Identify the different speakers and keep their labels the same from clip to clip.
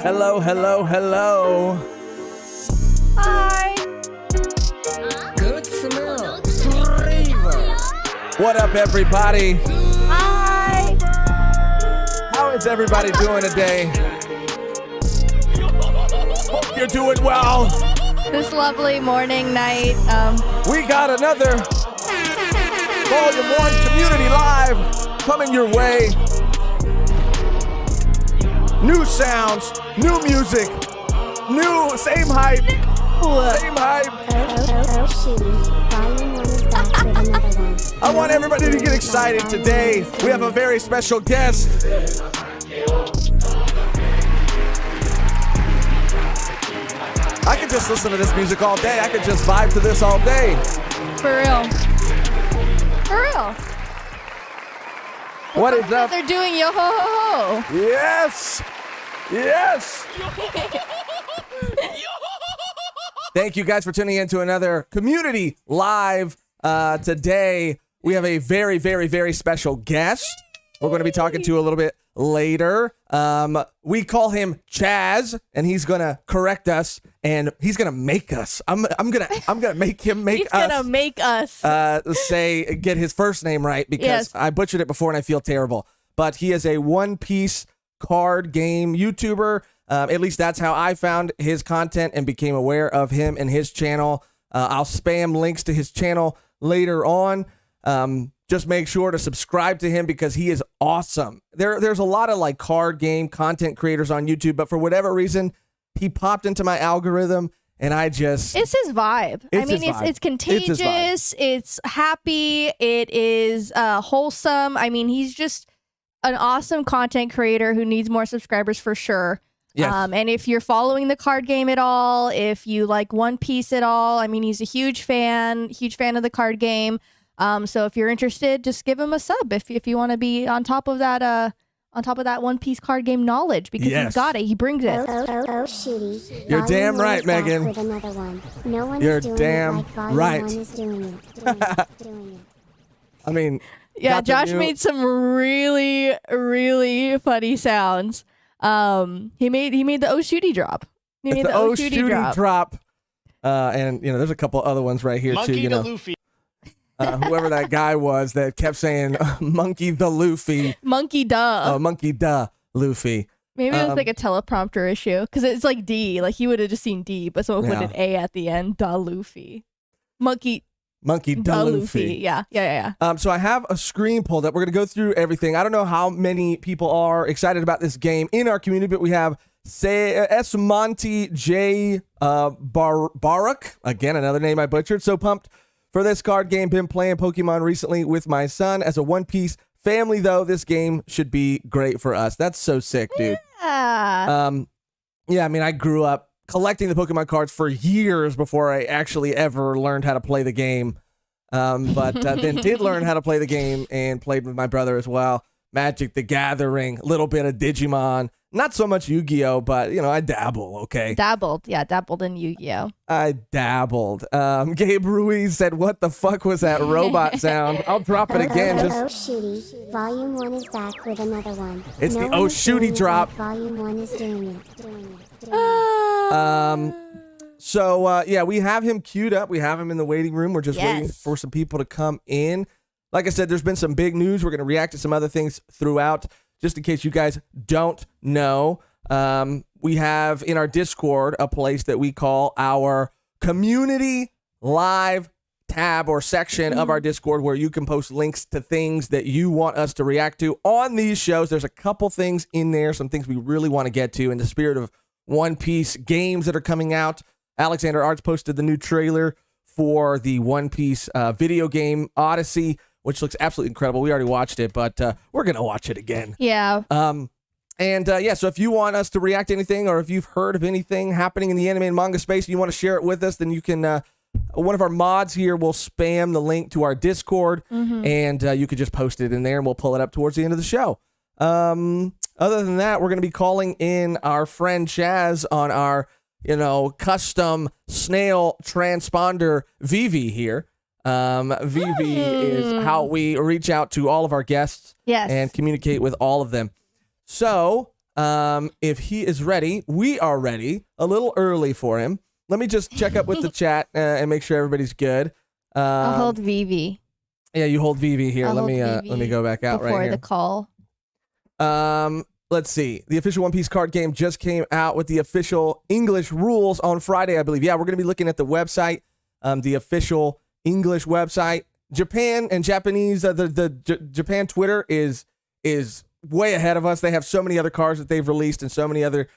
Speaker 1: Hello, hello, hello.
Speaker 2: Hi.
Speaker 3: Good smell. Flavor.
Speaker 1: What up, everybody?
Speaker 2: Hi.
Speaker 1: How is everybody doing today? Hope you're doing well.
Speaker 2: This lovely morning, night.
Speaker 1: We got another Volume 1 Community Live coming your way. New sounds, new music, new, same hype, same hype. I want everybody to get excited today. We have a very special guest. I could just listen to this music all day. I could just vibe to this all day.
Speaker 2: For real. For real.
Speaker 1: What is up?
Speaker 2: They're doing yo ho ho ho.
Speaker 1: Yes. Yes. Thank you guys for tuning in to another Community Live. Today, we have a very, very, very special guest. We're going to be talking to a little bit later. We call him Chaz, and he's going to correct us, and he's going to make us. I'm gonna make him make
Speaker 2: He's
Speaker 1: us.
Speaker 2: gonna make us.
Speaker 1: Get his first name right because
Speaker 2: Yes.
Speaker 1: I butchered it before and I feel terrible. But he is a One Piece card game YouTuber. At least that's how I found his content and became aware of him and his channel. I'll spam links to his channel later on. Just make sure to subscribe to him because he is awesome. There's a lot of like card game content creators on YouTube, but for whatever reason, he popped into my algorithm and I just...
Speaker 2: It's his vibe.
Speaker 1: It's his vibe.
Speaker 2: It's contagious. It's happy. It is wholesome. I mean, he's just an awesome content creator who needs more subscribers for sure.
Speaker 1: Yes.
Speaker 2: And if you're following the card game at all, if you like One Piece at all, I mean, he's a huge fan of the card game. So if you're interested, just give him a sub if you want to be on top of that One Piece card game knowledge because
Speaker 1: Yes.
Speaker 2: he's got it. He brings it.
Speaker 4: Shooty.
Speaker 1: You're damn right, Megan. You're damn right. I mean...
Speaker 2: Yeah,
Speaker 1: got the
Speaker 2: Josh
Speaker 1: new-
Speaker 2: made some really, really funny sounds. He made the Shooty drop. He
Speaker 1: It's
Speaker 2: made
Speaker 1: the
Speaker 2: Shooty
Speaker 1: drop. And there's a couple other ones right here
Speaker 3: Monkey
Speaker 1: too.
Speaker 3: to Luffy.
Speaker 1: Whoever that guy was that kept saying "Monkey the Luffy,"
Speaker 2: Monkey duh.
Speaker 1: Monkey the Luffy.
Speaker 2: Maybe it was like a teleprompter issue because it's like D. Like he would have just seen D, but someone put
Speaker 1: Yeah.
Speaker 2: an A at the end. Da Luffy. Monkey
Speaker 1: Monkey
Speaker 2: da
Speaker 1: the
Speaker 2: Luffy.
Speaker 1: Luffy.
Speaker 2: Yeah.
Speaker 1: So I have a screen pulled up. We're gonna go through everything. I don't know how many people are excited about this game in our community, but we have S. Monty J. Barak. Again, another name I butchered. So pumped for this card game. Been playing Pokemon recently with my son. As a One Piece family, though, this game should be great for us. That's so sick, dude.
Speaker 2: Yeah.
Speaker 1: Yeah, I mean, I grew up collecting the Pokemon cards for years before I actually ever learned how to play the game. But then did learn how to play the game and played with my brother as well. Magic the Gathering, a little bit of Digimon. Not so much Yu-Gi-Oh, but, I dabble, okay?
Speaker 2: Dabbled in Yu-Gi-Oh.
Speaker 1: I dabbled. Gabe Ruiz said, what the fuck was that robot sound? I'll drop it again.
Speaker 4: Shooty. Volume 1 is back with another one.
Speaker 1: It's the Oh Shooty drop.
Speaker 4: Volume 1 is doing it.
Speaker 1: So, we have him queued up. We have him in the waiting room. We're just waiting
Speaker 2: Yes.
Speaker 1: for some people to come in. Like I said, there's been some big news. We're going to react to some other things throughout. Just in case you guys don't know, we have in our Discord a place that we call our Community Live tab or section of our Discord where you can post links to things that you want us to react to on these shows. There's a couple things in there, some things we really want to get to in the spirit of One Piece games that are coming out. Alexander Arts posted the new trailer for the One Piece video game Odyssey, which looks absolutely incredible. We already watched it, but we're going to watch it again.
Speaker 2: Yeah.
Speaker 1: So if you want us to react to anything or if you've heard of anything happening in the anime and manga space and you want to share it with us, then you can, one of our mods here will spam the link to our Discord and you could just post it in there and we'll pull it up towards the end of the show. Other than that, we're going to be calling in our friend Chaz on our, custom snail transponder Vivi here. Vivi is how we reach out to all of our guests
Speaker 2: Yes.
Speaker 1: and communicate with all of them. So If he is ready, we are ready. A little early for him. Let me just check up with the chat and make sure everybody's good.
Speaker 2: I'll hold Vivi.
Speaker 1: Yeah, you hold Vivi here.
Speaker 2: I'll
Speaker 1: Let
Speaker 2: hold
Speaker 1: me go back out
Speaker 2: before
Speaker 1: right here.
Speaker 2: the call.
Speaker 1: Let's see. The official One Piece card game just came out with the official English rules on Friday, I believe. Yeah, we're going to be looking at the website, the official English website. Japan and Japanese, Japan Twitter is way ahead of us. They have so many other cards that they've released and so many other,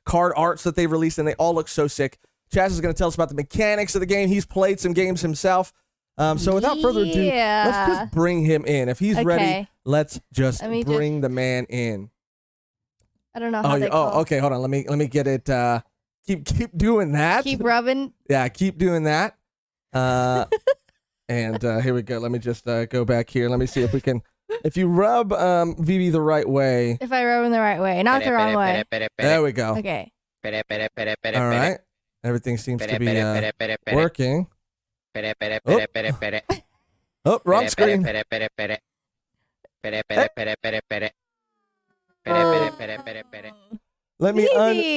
Speaker 1: card arts that they've released, and they all look so sick. Chaz is going to tell us about the mechanics of the game. He's played some games himself. So without further ado, let's just bring him in. If he's ready, let's just bring the man in.
Speaker 2: I don't know how they call.
Speaker 1: Okay, hold on. Let me get it. Keep doing that.
Speaker 2: Keep rubbing.
Speaker 1: Yeah, keep doing that. And here we go. Let me just go back here. Let me see if we can. If you rub Vivi the right way.
Speaker 2: If I rub him the right way, not the wrong way.
Speaker 1: There we go.
Speaker 2: Okay.
Speaker 1: All right. Everything seems to be working. Oh, wrong screen. Let me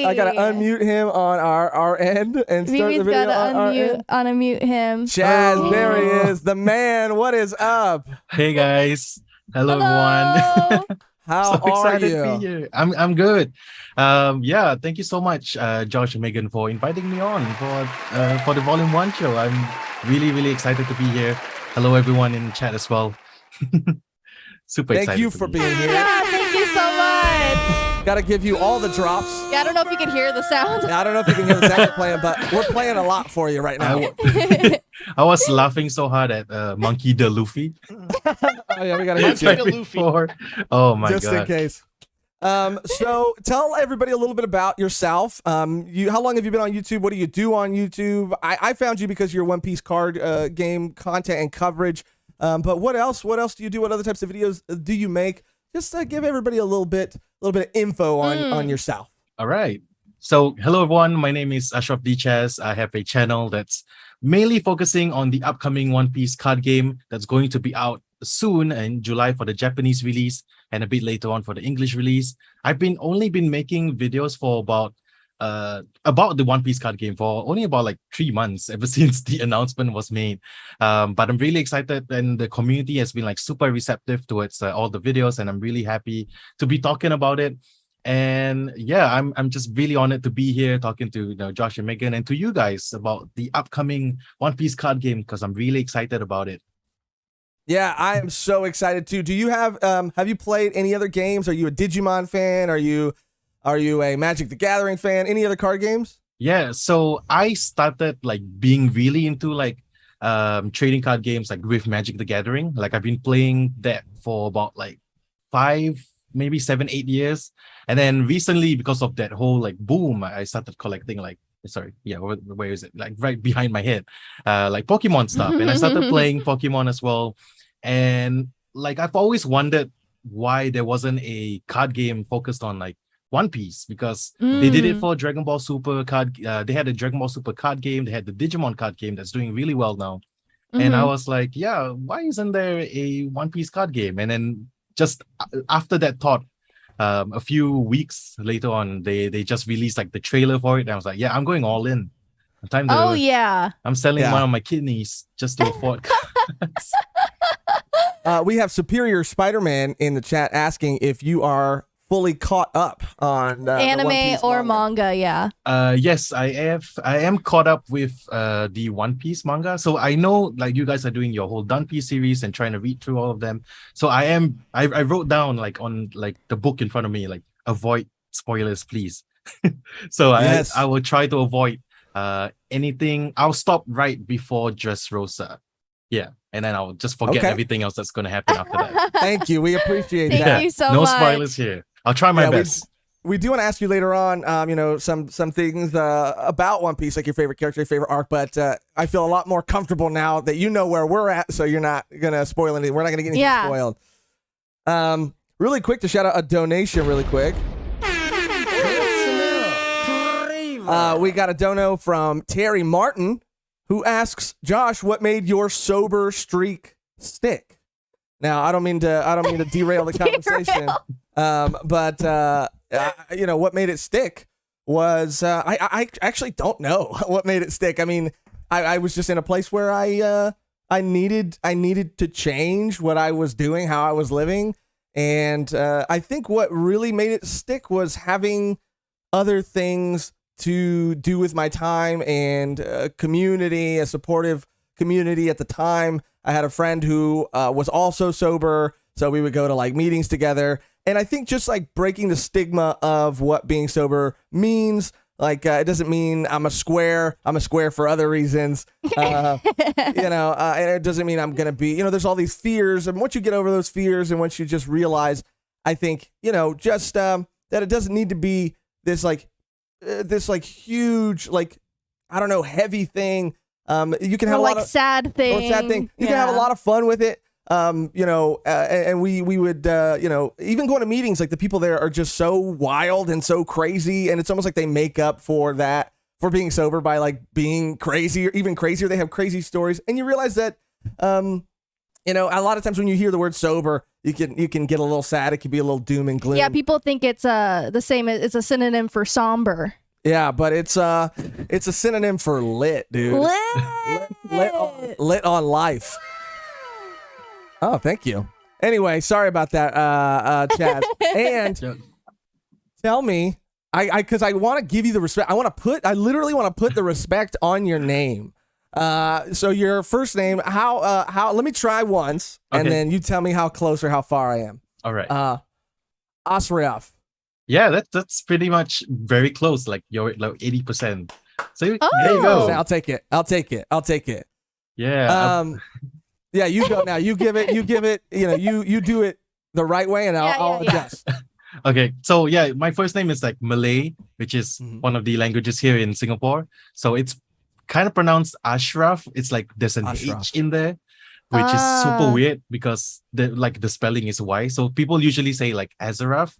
Speaker 1: I gotta unmute him on our end and start the video on our end.
Speaker 2: Unmute him.
Speaker 1: Chaz, there he is, the man. What is up?
Speaker 5: Hey guys, hello everyone.
Speaker 1: How
Speaker 5: so
Speaker 1: are
Speaker 5: excited
Speaker 1: you?
Speaker 5: to be here. I'm good. Yeah, thank you so much, Josh and Mehgan, for inviting me on for the Volume 1 show. I'm really excited to be here. Hello everyone in chat as well. Super excited.
Speaker 1: Thank you for being here.
Speaker 2: Yeah, thank you so much.
Speaker 1: Gotta give you all the drops.
Speaker 2: Yeah, I don't know if you can hear the sound.
Speaker 1: I don't know if you can hear the sound we're playing, but we're playing a lot for you right now.
Speaker 5: I was laughing so hard at Monkey D. Luffy.
Speaker 1: Oh yeah, we gotta hit you.
Speaker 5: Oh my
Speaker 1: Just
Speaker 5: god.
Speaker 1: in case. So tell everybody a little bit about yourself. How long have you been on YouTube? What do you do on YouTube? I found you because of your One Piece card game content and coverage. But what else? What else do you do? What other types of videos do you make? Just give everybody a little bit of info on yourself.
Speaker 5: All right. So hello everyone. My name is AsyrafDChazz. I have a channel that's mainly focusing on the upcoming One Piece card game that's going to be out soon in July for the Japanese release and a bit later on for the English release. I've only been making videos for about the One Piece card game for only about like 3 months ever since the announcement was made. But I'm really excited, and the community has been like super receptive towards all the videos, and I'm really happy to be talking about it. And yeah, I'm just really honored to be here talking to Josh and Mehgan and to you guys about the upcoming One Piece card game, because I'm really excited about it.
Speaker 1: Yeah, I am so excited too. Do you have you played any other games? Are you a Digimon fan? Are you a Magic the Gathering fan? Any other card games?
Speaker 5: Yeah, so I started like being really into like trading card games like with Magic the Gathering. Like I've been playing that for about like 5, maybe 7, 8 years. And then recently, because of that whole like boom, I started collecting like, sorry, yeah, where is it? Like right behind my head, like Pokemon stuff. And I started playing Pokemon as well. And like I've always wondered why there wasn't a card game focused on like One Piece, because they did it for Dragon Ball Super card. They had a Dragon Ball Super card game. They had the Digimon card game that's doing really well now. And I was like, yeah, why isn't there a One Piece card game? And then just after that thought, a few weeks later on, they just released like the trailer for it. And I was like, yeah, I'm going all in. Time to, I'm selling one of my kidneys just to afford cards.
Speaker 1: We have Superior Spider-Man in the chat asking if you are fully caught up on
Speaker 2: anime or manga.
Speaker 5: Yes, I am caught up with the One Piece manga. So I know like you guys are doing your whole One Piece series and trying to read through all of them. So I wrote down like on like the book in front of me, like avoid spoilers, please. So yes. I will try to avoid anything. I'll stop right before Dressrosa. Yeah. And then I'll just forget everything else that's going to happen after that.
Speaker 1: Thank you. We appreciate that.
Speaker 2: Thank you so
Speaker 5: no
Speaker 2: much.
Speaker 5: spoilers here. I'll try my best.
Speaker 1: We do want to ask you later on, some things about One Piece, like your favorite character, your favorite arc. But I feel a lot more comfortable now that you know where we're at, so you're not gonna spoil anything. We're not gonna get anything spoiled. Really quick to shout out a donation. Really quick. We got a dono from Terry Martin, who asks, Josh, what made your sober streak stick? Now, I don't mean to derail the conversation. What made it stick was I actually don't know what made it stick. I mean, I was just in a place where I needed to change what I was doing, how I was living, and I think what really made it stick was having other things to do with my time and a supportive community at the time. I had a friend who was also sober, so we would go to like meetings together. And I think just like breaking the stigma of what being sober means, like it doesn't mean I'm a square. I'm a square for other reasons, and it doesn't mean I'm gonna be. There's all these fears, and once you get over those fears, and once you just realize, I think that it doesn't need to be this huge I don't know, heavy thing. You can have a lot of
Speaker 2: sad thing.
Speaker 1: You can have a lot of fun with it. And we would even going to meetings, like the people there are just so wild and so crazy, and it's almost like they make up for that, for being sober, by like being crazy or even crazier. They have crazy stories, and you realize that a lot of times when you hear the word sober, you can get a little sad. It can be a little doom and gloom.
Speaker 2: Yeah, people think it's the same. It's a synonym for somber.
Speaker 1: Yeah, but it's a synonym for lit, dude. Lit on life. Oh, thank you. Anyway, sorry about that, Chaz. And tell me, because I want to give you the respect. I literally want to put the respect on your name. So your first name, how? Let me try once, and then you tell me how close or how far I am.
Speaker 5: All right.
Speaker 1: Asyraf.
Speaker 5: Yeah, that's pretty much very close. Like you're like 80%. So there you go.
Speaker 1: I'll take it.
Speaker 5: Yeah.
Speaker 1: Yeah, you go now. You give it. You do it the right way, and I'll adjust.
Speaker 5: Okay, so yeah, my first name is like Malay, which is one of the languages here in Singapore. So it's kind of pronounced Ashraf. It's like there's an H in there, which is super weird because the spelling is Y. So people usually say like Azaraf.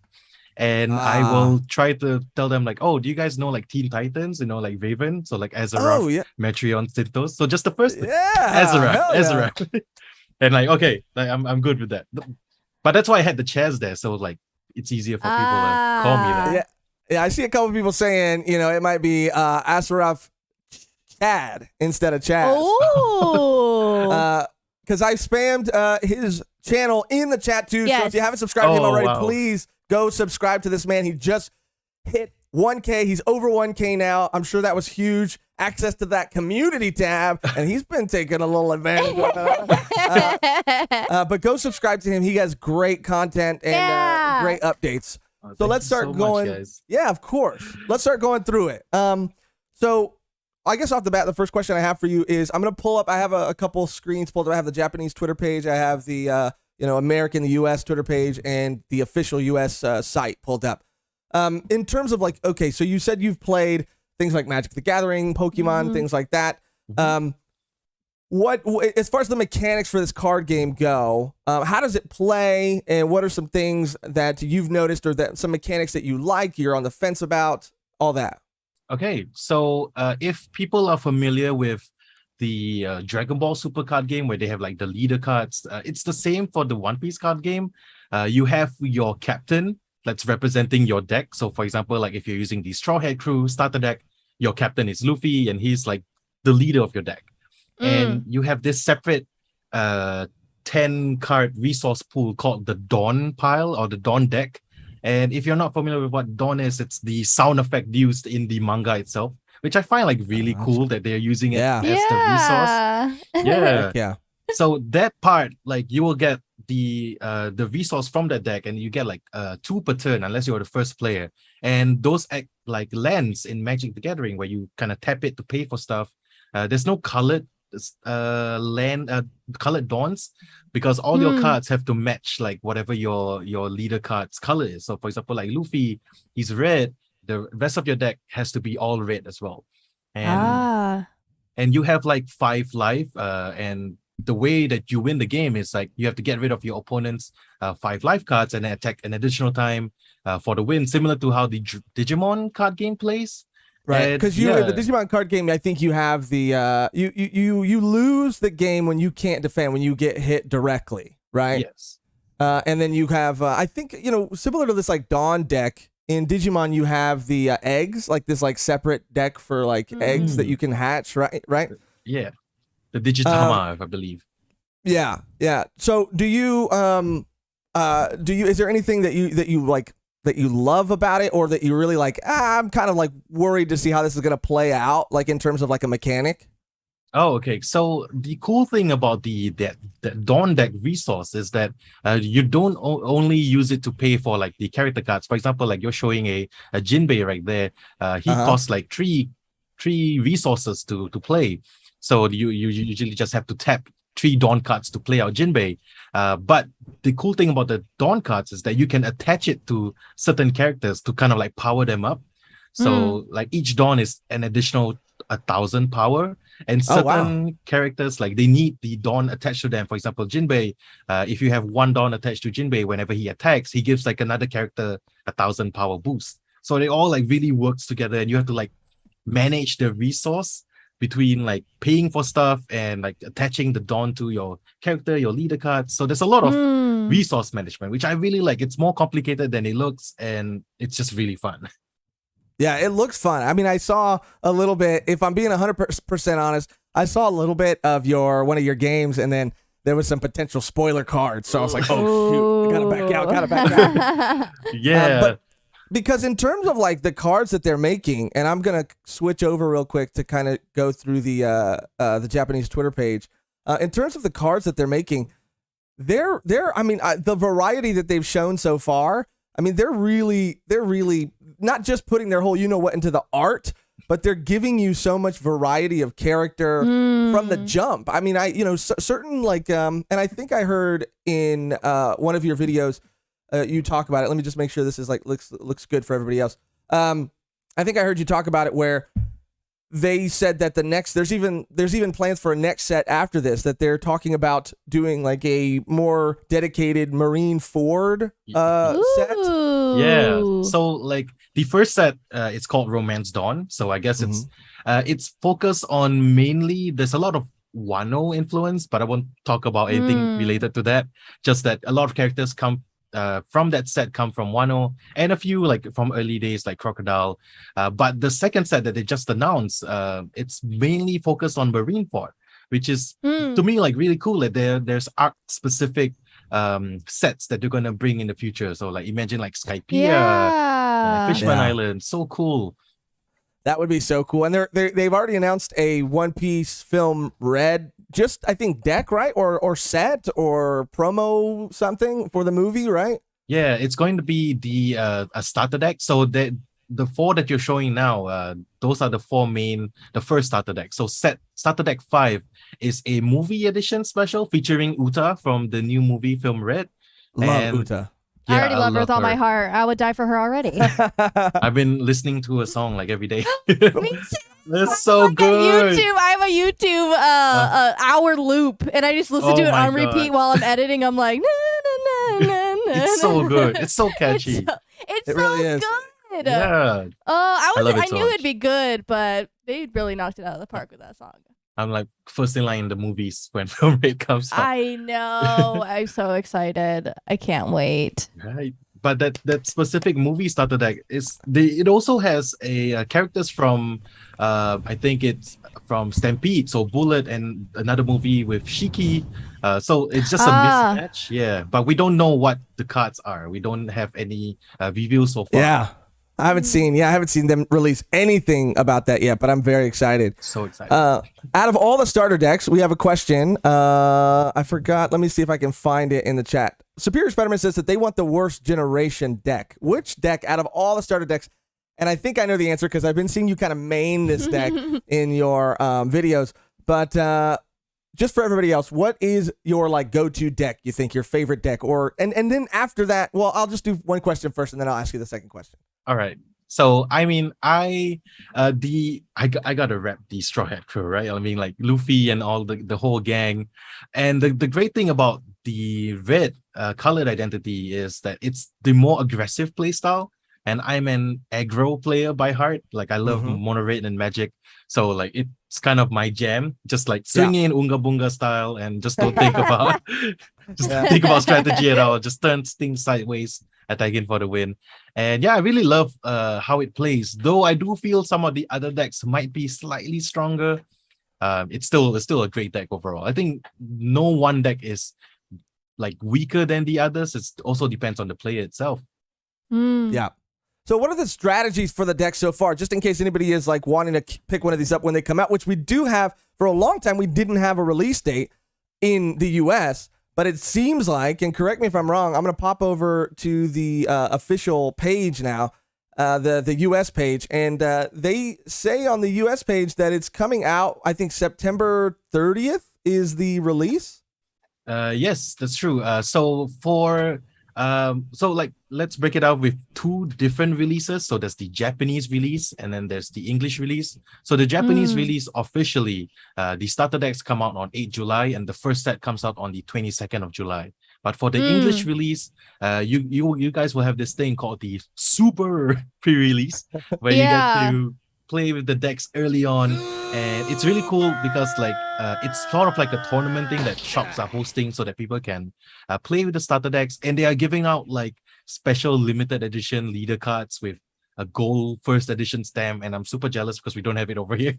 Speaker 5: And I will try to tell them like, oh, do you guys know like Teen Titans? like Raven, so like Azaraf, Metreon, Synthos. So just the first Azaraf. And like, okay, like, I'm good with that. But that's why I had the Chaz there, so like it's easier for people to call me that.
Speaker 1: Yeah, I see a couple of people saying, it might be Asyraf Chad instead of Chaz.
Speaker 2: Oh.
Speaker 1: Because I spammed his channel in the chat too.
Speaker 2: Yes.
Speaker 1: So if you haven't subscribed to him already, please go subscribe to this man. He just hit 1K. He's over 1K now. I'm sure that was huge. Access to that community tab, and he's been taking a little advantage of it. But go subscribe to him. He has great content and great updates. So let's start going.
Speaker 5: Guys.
Speaker 1: Yeah, of course. Let's start going through it. So I guess off the bat, the first question I have for you is, I'm going to pull up. I have a couple screens pulled up. I have the Japanese Twitter page. I have the American, the U.S. Twitter page, and the official U.S. Site pulled up. In terms of like, okay, so you said you've played things like Magic the Gathering, Pokemon, things like that. What as far as the mechanics for this card game go, how does it play, and what are some things that you've noticed, or that some mechanics that you like, you're on the fence about, all that?
Speaker 5: Okay, so if people are familiar with the Dragon Ball Super card game, where they have like the leader cards, it's the same for the One Piece card game. You have your captain that's representing your deck. So for example, like if you're using the Straw Hat Crew starter deck, your captain is Luffy, and he's like the leader of your deck. And you have this separate 10 card resource pool called the Dawn pile, or the Dawn deck. And if you're not familiar with what Dawn is, it's the sound effect used in the manga itself, which I find like really cool that they're using it as the resource. Yeah. So that part, like you will get the resource from that deck, and you get like 2 per turn unless you're the first player. And those act like lands in Magic the Gathering, where you kind of tap it to pay for stuff. There's no colored colored dawns, because all your cards have to match like whatever your leader card's color is. So for example, like Luffy, he's red, the rest of your deck has to be all red as well. And you have like 5 life, and the way that you win the game is like you have to get rid of your opponent's 5 life cards and attack an additional time for the win, similar to how the Digimon card game plays.
Speaker 1: Right, because the Digimon card game, I think you have the you lose the game when you can't defend, when you get hit directly, right?
Speaker 5: Yes.
Speaker 1: And then you have, I think, similar to this like Dawn deck in Digimon, you have the eggs, like this like separate deck for like eggs that you can hatch, right? Right?
Speaker 5: Yeah, the Digitama, I believe.
Speaker 1: Yeah, yeah. So do you is there anything that you like that you love about it, or that you really like? I'm kind of like worried to see how this is gonna play out, like in terms of like a mechanic.
Speaker 5: Oh, okay. So the cool thing about that Dawn deck resource is that you don't only use it to pay for like the character cards. For example, like you're showing a Jinbei right there. He costs like three resources to play. So you usually just have to tap 3 Dawn cards to play out Jinbei. But the cool thing about the Dawn cards is that you can attach it to certain characters to kind of like power them up. So like each Dawn is an additional 1,000 power, and certain characters like they need the Dawn attached to them. For example, Jinbei, if you have 1 Dawn attached to Jinbei, whenever he attacks, he gives like another character 1,000 power boost. So they all like really works together, and you have to like manage the resource between like paying for stuff and like attaching the Dawn to your character, your leader card. So there's a lot of resource management, which I really like. It's more complicated than it looks, and it's just really fun.
Speaker 1: Yeah, it looks fun. I mean, I saw a little bit, if I'm being 100% honest, I saw a little bit of one of your games, and then there was some potential spoiler cards. So I was like, oh, shoot, gotta back out.
Speaker 5: Yeah.
Speaker 1: But because in terms of like the cards that they're making, and I'm going to switch over real quick to kind of go through the Japanese Twitter page. In terms of the cards that they're making, the variety that they've shown so far, I mean, they're really not just putting their whole what into the art, but they're giving you so much variety of character from the jump. I mean, certain like, and I think I heard in one of your videos, you talk about it. Let me just make sure this is like looks good for everybody else. I think I heard you talk about it where they said that there's even plans for a next set after this, that they're talking about doing like a more dedicated Marine Ford set.
Speaker 5: Yeah. So like the first set, it's called Romance Dawn. So I guess it's focused on mainly, there's a lot of Wano influence, but I won't talk about anything related to that. Just that a lot of characters come from that set come from Wano, and a few like from early days like Crocodile. But the second set that they just announced, it's mainly focused on Marineford, which is to me like really cool. Like there's arc specific sets that they're gonna bring in the future. So like imagine like Skypiea, Fishman Island, so cool.
Speaker 1: That would be so cool. And they've already announced a One Piece film Red, just I think deck, right? Or set or promo something for the movie, right?
Speaker 5: Yeah, it's going to be the a starter deck. So the 4 that you're showing now, those are the 4 main, the first starter deck. So starter deck 5 is a movie edition special featuring Uta from the new movie film Red.
Speaker 1: Love Uta.
Speaker 2: I already love her with all my heart. I would die for her already.
Speaker 5: I've been listening to a song like every day.
Speaker 2: Me too.
Speaker 5: That's so good.
Speaker 2: I have a YouTube hour loop, and I just listen to it on repeat while I'm editing. I'm like, na, na, na, na,
Speaker 5: it's so good. It's so catchy.
Speaker 2: It
Speaker 1: really is.
Speaker 2: Good.
Speaker 5: Yeah.
Speaker 2: I knew it'd be good, but they really knocked it out of the park with that song.
Speaker 5: I'm like first in line in the movies when film Red comes out.
Speaker 2: I know. I'm so excited. I can't wait.
Speaker 5: Right. But that specific movie starter deck it also has a characters from I think it's from Stampede, so Bullet, and another movie with Shiki. So it's just a mismatch. Yeah. But we don't know what the cards are. We don't have any reviews so far.
Speaker 1: Yeah. I haven't seen them release anything about that yet, but I'm very excited.
Speaker 5: So excited.
Speaker 1: Out of all the starter decks, we have a question. I forgot. Let me see if I can find it in the chat. Superior Spider-Man says that they want the worst generation deck. Which deck out of all the starter decks? And I think I know the answer because I've been seeing you kind of main this deck in your videos. But just for everybody else, what is your like go-to deck? You think your favorite deck, and then after that, well, I'll just do one question first, and then I'll ask you the second question.
Speaker 5: All right. So I mean, I gotta rep the Straw Hat Crew, right? I mean, like Luffy and all the whole gang. And the great thing about the red colored identity is that it's the more aggressive playstyle. and I'm an aggro player by heart. Like I love
Speaker 1: Mhm.
Speaker 5: mono red and magic, so like it's kind of my jam. Just like swinging in Unga Bunga style, and just don't think about just
Speaker 1: Yeah.
Speaker 5: think about strategy at all. Just turn things sideways, attacking for the win. And yeah, I really love how it plays. Though I do feel some of the other decks might be slightly stronger. It's still a great deck overall. I think no one deck is like weaker than the others. It also depends on the player itself.
Speaker 1: Yeah. So what are the strategies for the deck so far? Just in case anybody is like wanting to pick one of these up when they come out, which we do have for a long time. We didn't have a release date in the US, but it seems like, and correct me if I'm wrong, I'm going to pop over to the official page now, the US page, and they say on the US page that it's coming out, I think September 30th is the release.
Speaker 5: Yes, that's true. So like let's break it out with two different releases. So there's the Japanese release and then there's the English release. So the Japanese release officially, the starter decks come out on 8 July and the first set comes out on the 22nd of July. But for the English release, you guys will have this thing called the super pre-release where you get to play with the decks early on, and it's really cool because like it's sort of like a tournament thing that shops are hosting so that people can play with the starter decks, and they are giving out like special limited edition leader cards with a gold first edition stamp, and I'm super jealous because we don't have it over here.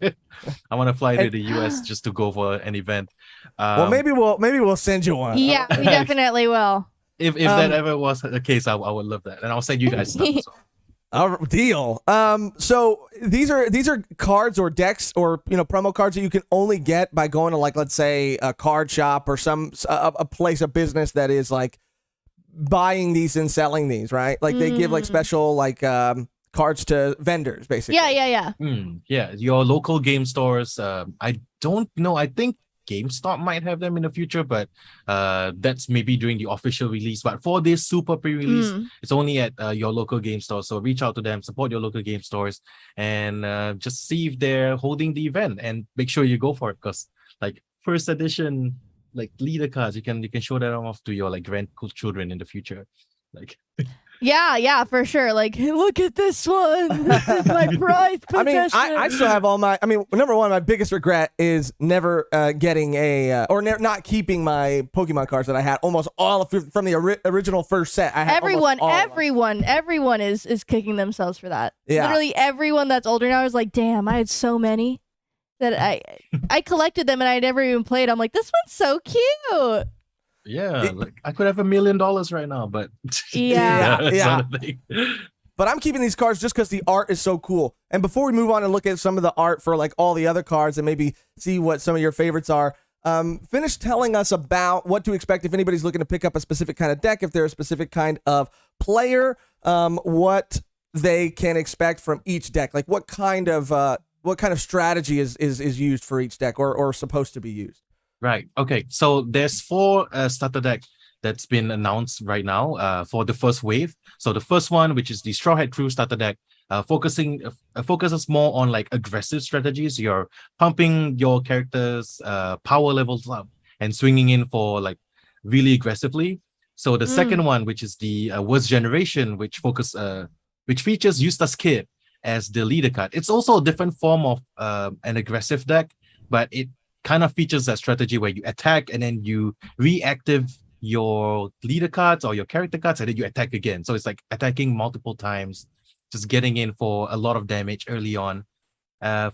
Speaker 5: I want to fly to the US just to go for an event.
Speaker 1: Well, maybe we'll send you one.
Speaker 2: Yeah, we definitely will.
Speaker 5: If that ever was the case, I would love that, and I'll send you guys stuff as well.
Speaker 1: Deal. So these are cards or decks or promo cards that you can only get by going to, like, let's say a card shop or a place of business that is like buying these and selling these, right? Like they give like special like cards to vendors, basically.
Speaker 2: Yeah.
Speaker 5: Yeah, your local game stores. I don't know. I think GameStop might have them in the future, but that's maybe during the official release. But for this super pre-release, it's only at your local game store. So reach out to them, support your local game stores, and just see if they're holding the event, and make sure you go for it, because like first edition like leader cards, you can show that off to your like grandchildren in the future. Like
Speaker 2: Yeah, for sure. Like, look at this one. This is my prized
Speaker 1: I mean,
Speaker 2: possession.
Speaker 1: I still have all my. I mean, number one, my biggest regret is never getting not keeping my Pokemon cards that I had almost all from the original first set. I had
Speaker 2: everyone is kicking themselves for that.
Speaker 1: Yeah.
Speaker 2: Literally everyone that's older now is like, damn, I had so many that I collected them and I never even played. I'm like, this one's so cute.
Speaker 5: yeah, like I could have $1 million right now, but
Speaker 2: Yeah.
Speaker 5: that's
Speaker 1: Yeah.
Speaker 5: not a thing.
Speaker 1: But I'm keeping these cards just because the art is so cool. And before we move on and look at some of the art for like all the other cards and maybe see what some of your favorites are, finish telling us about what to expect if anybody's looking to pick up a specific kind of deck, if they're a specific kind of player, what they can expect from each deck. Like what kind of strategy is used for each deck or supposed to be used.
Speaker 5: Right. Okay. So there's 4 starter deck that's been announced right now for the first wave. So the first one, which is the Straw Hat Crew starter deck, focuses more on like aggressive strategies. You're pumping your characters' power levels up and swinging in for like really aggressively. So the second one, which is the Worst Generation, which features Eustace Kid as the leader card. It's also a different form of an aggressive deck, but it kind of features that strategy where you attack and then you reactive your leader cards or your character cards and then you attack again. So it's like attacking multiple times, just getting in for a lot of damage early on.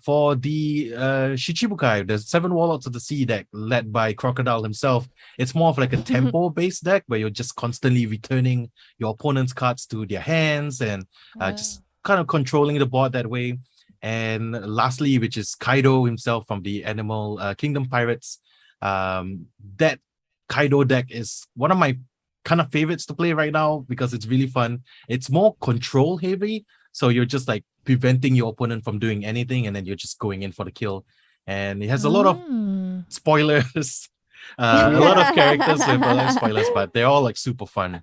Speaker 5: For the Shichibukai, the 7 Warlords of the Sea deck led by Crocodile himself, it's more of like a tempo-based deck where you're just constantly returning your opponent's cards to their hands and just kind of controlling the board that way. And lastly, which is Kaido himself from the Animal Kingdom Pirates. That Kaido deck is one of my kind of favorites to play right now because it's really fun. It's more control heavy, so you're just like preventing your opponent from doing anything, and then you're just going in for the kill. And it has a lot of spoilers, a lot of characters with a lot of spoilers, but they're all like super fun.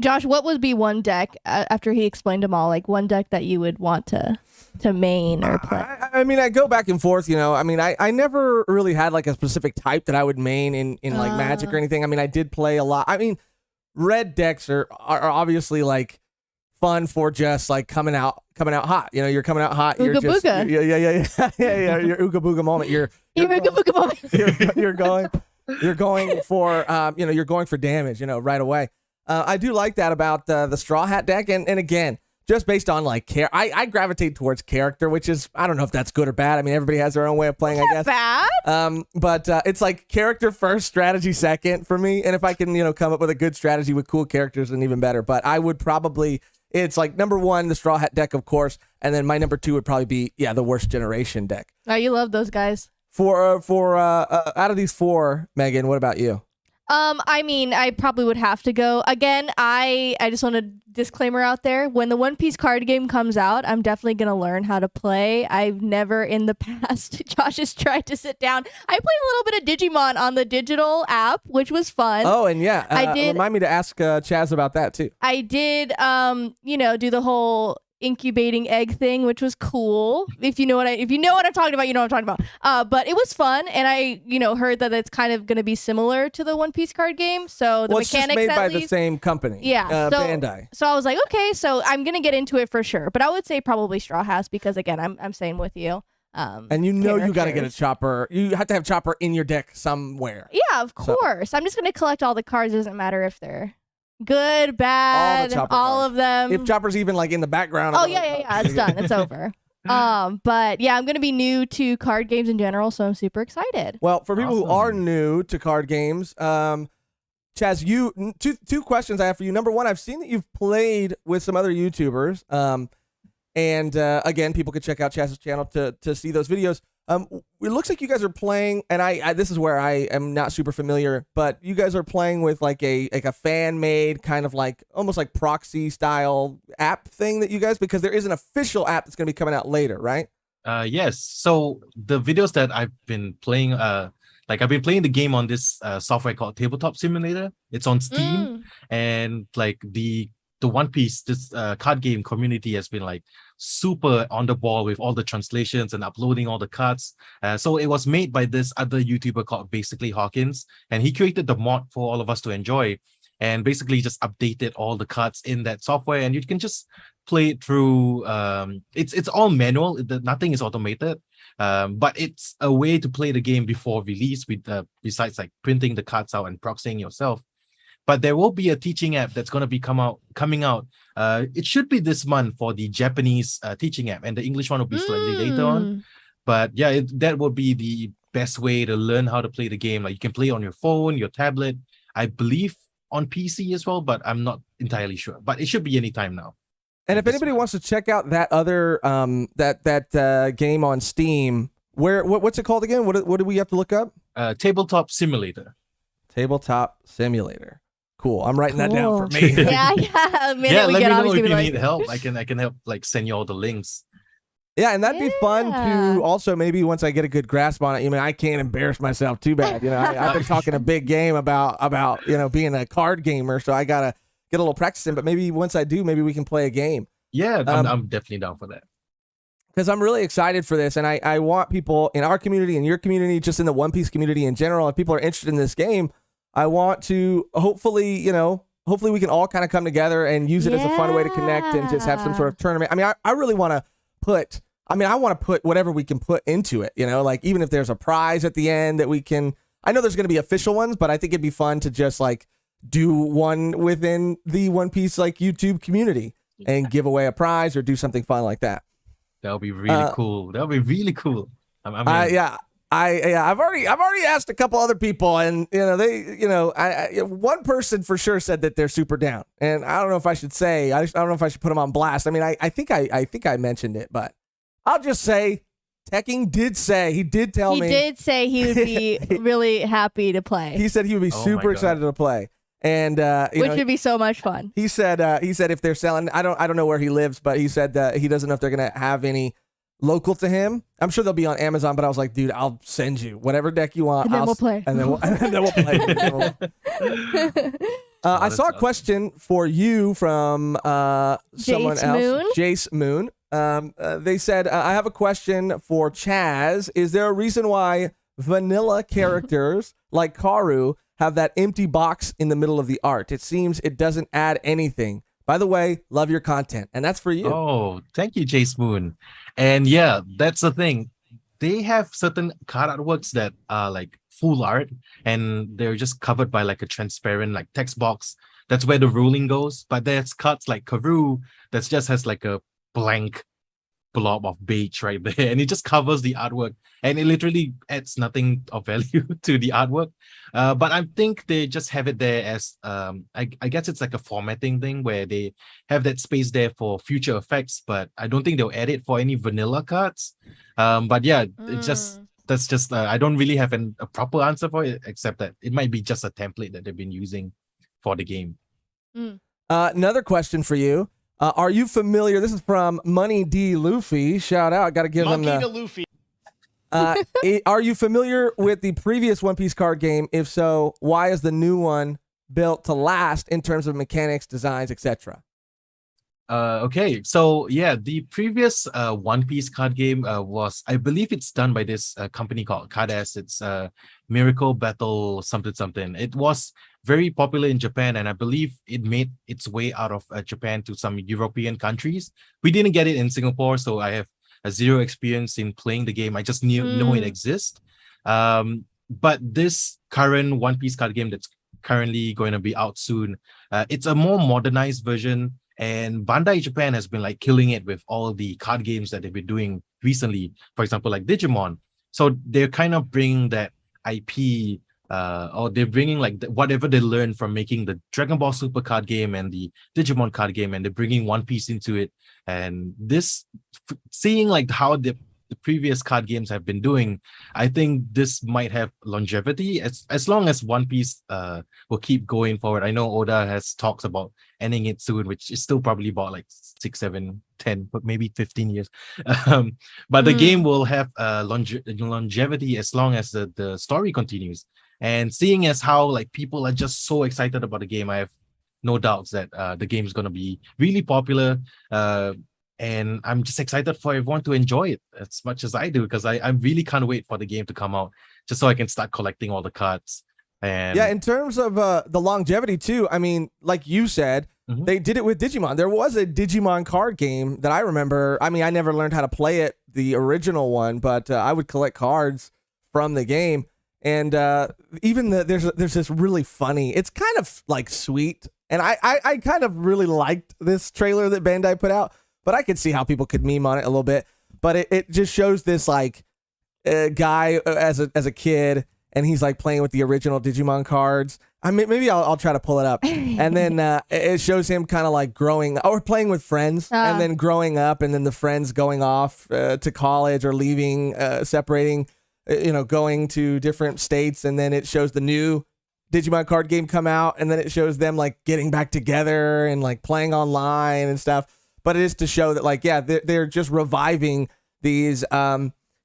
Speaker 2: Josh, what would be one deck after he explained them all? Like one deck that you would want to main or play?
Speaker 1: I mean, I go back and forth, I mean, I never really had like a specific type that I would main in like Magic or anything. I mean, I did play a lot. I mean, red decks are obviously like fun for just like coming out hot. You know, you're coming out hot. You're
Speaker 2: Ooga
Speaker 1: just
Speaker 2: booga.
Speaker 1: yeah. Your ooga booga moment. You're
Speaker 2: Ooga booga moment.
Speaker 1: you're going for you're going for damage. You know, right away. I do like that about the Straw Hat deck, and again, just based on like I gravitate towards character, which is, I don't know if that's good or bad. I mean, everybody has their own way of playing, I guess.
Speaker 2: Bad.
Speaker 1: But it's like character first, strategy second for me. And if I can, come up with a good strategy with cool characters, then even better. But I would probably, it's like number one, the Straw Hat deck, of course, and then my number two would probably be the Worst Generation deck.
Speaker 2: Oh, you love those guys.
Speaker 1: For out of these four, Megan, what about you?
Speaker 2: I mean, I probably would have to go. Again, I just want a disclaimer out there. When the One Piece card game comes out, I'm definitely going to learn how to play. I've never in the past, Josh has tried to sit down. I played a little bit of Digimon on the digital app, which was fun.
Speaker 1: Oh, and
Speaker 2: I did.
Speaker 1: Remind me to ask Chaz about that too.
Speaker 2: I did, do the whole incubating egg thing, which was cool. If you know what I'm talking about, you know what I'm talking about. But it was fun, and I heard that it's kind of going to be similar to the One Piece card game. So the
Speaker 1: it's just
Speaker 2: mechanics
Speaker 1: made by
Speaker 2: at least,
Speaker 1: the same company.
Speaker 2: Yeah,
Speaker 1: Bandai.
Speaker 2: So I was like, okay, so I'm gonna get into it for sure. But I would say probably Straw Hat because again, I'm staying with you.
Speaker 1: And you got to get a Chopper. You have to have Chopper in your deck somewhere.
Speaker 2: Yeah, of course. I'm just gonna collect all the cards. It doesn't matter if they're good, bad, all of them.
Speaker 1: If Chopper's even like in the background.
Speaker 2: Oh yeah. It's done. It's over. But yeah, I'm gonna be new to card games in general, so I'm super excited.
Speaker 1: Well, for people who are new to card games, Chaz, two questions I have for you. Number one, I've seen that you've played with some other YouTubers. And again, people could check out Chaz's channel to see those videos. It looks like you guys are playing, and I this is where I am not super familiar, but you guys are playing with like a fan made kind of like almost like proxy style app thing that you guys, because there is an official app that's going to be coming out later, right?
Speaker 5: Yes. So the videos that I've been playing, I've been playing the game on this software called Tabletop Simulator. It's on Steam, and like the One Piece, this card game community has been like super on the ball with all the translations and uploading all the cards. So it was made by this other YouTuber called Basically Hawkins, and he created the mod for all of us to enjoy, and basically just updated all the cards in that software, and you can just play it through. It's all manual. Nothing is automated. But it's a way to play the game before release with besides like printing the cards out and proxying yourself. But there will be a teaching app that's going to be coming out. It should be this month for the Japanese teaching app, and the English one will be slightly later on. But yeah, that would be the best way to learn how to play the game. Like you can play on your phone, your tablet, I believe on PC as well, but I'm not entirely sure. But it should be anytime now.
Speaker 1: And if anybody wants to check out that other that game on Steam, what's it called again? What do we have to look up?
Speaker 5: Tabletop Simulator.
Speaker 1: Tabletop Simulator. Cool. I'm writing that down for me.
Speaker 2: Yeah.
Speaker 5: Let me know if you need help. I can help like send you all the links.
Speaker 1: Yeah, and that'd be fun to also maybe once I get a good grasp on it. I can't embarrass myself too bad. I've been talking a big game about being a card gamer, so I gotta get a little practice in. But maybe once I do, maybe we can play a game.
Speaker 5: Yeah, I'm definitely down for that.
Speaker 1: Because I'm really excited for this, and I want people in our community, in your community, just in the One Piece community in general, if people are interested in this game, I want to hopefully we can all kind of come together and use it as a fun way to connect and just have some sort of tournament. I really want to put whatever we can put into it, like even if there's a prize at the end that we can, I know there's going to be official ones, but I think it'd be fun to just like do one within the One Piece like YouTube community and give away a prize or do something fun like that.
Speaker 5: That'll be really cool. That'll be really cool.
Speaker 1: I've already asked a couple other people, and one person for sure said that they're super down, and I don't know if I should say, I don't know if I should put them on blast. I mean, I think I mentioned it, but I'll just say, Tekking did say he did he would be
Speaker 2: really happy to play.
Speaker 1: He said he would be super excited to play, and
Speaker 2: which would be so much fun.
Speaker 1: He said if they're selling, I don't know where he lives, but he said that he doesn't know if they're gonna have any local to him. I'm sure they'll be on Amazon, but I was like, dude, I'll send you whatever deck you want.
Speaker 2: And then we'll play.
Speaker 1: And then we'll play. I saw a question for you from someone else. Jace Moon. They said, I have a question for Chaz. Is there a reason why vanilla characters like Karu have that empty box in the middle of the art? It seems it doesn't add anything, By the way, love your content. And that's for you.
Speaker 5: Oh, thank you, Jace Moon. And yeah, that's the thing. They have certain card artworks that are like full art, and they're just covered by like a transparent like text box. That's where the ruling goes. But there's cards like Karoo that just has like a blank blob of beige right there, and it just covers the artwork, and it literally adds nothing of value to the artwork. But I think they just have it there as I guess it's like a formatting thing where they have that space there for future effects, but I don't think they'll add it for any vanilla cards. But yeah, that's just I don't really have a proper answer for it, except that it might be just a template that they've been using for the game.
Speaker 1: Another question for you. Are you familiar? This is from Money D. Luffy. Shout out. Got to give
Speaker 6: Monkey
Speaker 1: him
Speaker 6: to Luffy.
Speaker 1: Are you familiar with the previous One Piece card game? If so, why is the new one built to last in terms of mechanics, designs, etc.?
Speaker 5: Okay, so yeah, the previous One Piece card game was, I believe it's done by this company called Cardass. It's Miracle Battle something something. It was very popular in Japan, and I believe it made its way out of Japan to some European countries. We didn't get it in Singapore, so I have a zero experience in playing the game. I just know it exists. But this current One Piece card game that's currently going to be out soon, it's a more modernized version. And Bandai Japan has been like killing it with all the card games that they've been doing recently. For example, like Digimon. So they're kind of bringing that IP, or they're bringing like whatever they learned from making the Dragon Ball Super card game and the Digimon card game, and they're bringing One Piece into it. And this, seeing like how the previous card games have been doing, I think this might have longevity as long as One Piece will keep going forward. I know Oda has talks about ending it soon, which is still probably about like 6, 7, 10, but maybe 15 years. But the game will have longevity as long as the story continues. And seeing as how like people are just so excited about the game, I have no doubts that the game is going to be really popular. And I'm just excited for everyone to enjoy it as much as I do, because I really can't wait for the game to come out, just so I can start collecting all the cards. And
Speaker 1: yeah, in terms of the longevity too, I mean, like you said, they did it with Digimon. There was a Digimon card game that I remember. I mean, I never learned how to play it, the original one, but I would collect cards from the game. And even there's this really funny, it's kind of like sweet. And I kind of really liked this trailer that Bandai put out, but I could see how people could meme on it a little bit. But it just shows this like guy as a kid, and he's like playing with the original Digimon cards. I mean, maybe I'll try to pull it up. And then it shows him kind of like growing or playing with friends, and then growing up, and then the friends going off to college or leaving, separating, going to different states. And then it shows the new Digimon card game come out, and then it shows them like getting back together and like playing online and stuff. But it is to show that, like, yeah, they're just reviving these,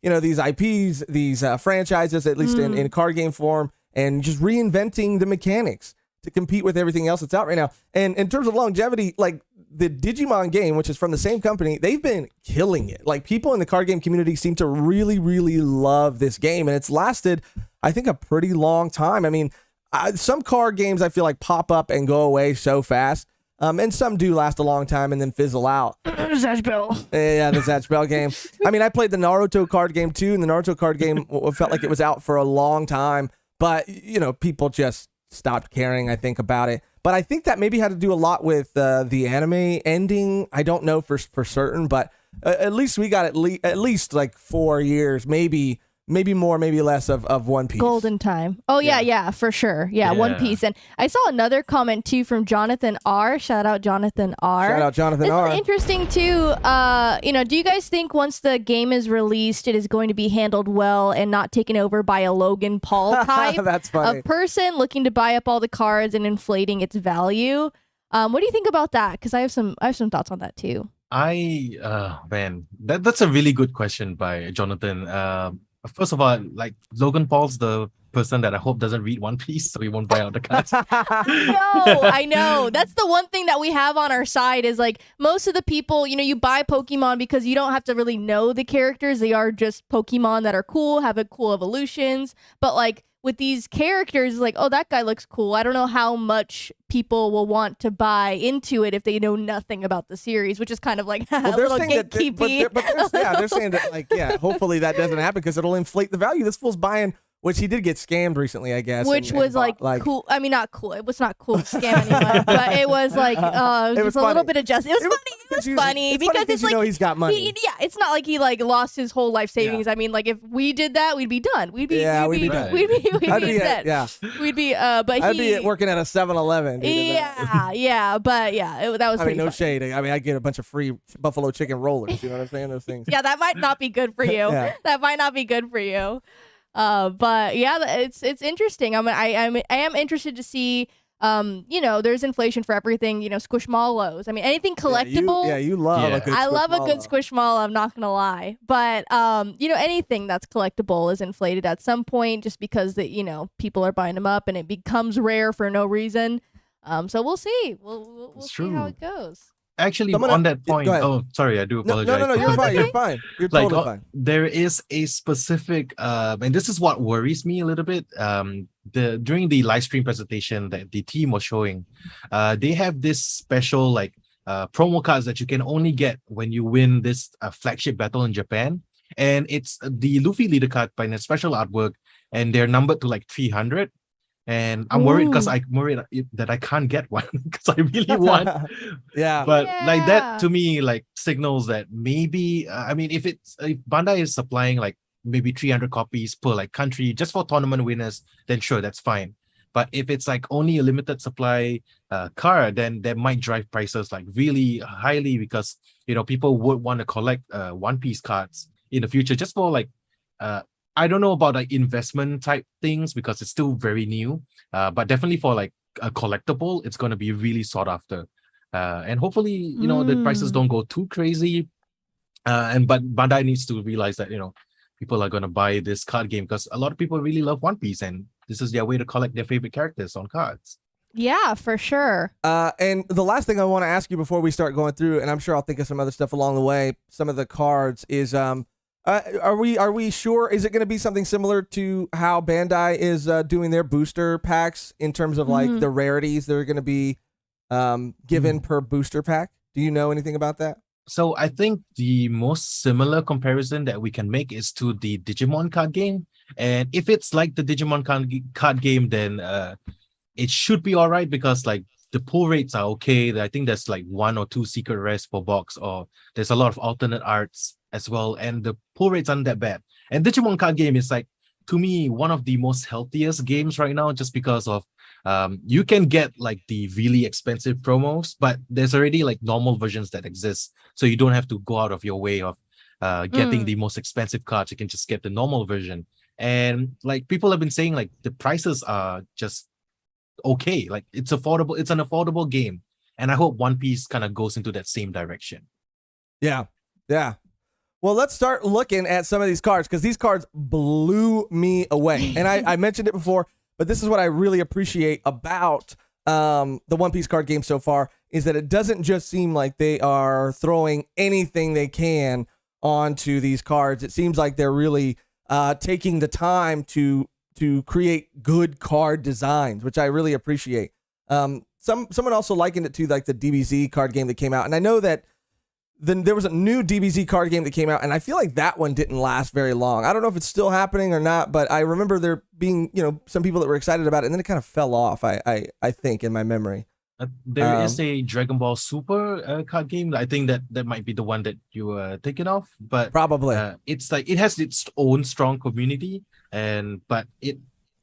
Speaker 1: these IPs, these franchises, at least in card game form, and just reinventing the mechanics to compete with everything else that's out right now. And in terms of longevity, like the Digimon game, which is from the same company, they've been killing it. Like, people in the card game community seem to really, really love this game, and it's lasted, I think, a pretty long time. I mean, some card games I feel like pop up and go away so fast. And some do last a long time and then fizzle out.
Speaker 2: Zatch Bell.
Speaker 1: Yeah, the Zatch Bell game. I mean, I played the Naruto card game too, and the Naruto card game felt like it was out for a long time, but people just stopped caring, I think, about it. But I think that maybe had to do a lot with the anime ending. I don't know for certain, but at least we got at least like 4 years, maybe more, maybe less of One Piece.
Speaker 2: Golden time. Oh, yeah, for sure. Yeah, One Piece. And I saw another comment, too, from Jonathan R. Shout out, Jonathan R.
Speaker 1: Shout out, Jonathan R.
Speaker 2: It's interesting, too. Do you guys think once the game is released, it is going to be handled well and not taken over by a Logan Paul type
Speaker 1: That's funny.
Speaker 2: of person looking to buy up all the cards and inflating its value? What do you think about that? Because I have some thoughts on that, too.
Speaker 5: Man, that's a really good question by Jonathan. First of all, like, Logan Paul's the person that I hope doesn't read One Piece, so he won't buy out the cards.
Speaker 2: I know. That's the one thing that we have on our side is, like, most of the people, you buy Pokemon because you don't have to really know the characters. They are just Pokemon that are cool, have cool evolutions. But, like, with these characters, like, oh, that guy looks cool. I don't know how much people will want to buy into it if they know nothing about the series, which is kind of like a little gatekeepy.
Speaker 1: They're saying that, like, hopefully that doesn't happen because it'll inflate the value. This fool's buying, which he did get scammed recently, I guess.
Speaker 2: Which was like cool. I mean, not cool. It was not cool to scam anyone, but it was like it was just a little bit of justice. It was funny. It was funny because it's like
Speaker 1: he's got money.
Speaker 2: It's not like he like lost his whole life savings. I mean, like if we did that, we'd be done. We'd be
Speaker 1: done.
Speaker 2: We'd be set. We'd be but
Speaker 1: I'd be working at a 7-Eleven.
Speaker 2: But that was.
Speaker 1: I mean, no
Speaker 2: funny.
Speaker 1: shade. I mean, I get a bunch of free buffalo chicken rollers. You know what I'm saying? Those things.
Speaker 2: Yeah, that might not be good for you. That might not be good for you. But yeah, it's interesting. I am interested to see. There's inflation for everything. Squishmallows. I mean, anything collectible.
Speaker 1: You love a good.
Speaker 2: I love a good squishmallow. I'm not gonna lie, but anything that's collectible is inflated at some point, just because people are buying them up and it becomes rare for no reason. So we'll see. We'll see how it goes.
Speaker 5: Actually, on that point, sorry, I do apologize.
Speaker 1: No, you're fine. You're fine. You're totally fine.
Speaker 5: There is a specific, and this is what worries me a little bit. During the live stream presentation that the team was showing, they have this special promo cards that you can only get when you win this flagship battle in Japan, and it's the Luffy leader card by a special artwork, and they're numbered to like 300. And I'm worried because I'm worried that I can't get one because I really want. But like that to me signals that maybe if Bandai is supplying like maybe 300 copies per country just for tournament winners, then sure, that's fine. But if it's only a limited supply card, then that might drive prices really highly because people would want to collect One Piece cards in the future just for I don't know about investment type things because it's still very new, but definitely for a collectible, it's going to be really sought after. And hopefully, the prices don't go too crazy. But Bandai needs to realize that, people are going to buy this card game because a lot of people really love One Piece and this is their way to collect their favorite characters on cards.
Speaker 2: Yeah, for sure.
Speaker 1: And the last thing I want to ask you before we start going through, and I'm sure I'll think of some other stuff along the way, some of the cards is, are we sure? Is it going to be something similar to how Bandai is doing their booster packs in terms of the rarities that are going to be given per booster pack? Do you know anything about that?
Speaker 5: So I think the most similar comparison that we can make is to the Digimon card game. And if it's like the Digimon card game, then it should be all right because the pull rates are okay. I think there's 1 or 2 secret rares per box, or there's a lot of alternate arts as well, and the pull rates aren't that bad. And Digimon card game is to me one of the most healthiest games right now, just because of you can get the really expensive promos, but there's already normal versions that exist, so you don't have to go out of your way of getting the most expensive cards. You can just get the normal version, and people have been saying the prices are just okay. It's affordable. It's an affordable game, and I hope One Piece kind of goes into that same direction.
Speaker 1: Yeah. Well, let's start looking at some of these cards because these cards blew me away. And I mentioned it before, but this is what I really appreciate about the One Piece card game so far is that it doesn't just seem like they are throwing anything they can onto these cards. It seems like they're really taking the time to create good card designs, which I really appreciate. Someone also likened it to the DBZ card game that came out. And I know that then there was a new DBZ card game that came out, and I feel like that one didn't last very long. I don't know if it's still happening or not, but I remember there being, some people that were excited about it, and then it kind of fell off, I think, in my memory.
Speaker 5: There is a Dragon Ball Super card game. I think that might be the one that you were thinking of, but
Speaker 1: probably
Speaker 5: it's it has its own strong community, but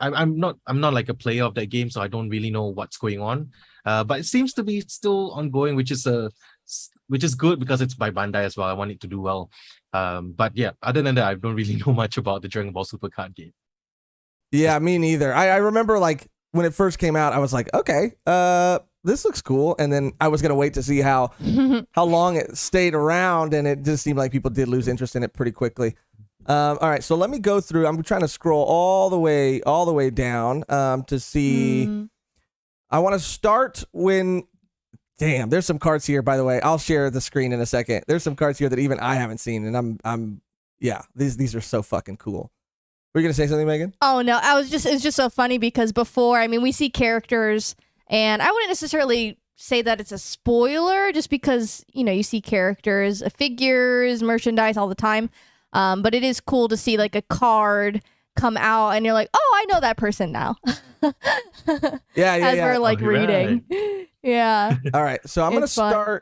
Speaker 5: I'm not a player of that game, so I don't really know what's going on. But it seems to be still ongoing, which is good because it's by Bandai as well. I want it to do well. But yeah, other than that, I don't really know much about the Dragon Ball Super card game.
Speaker 1: Yeah, me neither. I remember when it first came out, I was like, okay, this looks cool. And then I was going to wait to see how long it stayed around. And it just seemed like people did lose interest in it pretty quickly. All right, so let me go through. I'm trying to scroll all the way down to see. I want to start when. Damn, there's some cards here, by the way. I'll share the screen in a second. There's some cards here that even I haven't seen, and I'm these are so fucking cool. Were you gonna say something, Megan?
Speaker 2: Oh no, it's just so funny because before, I mean, we see characters, and I wouldn't necessarily say that it's a spoiler, just because you see characters, figures, merchandise all the time. But it is cool to see like a card come out, and you're like, oh, I know that person now.
Speaker 1: Yeah.
Speaker 2: As we're like reading. Yeah.
Speaker 1: All right, so I'm
Speaker 2: It's fun.
Speaker 1: gonna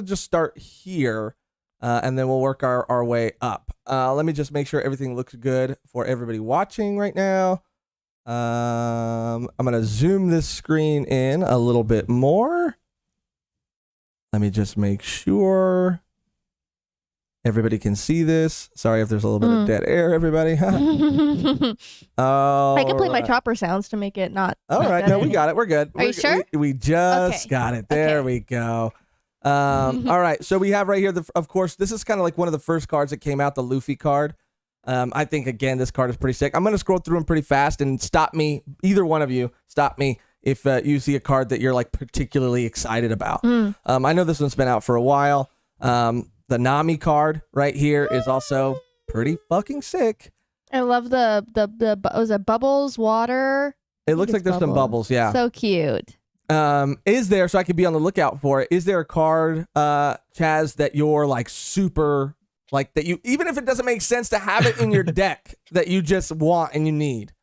Speaker 1: just start here, and then we'll work our way up. Let me just make sure everything looks good for everybody watching right now. I'm gonna zoom this screen in a little bit more. Let me just make sure everybody can see this. Sorry if there's a little bit of dead air, everybody.
Speaker 2: I can play my chopper sounds to make it not.
Speaker 1: All right, no, we got it. We're good.
Speaker 2: Are you sure?
Speaker 1: We just
Speaker 2: Okay.
Speaker 1: got it. There we go. All right, so we have right here, of course, this is kind of like one of the first cards that came out, the Luffy card. I think, again, this card is pretty sick. I'm going to scroll through them pretty fast and stop me, either one of you, stop me if you see a card that you're like particularly excited about. I know this one's been out for a while. The Nami card right here is also pretty fucking sick.
Speaker 2: I love the was it bubbles, water?
Speaker 1: It looks like there's some bubbles, yeah.
Speaker 2: So cute.
Speaker 1: Is there, so I could be on the lookout for it, is there a card, Chaz, that you're like super, like that you, even if it doesn't make sense to have it in your deck, that you just want and you need?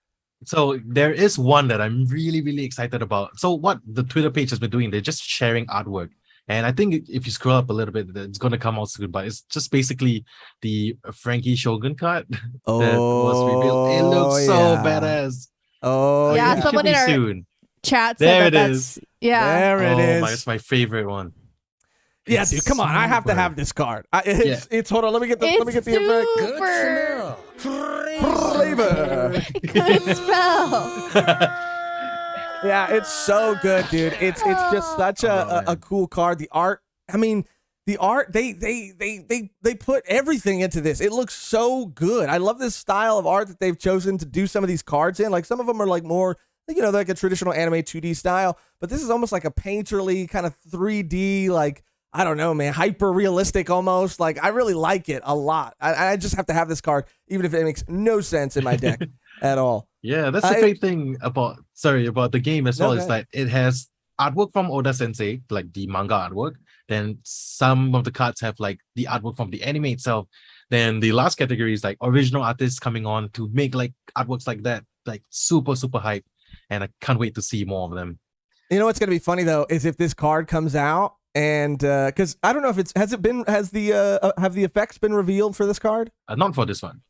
Speaker 5: So there is one that I'm really, really excited about. So what the Twitter page has been doing, they're just sharing artwork. And I think if you scroll up a little bit, it's going to come out soon. But it's just basically the Frankie Shogun card that was revealed. It looks so badass.
Speaker 1: Oh,
Speaker 2: Yeah,
Speaker 1: yeah.
Speaker 2: someone in our
Speaker 5: Soon.
Speaker 2: chat
Speaker 5: There
Speaker 2: said
Speaker 5: it
Speaker 2: that's.
Speaker 5: is.
Speaker 2: Yeah.
Speaker 1: There it is.
Speaker 5: It's my favorite one.
Speaker 1: Yeah,
Speaker 5: It's
Speaker 1: dude, come on. I have to
Speaker 5: super.
Speaker 1: have this card. It's hold on, let me get the
Speaker 2: It's
Speaker 1: effect.
Speaker 2: super
Speaker 1: Flavor.
Speaker 2: good spell.
Speaker 1: Yeah, it's so good, dude. It's just such a cool card. The art, I mean, the art, they put everything into this. It looks so good. I love this style of art that they've chosen to do some of these cards in. Like some of them are like more, like a traditional anime 2D style, but this is almost like a painterly kind of 3D, like, I don't know, man, hyper realistic almost. Like, I really like it a lot. I just have to have this card, even if it makes no sense in my deck at all.
Speaker 5: Yeah, that's the great thing about the game as well.
Speaker 1: Okay.
Speaker 5: Is that it has artwork from Oda Sensei, like the manga artwork. Then some of the cards have like the artwork from the anime itself. Then the last category is like original artists coming on to make like artworks like that, like super, super hype. And I can't wait to see more of them.
Speaker 1: You know what's gonna be funny though is if this card comes out and because I don't know if have the effects been revealed for this card?
Speaker 5: Not for this one.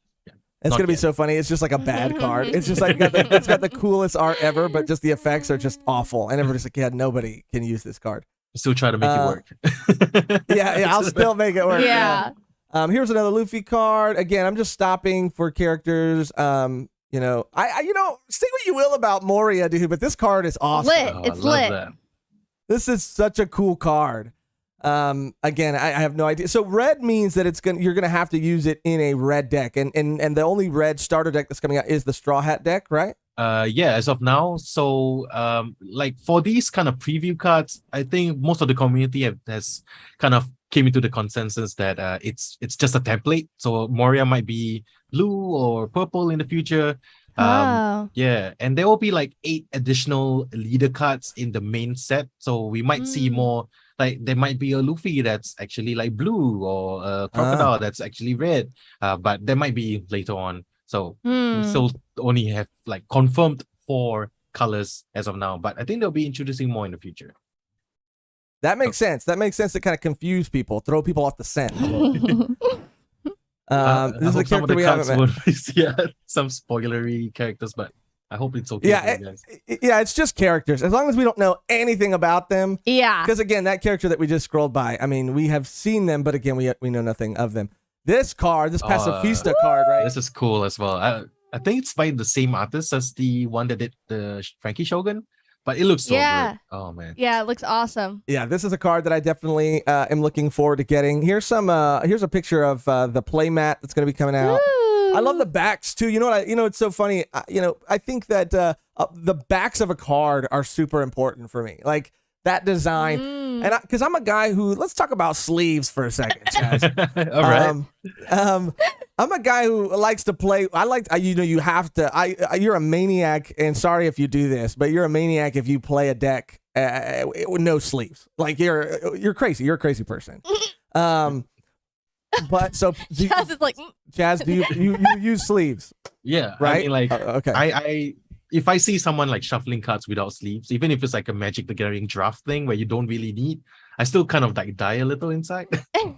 Speaker 1: It's
Speaker 5: Not
Speaker 1: gonna be
Speaker 5: yet.
Speaker 1: so funny. It's just like a bad card. It's just like it's got the coolest art ever, but just the effects are just awful. And everybody's like, yeah, nobody can use this card.
Speaker 5: Still try to make it work.
Speaker 1: Yeah, I'll still make it work.
Speaker 2: Yeah.
Speaker 1: Here's another Luffy card. Again, I'm just stopping for characters. I say what you will about Moria, dude, but this card is awesome.
Speaker 2: Lit.
Speaker 5: Oh,
Speaker 2: It's
Speaker 5: I love
Speaker 2: lit.
Speaker 5: that.
Speaker 1: This is such a cool card. Again, I have no idea. So red means that you're gonna have to use it in a red deck, and the only red starter deck that's coming out is the Straw Hat deck, right?
Speaker 5: Yeah, as of now. So like for these kind of preview cards, I think most of the community has kind of came into the consensus that it's just a template. So Moria might be blue or purple in the future.
Speaker 2: Oh.
Speaker 5: Yeah, and there will be like 8 additional leader cards in the main set. So we might see more. Like there might be a Luffy that's actually like blue, or a crocodile that's actually red. But there might be later on. So we still only have like confirmed 4 colors as of now. But I think they'll be introducing more in the future.
Speaker 1: That makes sense. That makes sense to kind of confuse people, throw people off the scent. This is a character we haven't met.
Speaker 5: Yeah, some spoilery characters, but I hope it's okay.
Speaker 1: Yeah,
Speaker 5: for you guys.
Speaker 1: It's just characters. As long as we don't know anything about them.
Speaker 2: Yeah.
Speaker 1: Because again, that character that we just scrolled by, I mean, we have seen them, but again, we know nothing of them. This card, this Pacifista card, right?
Speaker 5: This is cool as well. I think it's by the same artist as the one that did the Frankie Shogun, but it looks so good. Oh man.
Speaker 2: Yeah, it looks awesome.
Speaker 1: Yeah, this is a card that I definitely am looking forward to getting. Here's a picture of the playmat that's going to be coming out. I love the backs too. You know what? It's so funny. I think that the backs of a card are super important for me. Like that design, And because I'm a guy who, let's talk about sleeves for a second, Chaz.
Speaker 5: All right.
Speaker 1: I'm a guy who likes to play. You have to. You're a maniac, and sorry if you do this, but you're a maniac if you play a deck with no sleeves. Like you're crazy. You're a crazy person. But so
Speaker 2: Chaz is like,
Speaker 1: Chaz, do you use sleeves?
Speaker 5: Yeah.
Speaker 1: Right?
Speaker 5: I mean, like,
Speaker 1: Okay.
Speaker 5: I if I see someone like shuffling cards without sleeves, even if it's like a Magic the Gathering draft thing where you don't really need, I still kind of like die a little inside.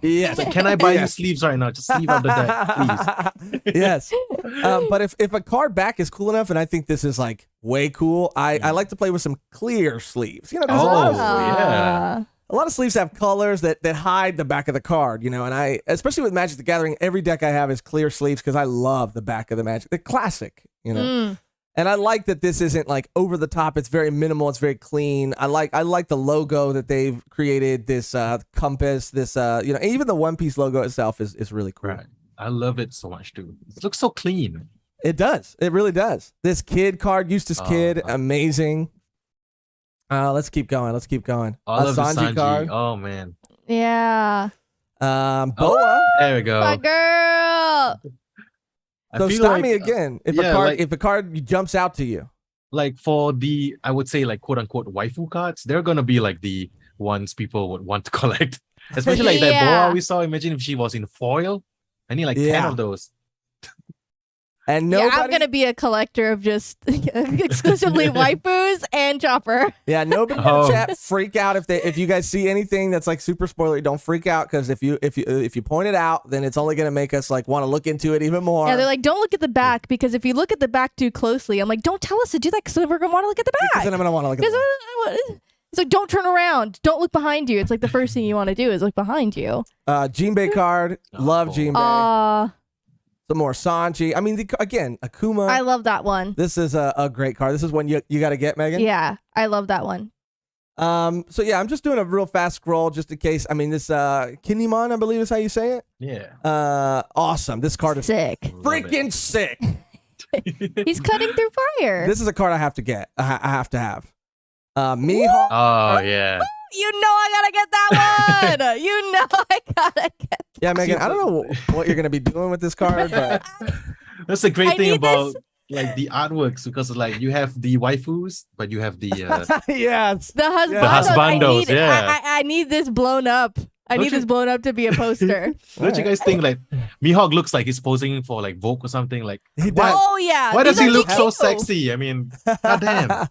Speaker 1: Yes.
Speaker 5: Like, can I buy you
Speaker 1: Yes.
Speaker 5: sleeves right now? Just leave out the deck, please.
Speaker 1: Yes. But if a card back is cool enough, and I think this is like way cool, I like to play with some clear sleeves. You know, 'cause
Speaker 5: Oh, yeah.
Speaker 1: a lot of sleeves have colors that hide the back of the card, you know, and I, especially with Magic the Gathering, every deck I have is clear sleeves because I love the back of the Magic, the classic, you know. And I like that this isn't like over the top. It's very minimal. It's very clean. I like the logo that they've created. This compass. This you know, even the One Piece logo itself is really cool.
Speaker 5: Right. I love it so much too. It looks so clean.
Speaker 1: It does. It really does. This kid card, Eustace Kid, amazing. Let's keep going.
Speaker 5: All of the
Speaker 1: Sanji
Speaker 5: Sanji.
Speaker 1: card.
Speaker 5: Oh man.
Speaker 2: yeah,
Speaker 1: Boa.
Speaker 5: There we go.
Speaker 2: my girl.
Speaker 5: I
Speaker 1: So
Speaker 5: feel
Speaker 1: stop
Speaker 5: like,
Speaker 1: me again if
Speaker 5: yeah,
Speaker 1: a card jumps out to you.
Speaker 5: like for the, I would say like quote unquote waifu cards, they're gonna be like the ones people would want to collect. Especially like that
Speaker 2: Yeah.
Speaker 5: boa we saw. Imagine if she was in foil. I need like 10
Speaker 1: Yeah.
Speaker 5: of those.
Speaker 1: And
Speaker 2: Yeah,
Speaker 1: nobody,
Speaker 2: I'm gonna be a collector of just exclusively waifus and Chopper.
Speaker 1: nobody in
Speaker 5: Oh.
Speaker 1: the chat freak out if you guys see anything that's like super spoilery. Don't freak out because if you point it out, then it's only gonna make us like want to look into it even more.
Speaker 2: Yeah, they're like, don't look at the back because if you look at the back too closely, I'm like, don't tell us to do that because we're gonna want to look at the
Speaker 1: Because
Speaker 2: back.
Speaker 1: then I'm gonna want to look at
Speaker 2: Because
Speaker 1: it.
Speaker 2: it's like, don't turn around, don't look behind you. It's like the first thing you want to do is look behind you.
Speaker 1: Jinbei card, love
Speaker 5: cool.
Speaker 1: Jinbei. Some more Sanji. I mean, again, Akuma.
Speaker 2: I love that one.
Speaker 1: This is a great card. This is one you got to get, Megan.
Speaker 2: Yeah, I love that one.
Speaker 1: So yeah, I'm just doing a real fast scroll just in case. I mean, this Kinemon, I believe is how you say it.
Speaker 5: Yeah.
Speaker 1: Awesome. This card is
Speaker 2: Sick.
Speaker 1: freaking sick.
Speaker 2: He's cutting through fire.
Speaker 1: This is a card I have to get. I have to have. Mihawk.
Speaker 5: Oh yeah.
Speaker 2: You know I gotta get that one. You know I gotta get.
Speaker 1: Yeah, Megan. I don't know what you're gonna be doing with this card, but
Speaker 5: That's the great
Speaker 2: I
Speaker 5: thing
Speaker 2: need
Speaker 5: about like the artworks because like you have the waifus, but you have the
Speaker 1: yes.
Speaker 2: The husbandos.
Speaker 1: The
Speaker 5: husbandos, yeah.
Speaker 2: I need this blown up. I
Speaker 5: Don't
Speaker 2: need
Speaker 5: you-
Speaker 2: this blown up to be a poster.
Speaker 5: Don't you guys think like Mihawk looks like he's posing for like Vogue or something? Like
Speaker 1: He
Speaker 5: why,
Speaker 1: does.
Speaker 2: Oh yeah.
Speaker 5: why does
Speaker 2: These
Speaker 5: he
Speaker 2: are
Speaker 5: look so
Speaker 2: cute.
Speaker 5: sexy? I mean, goddamn.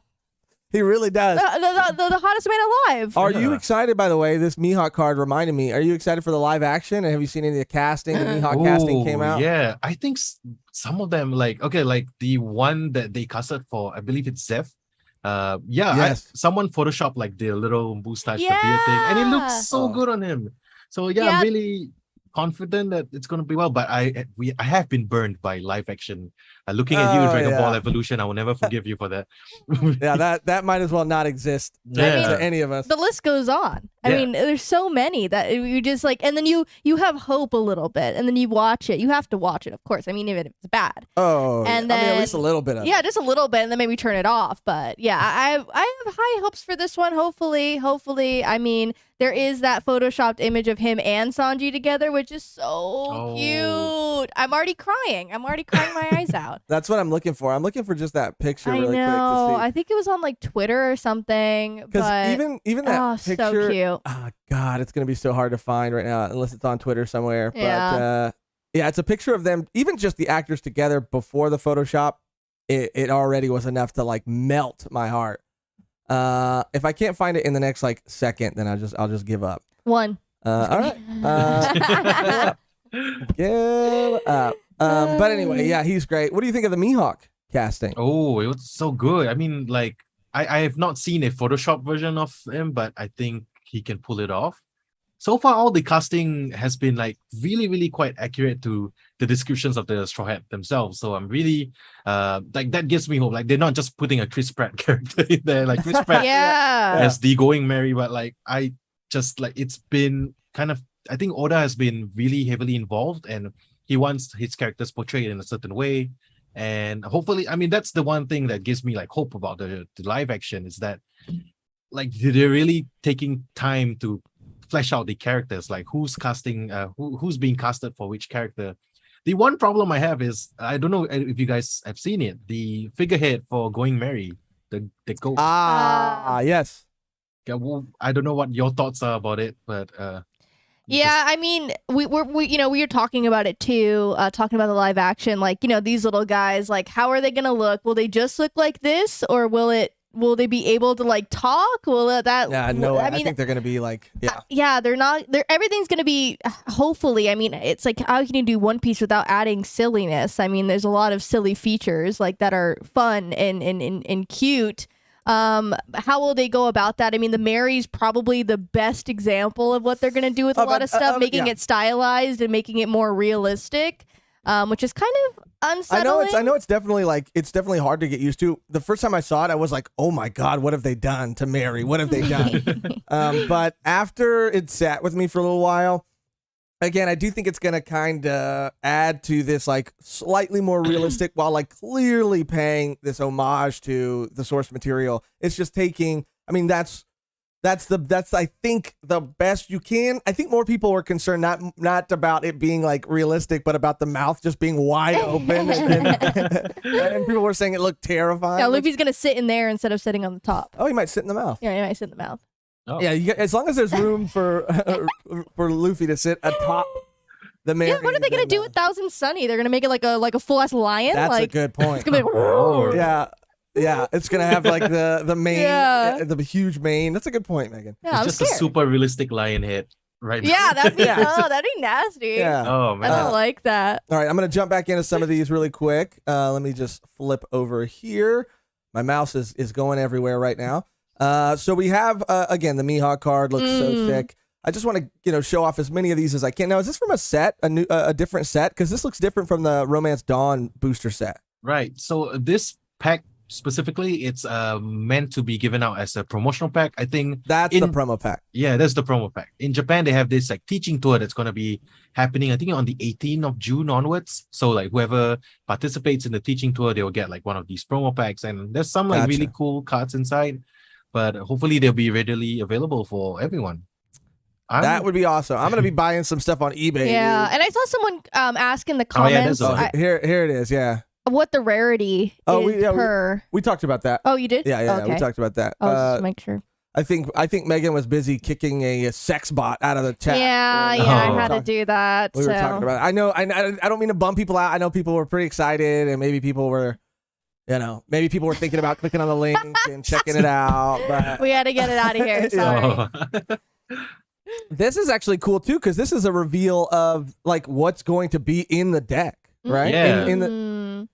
Speaker 1: He really does.
Speaker 2: The hottest man alive.
Speaker 1: Are you
Speaker 5: Yeah.
Speaker 1: excited, by the way? This Mihawk card reminded me. Are you excited for the live action? And have you seen any of the casting? The Mihawk casting came
Speaker 5: Ooh,
Speaker 1: out.
Speaker 5: Yeah, I think some of them like okay, like the one that they casted for, I believe it's Zeph. Yeah,
Speaker 1: Yes.
Speaker 5: someone photoshopped like the little mustache, the beard thing, and it looks so
Speaker 1: Oh.
Speaker 5: good on him. So yeah,
Speaker 2: Yeah.
Speaker 5: I'm really confident that it's gonna be well. But I have been burned by live action. Looking at you in
Speaker 1: Oh,
Speaker 5: Dragon Ball
Speaker 1: yeah.
Speaker 5: Evolution, I will never forgive you for that.
Speaker 1: Yeah, that might as well not exist
Speaker 5: Yeah.
Speaker 1: to any of us.
Speaker 2: The list goes on. I
Speaker 5: Yeah.
Speaker 2: mean, there's so many that you just like, and then you have hope a little bit, and then you watch it. You have to watch it, of course. I mean, even if it's bad.
Speaker 1: Oh,
Speaker 2: And
Speaker 1: yeah. I mean, at least a
Speaker 2: then-
Speaker 1: little bit of it.
Speaker 2: Yeah, just a little bit, and then maybe turn it off. But yeah, I have high hopes for this one. Hopefully. I mean, there is that photoshopped image of him and Sanji together, which is so
Speaker 5: Oh.
Speaker 2: cute. I'm already crying. My eyes out.
Speaker 1: That's what I'm looking for. I'm looking for just that picture
Speaker 2: I
Speaker 1: really
Speaker 2: know.
Speaker 1: quick to
Speaker 2: I think it was on like Twitter or something.
Speaker 1: see. Because
Speaker 2: But
Speaker 1: even that
Speaker 2: oh, so
Speaker 1: picture,
Speaker 2: cute.
Speaker 1: oh God, it's gonna be so hard to find right now unless it's on Twitter somewhere.
Speaker 2: Yeah.
Speaker 1: But yeah, it's a picture of them, even just the actors together before the Photoshop. It already was enough to like melt my heart. If I can't find it in the next like second, then I'll just give up.
Speaker 2: One.
Speaker 1: All right. Give up. But anyway, yeah, he's great. What do you think of the Mihawk casting?
Speaker 5: Oh, it was so good. I mean, like I have not seen a Photoshop version of him, but I think he can pull it off. So far, all the casting has been like really, really quite accurate to the descriptions of the Straw Hat themselves. So I'm really like that gives me hope. Like they're not just putting a Chris Pratt character in there, like Chris Pratt
Speaker 2: Yeah.
Speaker 5: as the going Mary, but like I just like it's been kind of I think Oda has been really heavily involved and he wants his characters portrayed in a certain way. And hopefully, I mean, that's the one thing that gives me like hope about the live action is that like they're really taking time to flesh out the characters, like who's casting, who's being casted for which character. The one problem I have is I don't know if you guys have seen it. The figurehead for Going Merry, the goat.
Speaker 1: Yes.
Speaker 5: Yeah, well, I don't know what your thoughts are about it, but
Speaker 2: Yeah, I mean, we were talking about it too, talking about the live action, like, these little guys, like, how are they gonna look? Will they just look like this, or will they be able to like talk?
Speaker 1: Yeah, no, I think they're gonna be like,
Speaker 2: yeah, they're not. Everything's gonna be, hopefully. I mean, it's like, how can you do One Piece without adding silliness? I mean, there's a lot of silly features like that are fun and cute. How will they go about that? I mean, the Mary's probably the best example of what they're gonna do with a lot of stuff, making it stylized and making it more realistic, which is kind of unsettling.
Speaker 1: I know it's definitely hard to get used to. The first time I saw it, I was like, oh my God, what have they done to Mary? What have they done? But after it sat with me for a little while, again, I do think it's gonna kind of add to this like slightly more realistic, while like clearly paying this homage to the source material. It's just taking. I mean, that's I think the best you can. I think more people were concerned not about it being like realistic, but about the mouth just being wide open, and people were saying it looked terrifying.
Speaker 2: Yeah, Luffy's gonna sit in there instead of sitting on the top.
Speaker 1: Oh, he might sit in the mouth.
Speaker 2: Yeah, he might sit in the mouth.
Speaker 5: Oh.
Speaker 1: Yeah, as long as there's room for Luffy to sit atop the Mary.
Speaker 2: Yeah, what are they gonna do with Thousand Sunny? They're gonna make it like a full ass lion.
Speaker 1: That's
Speaker 2: like,
Speaker 1: a good point.
Speaker 2: It's gonna be
Speaker 1: Yeah, it's gonna have like the mane, the huge mane. That's a good point, Megan.
Speaker 2: Yeah,
Speaker 5: it's just a super realistic lion head, right?
Speaker 2: Yeah, that'd be that'd be nasty.
Speaker 1: Yeah.
Speaker 5: Oh man,
Speaker 2: I don't like that.
Speaker 1: All right, I'm gonna jump back into some of these really quick. Let me just flip over here. My mouse is going everywhere right now. So we have again the Mihawk card looks so sick. I just want to show off as many of these as I can. Now, is this from a set, a different set? Because this looks different from the Romance Dawn booster set.
Speaker 5: Right. So this pack specifically, it's meant to be given out as a promotional pack. I think
Speaker 1: that's the promo pack.
Speaker 5: Yeah, that's the promo pack. In Japan, they have this like teaching tour that's going to be happening, I think, on the 18th of June onwards. So like whoever participates in the teaching tour, they will get like one of these promo packs, and there's some like really cool cards inside. But hopefully they'll be readily available for everyone.
Speaker 1: That would be awesome. I'm gonna be buying some stuff on eBay.
Speaker 2: Yeah, and I saw someone ask in the comments.
Speaker 1: Here it is. Yeah.
Speaker 2: What the rarity is per.
Speaker 1: We talked about that.
Speaker 2: Oh, you did?
Speaker 1: Yeah. We talked about that.
Speaker 2: Just make sure.
Speaker 1: I think Megan was busy kicking a sex bot out of the chat.
Speaker 2: Yeah, I had to do that.
Speaker 1: We were talking about it. I know. I don't mean to bum people out. I know people were pretty excited, and maybe people were. Maybe people were thinking about clicking on the link and checking it out. But
Speaker 2: we had to get it out of here. Sorry.
Speaker 1: This is actually cool too, because this is a reveal of like what's going to be in the deck, right?
Speaker 5: Yeah.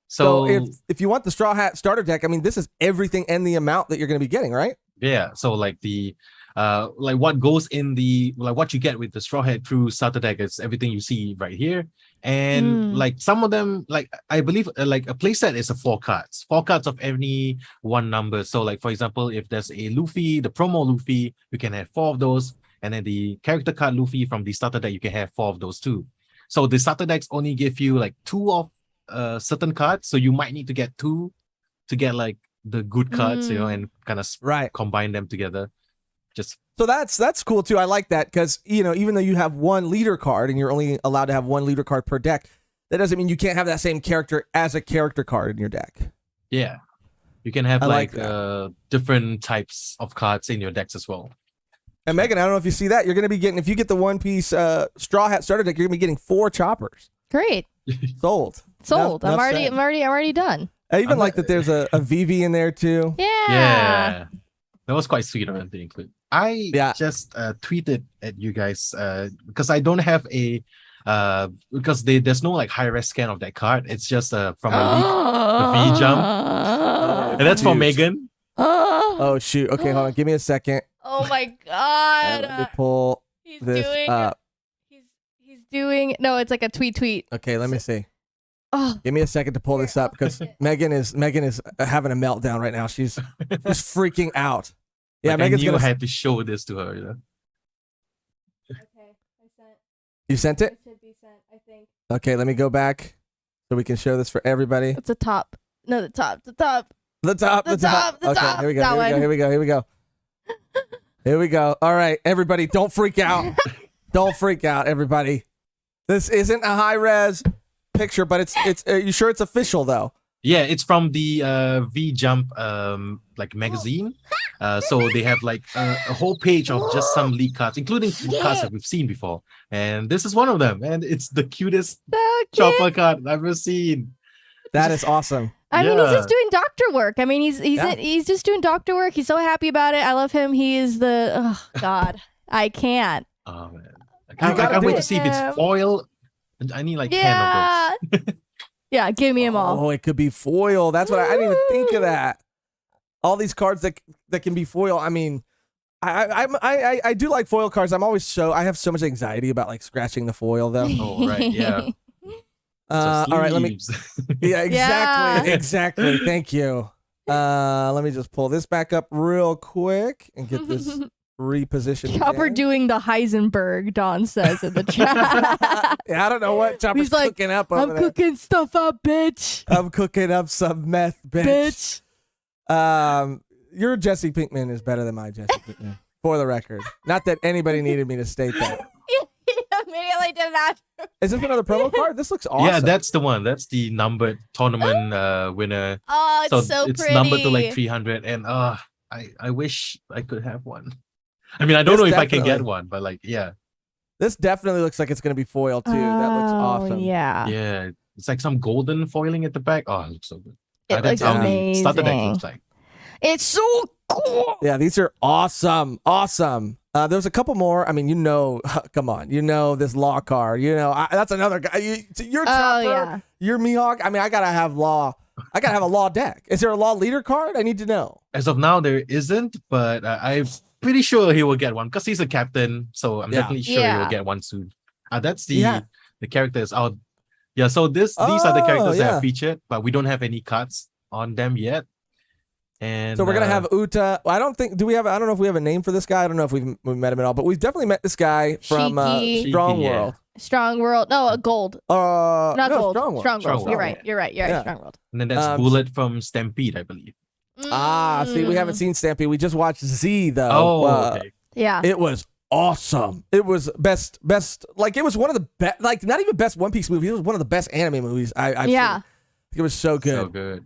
Speaker 1: So if you want the Straw Hat starter deck, I mean, this is everything and the amount that you're going to be getting, right?
Speaker 5: Yeah. So like the like what goes in the like what you get with the Straw Hat Crew starter deck is everything you see right here. And like some of them, like I believe like a playset is 4 cards of any one number. So like for example, if there's a Luffy, the promo Luffy, you can have 4 of those, and then the character card Luffy from the starter deck, you can have 4 of those too. So the starter decks only give you like 2 of certain cards, so you might need to get 2 to get like the good cards, and kind of combine them together. So
Speaker 1: that's cool too. I like that, because even though you have one leader card and you're only allowed to have one leader card per deck, that doesn't mean you can't have that same character as a character card in your deck.
Speaker 5: Yeah, you can have different types of cards in your decks as well.
Speaker 1: And Megan, I don't know if you see that, you're going to be getting, if you get the One Piece Straw Hat starter deck, you're going to be getting 4 choppers.
Speaker 2: Great.
Speaker 1: Sold.
Speaker 2: I'm already done.
Speaker 1: I even like that there's a VV in there too.
Speaker 5: Yeah. That was quite sweet of them to include. I just tweeted at you guys because I don't have a because there's no like high res scan of that card. It's just from a leak, the V jump, and that's for Mehgan.
Speaker 1: Oh shoot! Okay, hold on. Give me a second.
Speaker 2: Oh my god!
Speaker 1: Let me pull this up.
Speaker 2: He's doing no. It's like a tweet.
Speaker 1: Okay, let me see. Oh, give me a second to pull this up, because Mehgan is having a meltdown right now. She's freaking out. Yeah,
Speaker 5: like
Speaker 1: Megan's gonna
Speaker 5: have to show this to her.
Speaker 2: Okay, I sent.
Speaker 1: You sent it?
Speaker 2: It should be sent, I think.
Speaker 1: Okay, let me go back so we can show this for everybody.
Speaker 2: It's the top. No, the top.
Speaker 1: The top. Okay, here we go. Here we go. Here we go. All right, everybody, don't freak out. Don't freak out, everybody. This isn't a high res picture, but it's. You sure it's official though?
Speaker 5: Yeah, it's from the V Jump like magazine. So they have like a whole page of just some leak cards, including cards that we've seen before. And this is one of them. And it's the cutest
Speaker 2: So cute.
Speaker 5: chopper card I've ever seen.
Speaker 1: That is awesome.
Speaker 2: I mean, he's
Speaker 5: Yeah.
Speaker 2: just doing doctor work. I mean, he's just doing doctor work. He's so happy about it. I love him. He is the oh God, I can't.
Speaker 5: Oh man, I
Speaker 1: gotta
Speaker 5: can't
Speaker 1: do
Speaker 5: wait
Speaker 1: it.
Speaker 5: to see if it's foil. I need like 10
Speaker 2: Yeah,
Speaker 5: of those.
Speaker 2: yeah. Give me them all.
Speaker 1: Oh, it could be foil. That's what I didn't even think of that. All these cards that can be foil. I mean, I do like foil cards. I have so much anxiety about like scratching the foil though.
Speaker 5: Oh right, yeah.
Speaker 1: All right, let me.
Speaker 5: Sleeves.
Speaker 1: Yeah, exactly,
Speaker 2: Yeah.
Speaker 1: exactly. Thank you. Let me just pull this back up real quick and get this repositioned.
Speaker 2: Chopper
Speaker 1: again.
Speaker 2: doing the Heisenberg, Don says in the chat.
Speaker 1: Yeah, I don't know what Chopper's
Speaker 2: He's like,
Speaker 1: cooking up over
Speaker 2: I'm
Speaker 1: there.
Speaker 2: cooking stuff up, bitch.
Speaker 1: I'm cooking up some meth, bitch. Your Jesse Pinkman is better than my Jesse Pinkman, for the record. Not that anybody needed me to state that.
Speaker 2: Immediately did that.
Speaker 1: Is this another promo card? This looks awesome.
Speaker 5: Yeah, that's the one. That's the numbered tournament winner.
Speaker 2: Oh, it's so
Speaker 5: it's
Speaker 2: pretty.
Speaker 5: numbered to like 300, and I wish I could have one. I mean, I don't
Speaker 1: This
Speaker 5: know if I can get
Speaker 1: definitely-
Speaker 5: one, but like, yeah,
Speaker 1: This definitely looks like it's going to be foil too. That looks awesome.
Speaker 2: Yeah.
Speaker 5: yeah, it's like some golden foiling at the back. Oh, it looks so good.
Speaker 2: It
Speaker 5: That's
Speaker 2: looks
Speaker 5: how the starter deck
Speaker 2: amazing.
Speaker 5: looks like.
Speaker 2: It's so cool.
Speaker 1: Yeah, these are awesome. Awesome. There's a couple more. I mean, come on. This law card. That's another guy. You're Chopper.
Speaker 2: yeah.
Speaker 1: You're Mihawk. I mean, I got to have law. I got to have a law deck. Is there a law leader card? I need to know.
Speaker 5: As of now, there isn't, but I'm pretty sure he will get one because he's a captain. So I'm
Speaker 1: Yeah.
Speaker 5: definitely sure he
Speaker 2: Yeah.
Speaker 5: will get one soon. That's the
Speaker 1: Yeah.
Speaker 5: the characters out. Yeah, so these are the characters that
Speaker 1: yeah.
Speaker 5: are featured, but we don't have any cards on them yet. And
Speaker 1: So we're gonna have Uta. I don't know if we have a name for this guy. I don't know if we've met him at all, but we've definitely met this guy from
Speaker 2: Shiki.
Speaker 1: Strong
Speaker 5: Shiki, yeah.
Speaker 1: World.
Speaker 2: Strong World. No, gold.
Speaker 1: Not
Speaker 2: Not gold.
Speaker 1: Strong World.
Speaker 2: Strong World.
Speaker 5: Strong
Speaker 2: You're
Speaker 5: World.
Speaker 2: right. You're right.
Speaker 1: Yeah.
Speaker 2: Strong World.
Speaker 5: and then that's
Speaker 1: Um,
Speaker 5: Bullet from Stampede, I believe.
Speaker 1: See, we haven't seen Stampede. We just watched Z though.
Speaker 5: Oh, okay.
Speaker 2: Yeah.
Speaker 1: It was awesome. It was best. Like it was one of the best. Like not even best One Piece movie. It was one of the best anime movies I've
Speaker 2: Yeah.
Speaker 1: seen. It was so good.
Speaker 5: So good.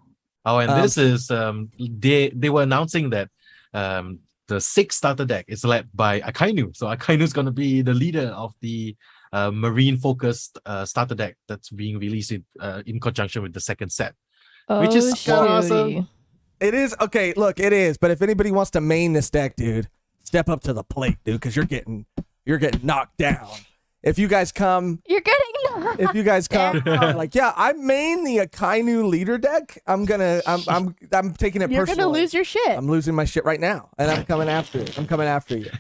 Speaker 5: Oh, and this is they were announcing that the 6th starter deck is led by Akainu. So Akainu's gonna be the leader of the marine focused starter deck that's being released in conjunction with the second set. Which is
Speaker 2: Oh,
Speaker 5: kinda awesome.
Speaker 2: shooty.
Speaker 1: It is okay. Look, it is. But if anybody wants to main this deck, dude, step up to the plate, dude, because you're getting knocked down. If you guys come,
Speaker 2: You're getting
Speaker 1: like, yeah, I main the Akainu leader deck. I'm taking it
Speaker 2: You're
Speaker 1: personally.
Speaker 2: gonna lose your shit.
Speaker 1: I'm losing my shit right now, and I'm coming after you. I'm coming after you.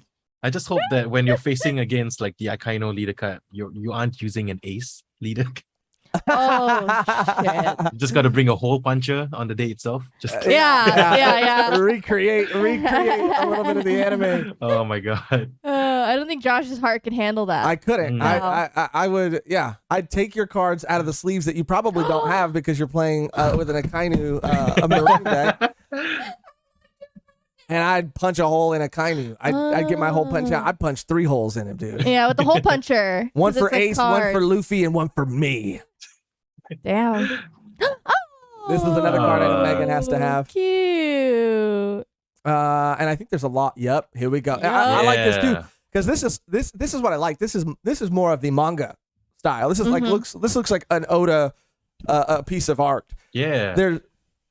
Speaker 5: I just hope that when you're facing against like the Akainu leader card, you aren't using an ace leader.
Speaker 2: Oh shit.
Speaker 5: You just got to bring a hole puncher on the day itself. Just
Speaker 2: Yeah.
Speaker 1: recreate a little bit of the anime.
Speaker 5: oh my god.
Speaker 2: I don't think Josh's heart can handle that.
Speaker 1: I couldn't.
Speaker 5: No.
Speaker 1: I would. Yeah, I'd take your cards out of the sleeves that you probably don't have because you're playing with an Akainu a marine deck. And I'd punch a hole in Akainu. I'd get my hole punch out. I'd punch 3 holes in him, dude.
Speaker 2: Yeah, with the hole puncher.
Speaker 1: One
Speaker 2: 'Cause
Speaker 1: for
Speaker 2: it's a
Speaker 1: Ace, one
Speaker 2: card.
Speaker 1: for Luffy, and one for me.
Speaker 2: Damn.
Speaker 1: This is another card I know Megan has to
Speaker 2: Oh,
Speaker 1: have.
Speaker 2: Cute.
Speaker 1: And I think there's a lot. Yep, here we go. I like this too
Speaker 5: Yeah.
Speaker 1: because this is what I like. This is more of the manga style. This is like this looks like an Oda a piece of art.
Speaker 5: Yeah.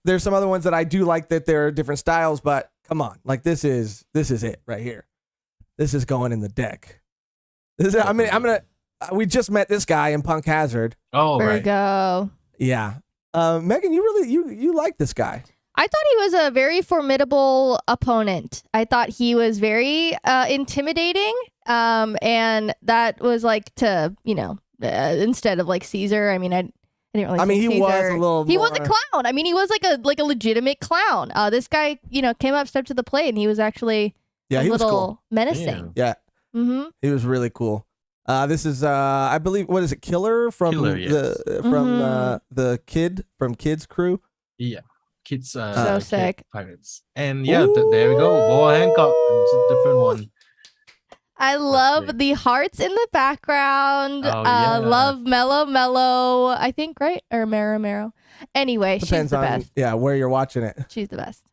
Speaker 1: There's some other ones that I do like that they're different styles, but come on, like this is it right here. This is going in the deck. We just met this guy in Punk Hazard.
Speaker 5: Oh, right.
Speaker 2: Virgo.
Speaker 1: Yeah. Megan, you like this guy.
Speaker 2: I thought he was a very formidable opponent. I thought he was very intimidating. And that was like instead of like Caesar. I mean, I didn't really.
Speaker 1: I mean,
Speaker 2: think
Speaker 1: he was
Speaker 2: Caesar.
Speaker 1: a little
Speaker 2: He was a
Speaker 1: more-
Speaker 2: clown. I mean, he was like a legitimate clown. This guy, came up, stepped to the plate, and he was actually
Speaker 1: Yeah,
Speaker 2: a
Speaker 1: he was
Speaker 2: little
Speaker 1: cool.
Speaker 2: menacing.
Speaker 1: Yeah,
Speaker 2: Mm-hmm.
Speaker 1: he was really cool. This is I believe what is it? Killer from
Speaker 5: Killer, yes.
Speaker 1: the kid from Kids Crew.
Speaker 5: Yeah. kids
Speaker 2: So
Speaker 5: kid
Speaker 2: sick.
Speaker 5: pirates. And yeah, there we go. Boa Hancock. It's a different one.
Speaker 2: I love
Speaker 5: great.
Speaker 2: the hearts in the background.
Speaker 5: Oh, yeah.
Speaker 2: Love Mellow, I think, right? Or Marrow. Anyway, she's
Speaker 1: Depends
Speaker 2: the
Speaker 1: on
Speaker 2: best.
Speaker 1: where you're watching it.
Speaker 2: She's the best.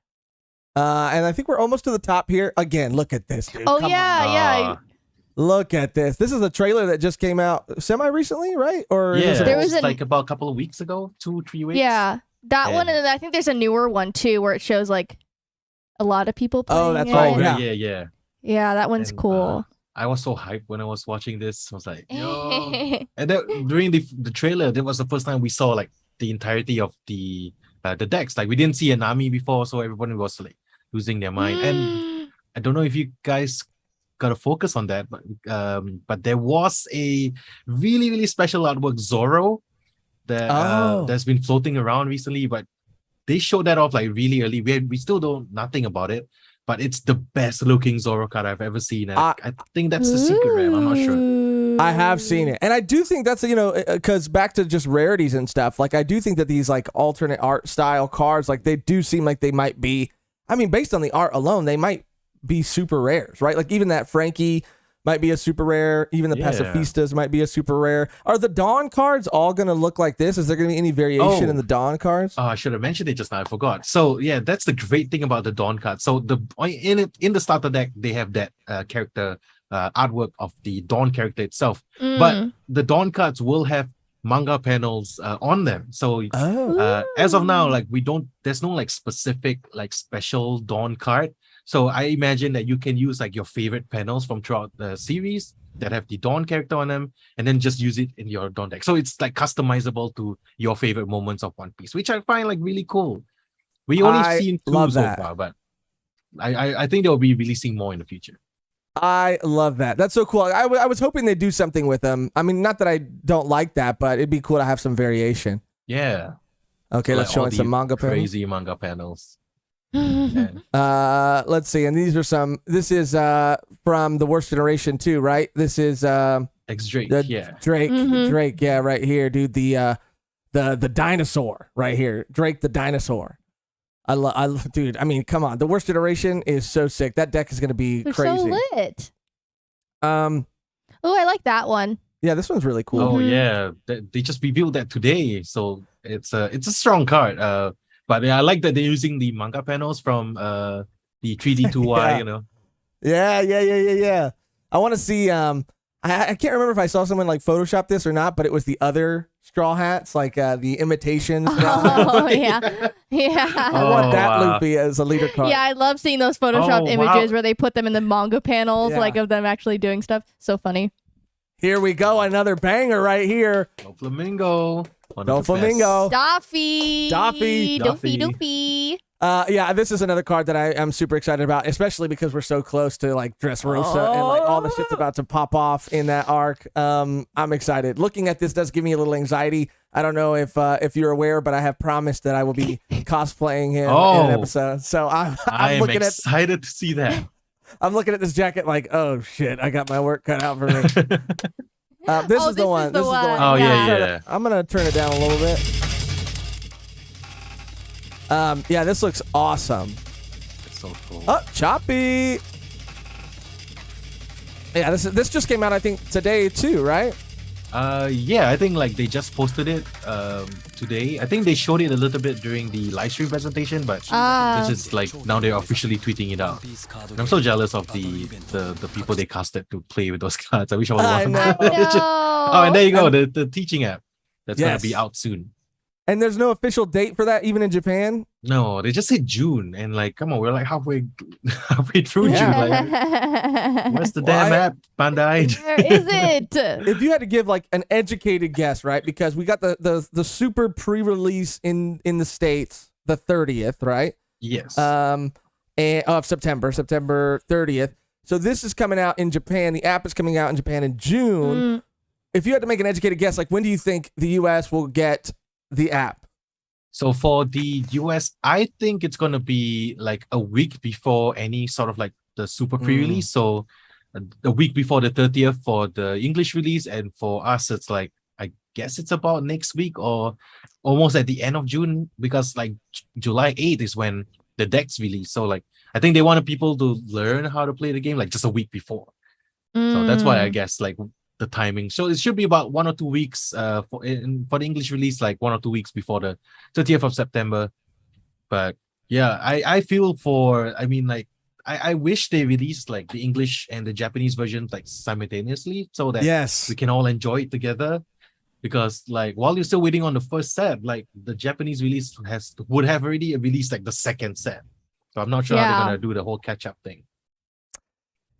Speaker 1: And I think we're almost to the top here. Again, look at this, dude.
Speaker 2: Oh
Speaker 1: Come
Speaker 2: yeah,
Speaker 1: on.
Speaker 2: yeah.
Speaker 1: Look at this. This is a trailer that just came out semi-recently, right? Or
Speaker 5: Yeah,
Speaker 2: There was
Speaker 5: like about a couple of weeks ago, 2-3 weeks.
Speaker 2: Yeah. That one,
Speaker 5: And-
Speaker 2: and I think there's a newer one too where it shows like a lot of people playing.
Speaker 1: Oh, that's
Speaker 2: it.
Speaker 1: right.
Speaker 5: Oh,
Speaker 1: Yeah.
Speaker 5: yeah.
Speaker 2: Yeah, that one's
Speaker 5: And,
Speaker 2: cool.
Speaker 5: I was so hyped when I was watching this. I was like, yo. And then during the trailer, that was the first time we saw like the entirety of the decks. Like we didn't see an army before, so everybody was like losing their mind. And I don't know if you guys got to focus on that, but there was a really, really special artwork Zorro that that's been floating around recently, but they showed that off like really early. We still don't nothing about it, but it's the best looking Zorro card I've ever seen. And I think that's the secret rare. I'm not sure.
Speaker 1: I have seen it. And I do think that's, because back to just rarities and stuff, like I do think that these like alternate art style cards, like they do seem like they might be, I mean, based on the art alone, they might be super rares, right? Like even that Frankie might be a super rare. Even the Pacifistas might be a super rare. Are the Dawn cards all going to look like this? Is there going to be any variation in the Dawn cards?
Speaker 5: Oh, I should have mentioned it just now. I forgot. So yeah, that's the great thing about the Dawn card. So in the starter deck, they have that character artwork of the Dawn character itself. But the Dawn cards will have manga panels on them. So as of now, like there's no like specific like special Dawn card. So I imagine that you can use like your favorite panels from throughout the series that have the Dawn character on them, and then just use it in your Dawn deck. So it's like customizable to your favorite moments of One Piece, which I find like really cool. We only seen 2 so far, but I think they'll be releasing more in the future.
Speaker 1: I love that. That's so cool. I was hoping they'd do something with them. I mean, not that I don't like that, but it'd be cool to have some variation.
Speaker 5: Yeah.
Speaker 1: Okay,
Speaker 5: Like
Speaker 1: let's show
Speaker 5: all
Speaker 1: some
Speaker 5: the
Speaker 1: manga panels.
Speaker 5: crazy manga panels. Yeah.
Speaker 1: Let's see. And these are some. This is from the Worst Generation too, right? This is
Speaker 5: X-Drake,
Speaker 1: Drake, yeah, right here, dude. The dinosaur right here, Drake the dinosaur. Dude. I mean, come on. The Worst Generation is so sick. That deck is gonna be
Speaker 2: They're
Speaker 1: crazy.
Speaker 2: so lit. Oh, I like that one.
Speaker 1: Yeah, this one's really cool.
Speaker 5: Oh yeah, they just revealed that today, so it's a strong card. But yeah, I like that they're using the manga panels from the 3D2Y.
Speaker 1: Yeah. Yeah. I want to see. I can't remember if I saw someone like Photoshop this or not, but it was the other straw hats, like the imitation straw hats.
Speaker 2: Oh yeah.
Speaker 1: I want that Luffy as a leader card.
Speaker 2: Yeah, I love seeing those photoshopped images where they put them in the manga panels,
Speaker 1: Yeah.
Speaker 2: like of them actually doing stuff. So funny.
Speaker 1: Here we go, another banger right here.
Speaker 5: Doflamingo.
Speaker 1: Doflamingo.
Speaker 2: Doffy.
Speaker 1: Yeah, this is another card that I am super excited about, especially because we're so close to like Dressrosa and like all the shit's about to pop off in that arc. I'm excited. Looking at this does give me a little anxiety. I don't know if you're aware, but I have promised that I will be cosplaying him in an episode. So I'm looking
Speaker 5: excited to see that.
Speaker 1: I'm looking at this jacket like, oh shit, I got my work cut out for me. This is the one.
Speaker 5: Oh yeah.
Speaker 1: I'm gonna turn it down a little bit. Yeah, this looks awesome.
Speaker 5: It's so cool.
Speaker 1: Oh, choppy. Yeah, this just came out, I think, today too, right?
Speaker 5: Yeah, I think like they just posted it today. I think they showed it a little bit during the live stream presentation, but this is like now they're officially tweeting it out. And I'm so jealous of the people they casted to play with those cards. I wish I was one. Oh, and there you go, the teaching app that's gonna be out soon.
Speaker 1: And there's no official date for that, even in Japan.
Speaker 5: No, they just said June, and like, come on, we're like halfway through June. Like, where's the damn app, Bandai?
Speaker 2: Where is it?
Speaker 1: If you had to give like an educated guess, right? Because we got the super pre-release in the States the 30th, right?
Speaker 5: Yes.
Speaker 1: And of September 30th. So this is coming out in Japan. The app is coming out in Japan in June. If you had to make an educated guess, like when do you think the US will get the app?
Speaker 5: So for the US, I think it's gonna be like a week before any sort of like the super pre-release. So a week before the 30th for the English release, and for us, it's like I guess it's about next week or almost at the end of June, because like July 8th is when the decks release. So like I think they wanted people to learn how to play the game like just a week before. So that's why I guess like the timing. So it should be about 1 or 2 weeks for the English release, like 1 or 2 weeks before the 30th of September. But yeah, I feel for, I mean, like I wish they released like the English and the Japanese versions like simultaneously so that
Speaker 1: Yes.
Speaker 5: we can all enjoy it together. Because like while you're still waiting on the first set, like the Japanese release would have already released like the second set. So I'm not sure how
Speaker 2: Yeah.
Speaker 5: they're gonna do the whole catch up thing.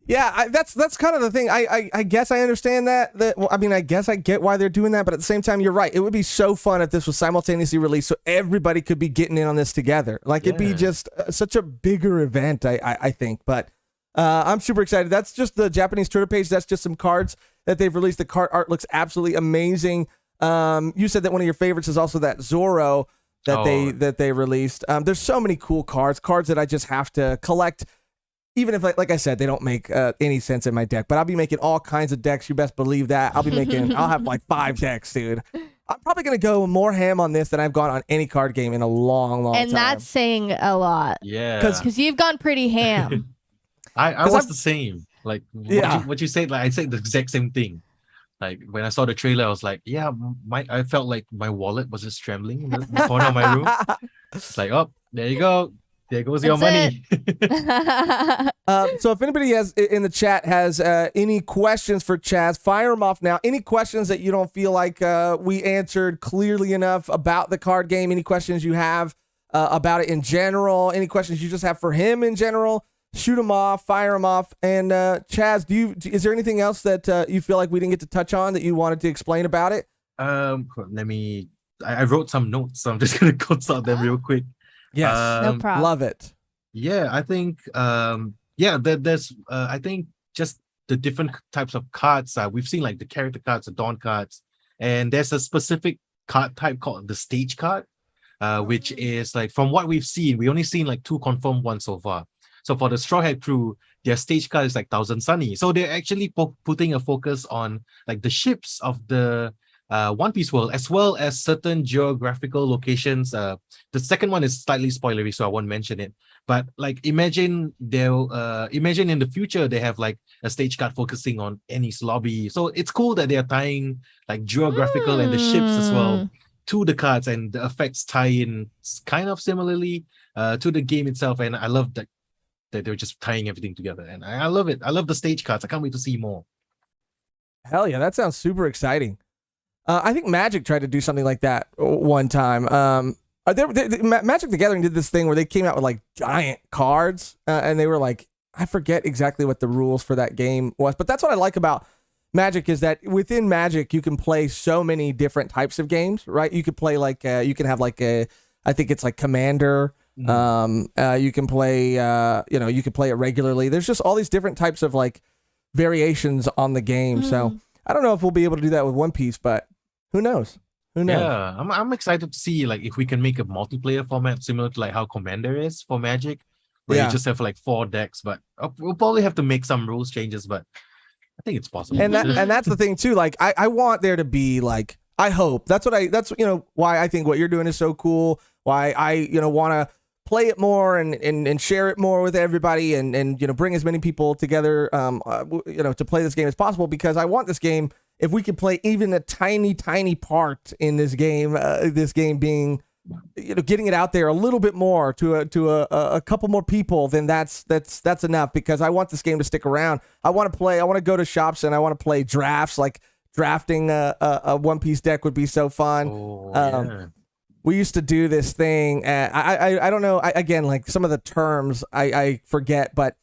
Speaker 1: Yeah, that's kind of the thing. I guess I understand that. Well, I mean, I guess I get why they're doing that, but at the same time, you're right. It would be so fun if this was simultaneously released, so everybody could be getting in on this together. Like it'd be
Speaker 5: Yeah.
Speaker 1: just such a bigger event. I think, but I'm super excited. That's just the Japanese Twitter page. That's just some cards that they've released. The card art looks absolutely amazing. You said that one of your favorites is also that Zoro that they released. There's so many cool cards that I just have to collect. Even if, like I said, they don't make any sense in my deck, but I'll be making all kinds of decks. You best believe that. I'll have like 5 decks, dude. I'm probably going to go more ham on this than I've gone on any card game in a long time.
Speaker 2: And that's saying a lot.
Speaker 5: Yeah.
Speaker 2: Because you've gone pretty ham.
Speaker 5: I was the same. Like
Speaker 1: Yeah.
Speaker 5: what you said, like I said the exact same thing. Like when I saw the trailer, I was like, yeah, I felt like my wallet was just trembling in the corner of my room. It's like, oh, there you go. There goes your
Speaker 2: That's
Speaker 5: money.
Speaker 1: So if anybody has in the chat has any questions for Chaz, fire them off now. Any questions that you don't feel like we answered clearly enough about the card game? Any questions you have about it in general? Any questions you just have for him in general? Shoot them off, fire them off. And Chaz, is there anything else that you feel like we didn't get to touch on that you wanted to explain about it?
Speaker 5: Let me. I wrote some notes, so I'm just gonna go through them real quick.
Speaker 1: Yes,
Speaker 2: No problem.
Speaker 1: love it.
Speaker 5: Yeah, I think there's I think just the different types of cards. We've seen like the character cards, the dawn cards, and there's a specific card type called the stage card, which is like from what we've seen, we only seen like 2 confirmed ones so far. So for the Straw Hat crew, their stage card is like Thousand Sunny. So they're actually putting a focus on like the ships of the One Piece world, as well as certain geographical locations. The second one is slightly spoilery, so I won't mention it. But like imagine imagine in the future they have like a stage card focusing on Enies lobby. So it's cool that they are tying like geographical and the ships as well to the cards, and the effects tie in kind of similarly to the game itself. And I love that they're just tying everything together, and I love it. I love the stage cards. I can't wait to see more.
Speaker 1: Hell yeah, that sounds super exciting. I think Magic tried to do something like that one time. Magic the Gathering did this thing where they came out with like giant cards, and they were like, I forget exactly what the rules for that game was, but that's what I like about Magic is that within Magic you can play so many different types of games, right? You could play like you can have like I think it's like Commander. You can play you can play it regularly. There's just all these different types of like variations on the game. So I don't know if we'll be able to do that with One Piece, but who knows? Who knows?
Speaker 5: Yeah, I'm excited to see like if we can make a multiplayer format similar to like how Commander is for Magic, where you just have like 4 decks. But we'll probably have to make some rules changes, but I think it's possible.
Speaker 1: And that's the thing too. Like I want there to be like, I hope that's why I think what you're doing is so cool. Why I want to play it more and share it more with everybody and bring as many people together to play this game as possible, because I want this game, if we could play even a tiny part in this game being getting it out there a little bit more to a couple more people, then that's enough, because I want this game to stick around. I want to go to shops and I want to play drafts. Like drafting a One Piece deck would be so fun. We used to do this thing. I don't know. Again, like some of the terms I forget, but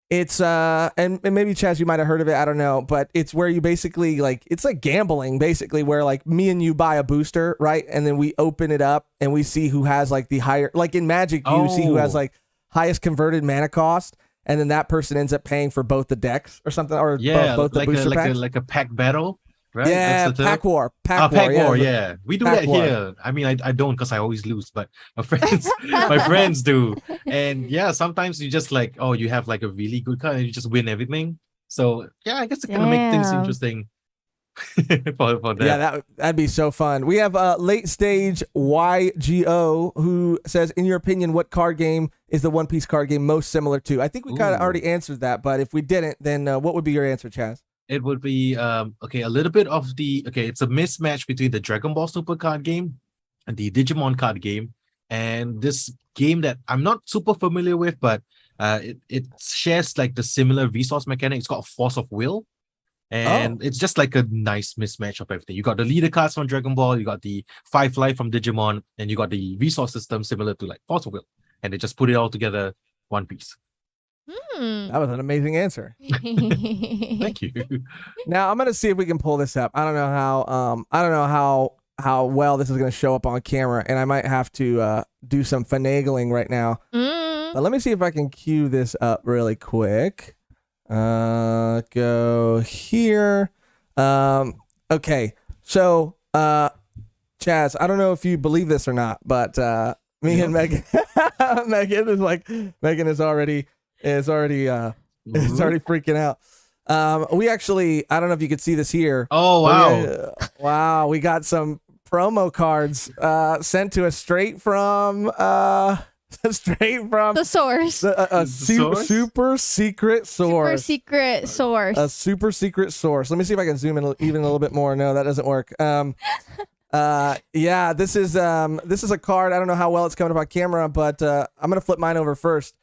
Speaker 1: it's and maybe Chaz, you might have heard of it. I don't know, but it's where you basically it's like gambling, basically, where like me and you buy a booster, right, and then we open it up and we see who has like the higher. Like in Magic, you see who has like highest converted mana cost, and then that person ends up paying for both the decks or something, or both the booster packs.
Speaker 5: Like a pack battle. Right?
Speaker 1: Yeah, pack war.
Speaker 5: Pack war. Yeah, we do that here. I mean, I don't, because I always lose, but my friends do. And yeah, sometimes you just like, you have like a really good card and you just win everything. So yeah, I guess it kind of make things interesting for that.
Speaker 1: Yeah, that'd be so fun. We have late stage YGO who says, in your opinion, what card game is the One Piece card game most similar to? I think we kind of already answered that, but if we didn't, then what would be your answer, Chaz?
Speaker 5: It would be a little bit of it's a mismatch between the Dragon Ball Super card game and the Digimon card game, and this game that I'm not super familiar with, but it shares like the similar resource mechanic. It's called Force of Will. And it's just like a nice mismatch of everything. You got the leader cards from Dragon Ball, you got the 5 Life from Digimon, and you got the resource system similar to like Force of Will. And they just put it all together one piece.
Speaker 1: That was an amazing answer.
Speaker 5: Thank you.
Speaker 1: Now I'm gonna see if we can pull this up. I don't know how well this is gonna show up on camera, and I might have to do some finagling right now. But let me see if I can cue this up really quick. Go here. Okay. So, Chaz, I don't know if you believe this or not, but me and Megan, Megan is already freaking out. We actually, I don't know if you could see this here.
Speaker 5: Oh wow!
Speaker 1: Wow, we got some promo cards sent to us straight from
Speaker 2: the source.
Speaker 1: Super secret source.
Speaker 2: Super secret source.
Speaker 1: A super secret source. Let me see if I can zoom in even a little bit more. No, that doesn't work. Yeah, this is a card. I don't know how well it's coming up on camera, but I'm gonna flip mine over first.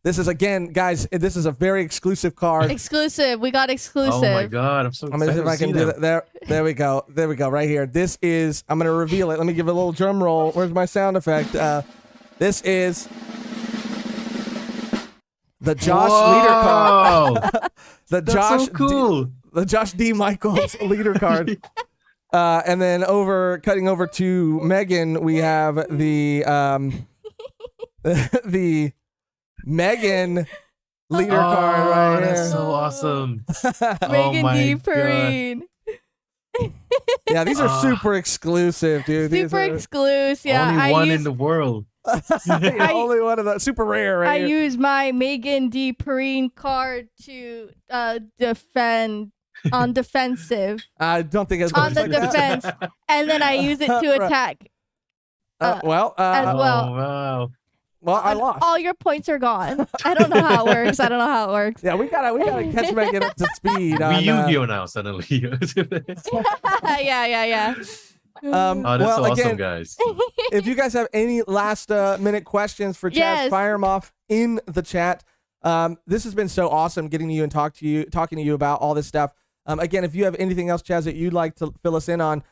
Speaker 1: This is, again, guys, this is a very exclusive card.
Speaker 2: Exclusive. We got exclusive.
Speaker 5: Oh my god, I'm so excited.
Speaker 1: I'm gonna see if I can do that. There we go. There we go. Right here. This is. I'm gonna reveal it. Let me give it a little drum roll. Where's my sound effect? This is the Josh leader card.
Speaker 5: That's so cool.
Speaker 1: The Josh D. Michaels leader card. And then cutting over to Megan, we have the the Mehgan leader card right here.
Speaker 5: That's so awesome.
Speaker 2: Mehgan D. Perrine.
Speaker 1: Yeah, these are super exclusive, dude.
Speaker 2: Super exclusive. Yeah,
Speaker 5: only one in the world.
Speaker 1: Only one of those. Super rare, right?
Speaker 2: I use my Mehgan D. Perrine card to defend on defensive.
Speaker 1: I don't think it's
Speaker 2: on the defense, and then I use it to attack.
Speaker 1: as well.
Speaker 5: Oh, wow.
Speaker 1: Well, I lost.
Speaker 2: All your points are gone. I don't know how it works.
Speaker 1: Yeah, we gotta catch Megan up to speed.
Speaker 5: We Yu-Gi-Oh now suddenly.
Speaker 2: Yeah.
Speaker 5: Oh, that's so awesome, guys.
Speaker 1: If you guys have any last minute questions for Chaz,
Speaker 2: Yes.
Speaker 1: fire them off in the chat. This has been so awesome getting to you and talking to you about all this stuff. Again, if you have anything else, Chaz, that you'd like to fill us in on,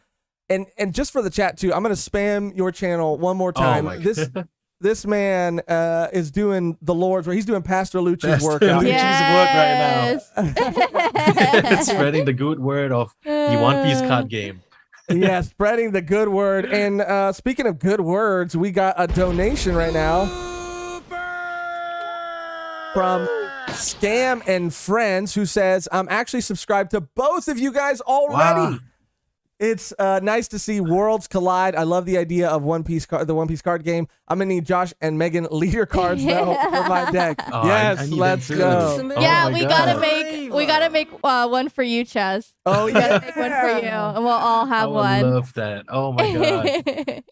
Speaker 1: and just for the chat too, I'm gonna spam your channel one more time.
Speaker 5: Oh my
Speaker 1: This man is doing the Lord's work. He's doing Pastor Lucci's work out here.
Speaker 2: Yes.
Speaker 5: work right now. Spreading the good word of the One Piece card game.
Speaker 1: Yeah, spreading the good word. And speaking of good words, we got a donation right now from Scam and Friends, who says, I'm actually subscribed to both of you guys already.
Speaker 5: Wow.
Speaker 1: It's nice to see worlds collide. I love the idea of the One Piece card game. I'm gonna need Josh and Megan leader cards though for my deck.
Speaker 5: Oh,
Speaker 1: yes,
Speaker 5: I need
Speaker 1: let's
Speaker 5: them
Speaker 1: go.
Speaker 5: too.
Speaker 2: Yeah,
Speaker 5: Oh my
Speaker 2: we
Speaker 5: God.
Speaker 2: gotta make one for you, Chaz.
Speaker 1: Oh
Speaker 2: We
Speaker 1: yeah,
Speaker 2: gotta make one for you, and we'll all have
Speaker 5: I
Speaker 2: one.
Speaker 5: love that. Oh my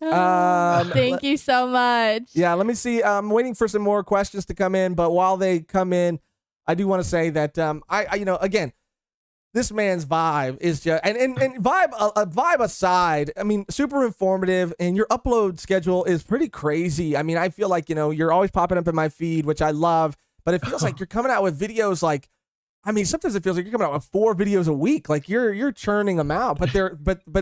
Speaker 5: god.
Speaker 2: Thank you so much.
Speaker 1: Yeah, let me see. I'm waiting for some more questions to come in, but while they come in, I do want to say that I again, this man's vibe is just and vibe aside, I mean, super informative, and your upload schedule is pretty crazy. I mean, I feel like you're always popping up in my feed, which I love, but it feels like you're coming out with videos like. I mean, sometimes it feels like you're coming out with 4 videos a week. Like you're churning them out, but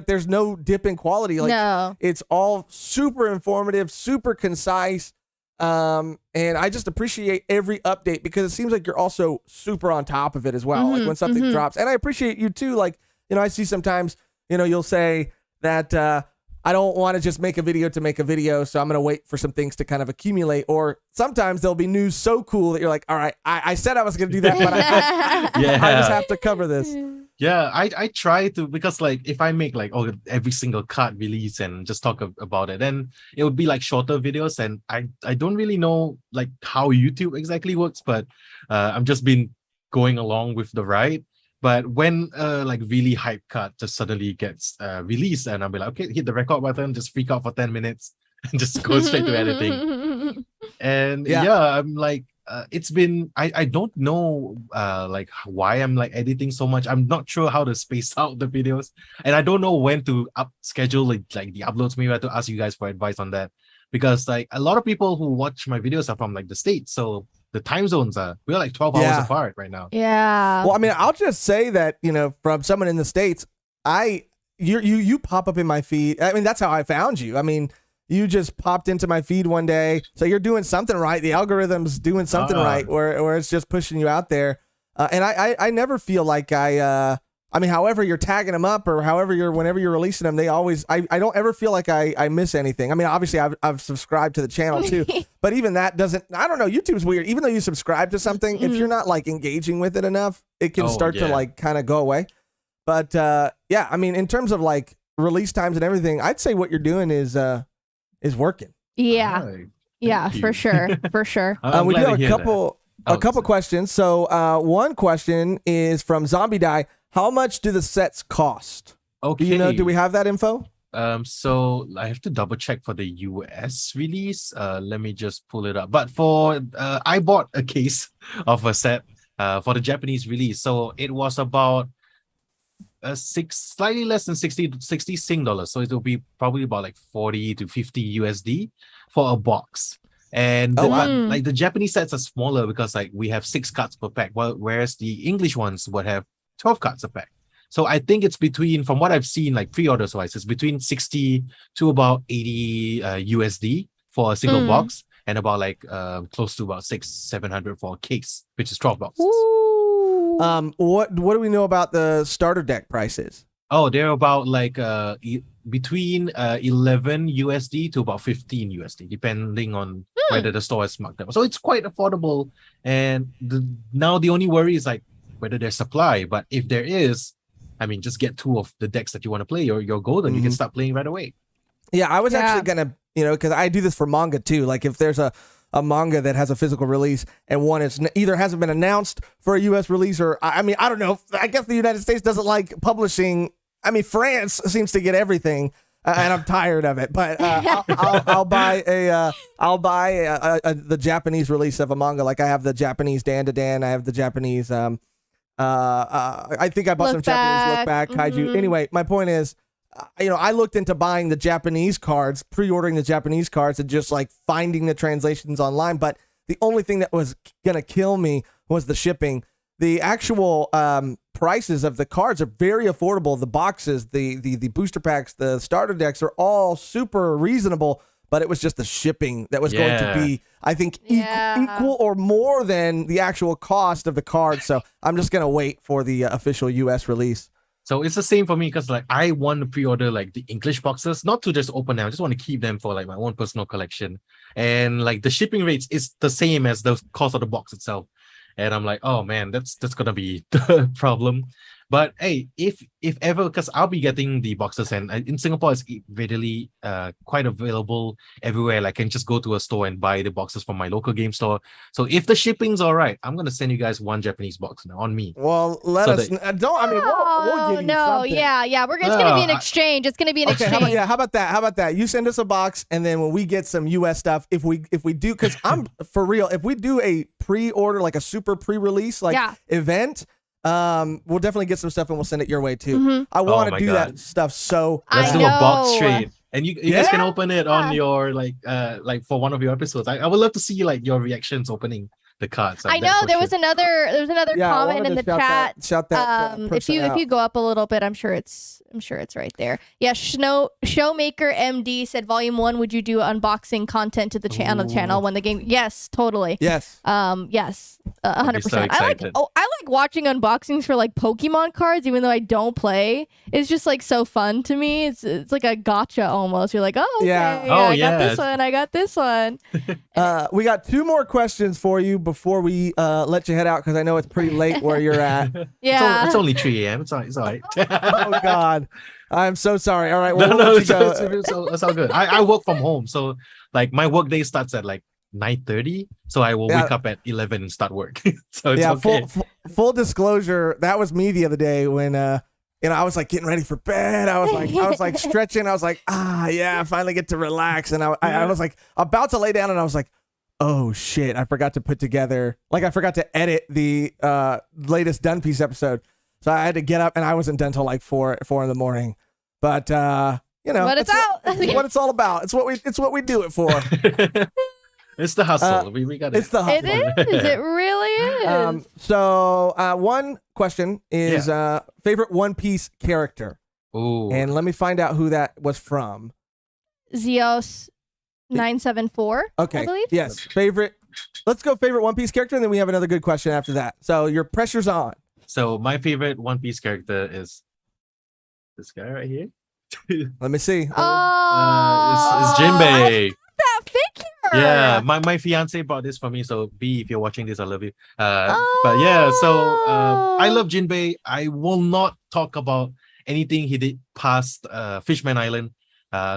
Speaker 1: there's no dip in quality. Like
Speaker 2: No.
Speaker 1: it's all super informative, super concise. And I just appreciate every update because it seems like you're also super on top of it as well. Like when something drops, and I appreciate you too. Like, I see sometimes, you'll say that, I don't want to just make a video to make a video, so I'm going to wait for some things to kind of accumulate. Or sometimes there'll be news so cool that you're like, all right, I said I was going to do that, but I just have to cover this.
Speaker 5: Yeah, I try to, because like if I make like every single card release and just talk about it, then it would be like shorter videos, and I don't really know like how YouTube exactly works, but I'm just been going along with the ride. But when like really hype card just suddenly gets released, and I'll be like, okay, hit the record button, just freak out for 10 minutes, and just go straight to editing. And yeah, I'm like, it's been I don't know like why I'm like editing so much. I'm not sure how to space out the videos, and I don't know when to schedule like the uploads. Maybe I have to ask you guys for advice on that, because like a lot of people who watch my videos are from like the States, so the time zones we're like 12 hours apart right now.
Speaker 2: Yeah.
Speaker 1: Well, I mean, I'll just say that, you know, from someone in the States, you pop up in my feed. I mean, that's how I found you. I mean, you just popped into my feed one day, so you're doing something right. The algorithm's doing something right, where it's just pushing you out there. And I never feel like I mean, however you're tagging them up, or whenever you're releasing them, they always, I don't ever feel like I miss anything. I mean, obviously I've subscribed to the channel too, but even that doesn't, I don't know, YouTube's weird. Even though you subscribe to something, if you're not like engaging with it enough, it can start to like kind of go away. But yeah, I mean, in terms of like release times and everything, I'd say what you're doing is working.
Speaker 2: Yeah.
Speaker 5: Right.
Speaker 2: Yeah,
Speaker 5: you.
Speaker 2: for sure. For sure.
Speaker 1: We do
Speaker 5: glad to
Speaker 1: have
Speaker 5: hear
Speaker 1: a couple questions. So one question is from Zombie Die. How much do the sets cost?
Speaker 5: Okay.
Speaker 1: Do you know? Do we have that info?
Speaker 5: So I have to double check for the US release. Let me just pull it up. But for I bought a case of a set for the Japanese release. So it was about slightly less than 60 Sing dollars. So it will be probably about like 40 to 50 USD for a box. And like the Japanese sets are smaller because like we have 6 cards per pack, whereas the English ones would have 12 cards a pack. So I think it's between, from what I've seen, like pre-orders wise, it's between 60 to about 80 USD for a single box, and about like close to about 600-700 for a case, which is 12 boxes.
Speaker 2: Ooh.
Speaker 1: What do we know about the starter deck prices?
Speaker 5: Oh, they're about like between 11 USD to about 15 USD, depending on whether the store has marked up. So it's quite affordable. And now the only worry is like whether there's supply. But if there is, I mean, just get 2 of the decks that you want to play. You're golden. You can start playing right away.
Speaker 1: Yeah, I was actually gonna, you know, because I do this for manga too. Like if there's a manga that has a physical release and one is either hasn't been announced for a U.S. release, or I mean, I don't know. I guess the United States doesn't like publishing. I mean, France seems to get everything, and I'm tired of it. But I'll buy the Japanese release of a manga. Like I have the Japanese Dan to Dan. I have the Japanese. I think I bought some Japanese Look Back Kaiju. Anyway, my point is, you know, I looked into buying the Japanese cards, pre-ordering the Japanese cards, and just like finding the translations online. But the only thing that was gonna kill me was the shipping. The actual prices of the cards are very affordable. The boxes, the booster packs, the starter decks are all super reasonable. But it was just the shipping that was going to be, I think, equal or more than the actual cost of the card. So I'm just going to wait for the official US release.
Speaker 5: So it's the same for me, because like I want to pre-order like the English boxes, not to just open them. I just want to keep them for like my own personal collection. And like the shipping rates is the same as the cost of the box itself. And I'm like, oh man, that's gonna be the problem. But hey, if ever, because I'll be getting the boxes, and in Singapore it's readily quite available everywhere. Like I can just go to a store and buy the boxes from my local game store. So if the shipping's all right, I'm gonna send you guys 1 Japanese box now on me.
Speaker 1: Well, we'll give you something.
Speaker 2: It's gonna be an exchange. It's gonna be an exchange.
Speaker 1: How about that? You send us a box, and then when we get some US stuff, if we do, because I'm for real, if we do a pre-order, like a super pre-release event, we'll definitely get some stuff and we'll send it your way too. I want to do that stuff. So
Speaker 5: let's do a box trade, and you guys can open it on your like for one of your episodes. I would love to see like your reactions opening the cards.
Speaker 2: I know there was another comment in the chat.
Speaker 1: Shout that
Speaker 2: if you go up a little bit, I'm sure it's right there. Yeah, Showmaker MD said Volume 1, would you do unboxing content to the channel when the game? Yes, totally.
Speaker 1: Yes.
Speaker 2: Yes. 100%.
Speaker 5: So
Speaker 2: I like watching unboxings for like Pokemon cards, even though I don't play. It's just like so fun to me. It's like a gotcha almost. You're like, oh, okay, I got this one. I got this one.
Speaker 1: We got 2 more questions for you before we let you head out, because I know it's pretty late where you're at.
Speaker 2: Yeah.
Speaker 5: It's only 3 a.m. It's all right.
Speaker 1: Oh God, I'm so sorry. All right, well,
Speaker 5: it's all good. I work from home, so like my work day starts at like 9:30, so I will
Speaker 1: Yeah.
Speaker 5: wake up at 11 and start work. So it's
Speaker 1: Yeah,
Speaker 5: okay.
Speaker 1: full disclosure, that was me the other day when I was like getting ready for bed. I was like stretching. I was like, I finally get to relax. And I was like about to lay down, and I was like, oh shit, I forgot to edit the latest Done Piece episode. So I had to get up, and I wasn't done till like 4 in the morning. But but
Speaker 2: it's out.
Speaker 1: what it's all about. It's what we do it for.
Speaker 5: It's the hustle. We got
Speaker 1: It's the hustle.
Speaker 2: It is. It really is.
Speaker 1: So one question is favorite One Piece character.
Speaker 5: Ooh.
Speaker 1: And let me find out who that was from.
Speaker 2: Zeos 974.
Speaker 1: Okay.
Speaker 2: I believe.
Speaker 1: Yes. Favorite. Let's go favorite One Piece character, and then we have another good question after that. So your pressure's on.
Speaker 5: So my favorite One Piece character is this guy right here.
Speaker 1: Let me see.
Speaker 2: Oh,
Speaker 5: It's Jinbei.
Speaker 2: that figure.
Speaker 5: Yeah, my fiance bought this for me. So B, if you're watching this, I love you. But yeah, so I love Jinbei. I will not talk about anything he did past Fishman Island.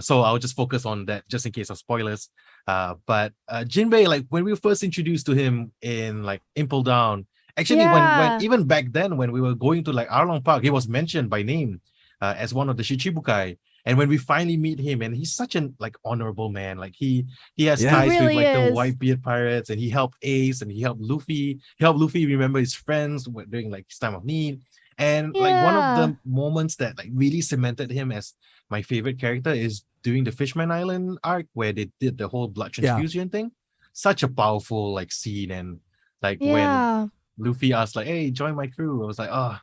Speaker 5: So I'll just focus on that just in case of spoilers. But Jinbei, like when we were first introduced to him in like Impel Down, actually when even back then when we were going to like Arlong Park, he was mentioned by name as one of the Shichibukai. And when we finally meet him, and he's such an like honorable man, like he has ties
Speaker 2: really
Speaker 5: with like
Speaker 2: is.
Speaker 5: the Whitebeard pirates, and he helped Ace, and he helped Luffy. He helped Luffy remember his friends during like his time of need. And like one of the moments that like really cemented him as my favorite character is during the Fishman Island arc where they did the whole blood transfusion thing. Such a powerful like scene, and like when Luffy asked like, "Hey, join my crew," I was like, "Oh,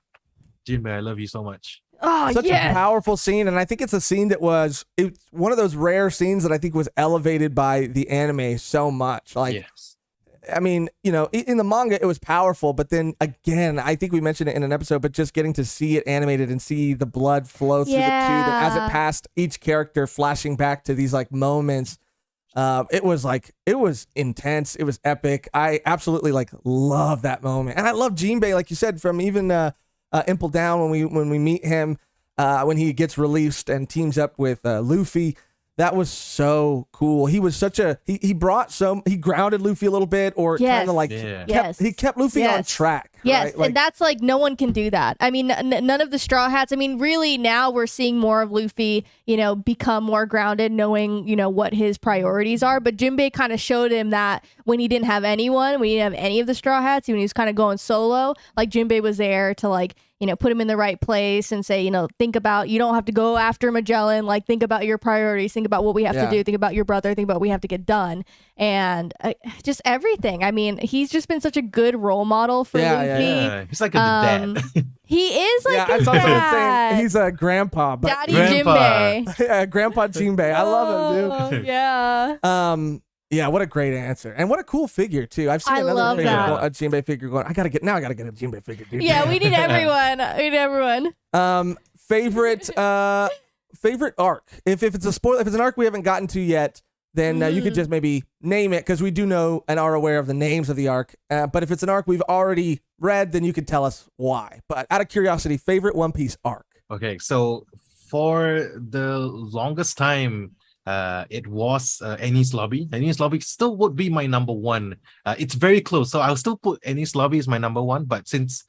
Speaker 5: Jinbei, I love you so much."
Speaker 2: Oh,
Speaker 1: Such a powerful scene, and I think it's a scene that it's one of those rare scenes that I think was elevated by the anime so much. Like,
Speaker 5: yes.
Speaker 1: I mean, in the manga it was powerful, but then again, I think we mentioned it in an episode, but just getting to see it animated and see the blood flow through the tube as it passed each character, flashing back to these like moments. It was intense. It was epic. I absolutely like love that moment, and I love Jinbei, like you said, from even Impel Down when we meet him when he gets released and teams up with Luffy. That was so cool. He was such he grounded Luffy a little bit, or kind of like he kept Luffy on track.
Speaker 2: Yes,
Speaker 1: right? Like,
Speaker 2: and that's like no one can do that. I mean, none of the Straw Hats. I mean, really now we're seeing more of Luffy, become more grounded, knowing, what his priorities are. But Jinbei kind of showed him that when he didn't have anyone, when he didn't have any of the Straw Hats, when he was kind of going solo, like Jinbei was there to like, put him in the right place and say, think about, you don't have to go after Magellan. Like, think about your priorities. Think about what we have to do. Think about your brother. Think about what we have to get done. And just everything. I mean, he's just been such a good role model for Luffy.
Speaker 5: Yeah. He's like a dad.
Speaker 2: He is like a
Speaker 1: I thought
Speaker 2: dad.
Speaker 1: saying he's a grandpa, but
Speaker 2: Daddy
Speaker 5: Grandpa.
Speaker 2: Jinbei.
Speaker 1: yeah, Grandpa Jinbei. I love him, dude.
Speaker 2: Yeah.
Speaker 1: Yeah, what a great answer, and what a cool figure too. I've seen
Speaker 2: I love
Speaker 1: another figure,
Speaker 2: that.
Speaker 1: a Jinbei figure going. I gotta get a Jinbei figure, dude.
Speaker 2: Yeah, we need everyone. We need everyone.
Speaker 1: Favorite arc. If it's a spoiler, if it's an arc we haven't gotten to yet, then you could just maybe name it, because we do know and are aware of the names of the arc. But if it's an arc we've already read, then you could tell us why. But out of curiosity, favorite One Piece arc.
Speaker 5: Okay, so for the longest time, it was Enies Lobby. Enies Lobby still would be my number one. It's very close, so I'll still put Enies Lobby as my number one. But since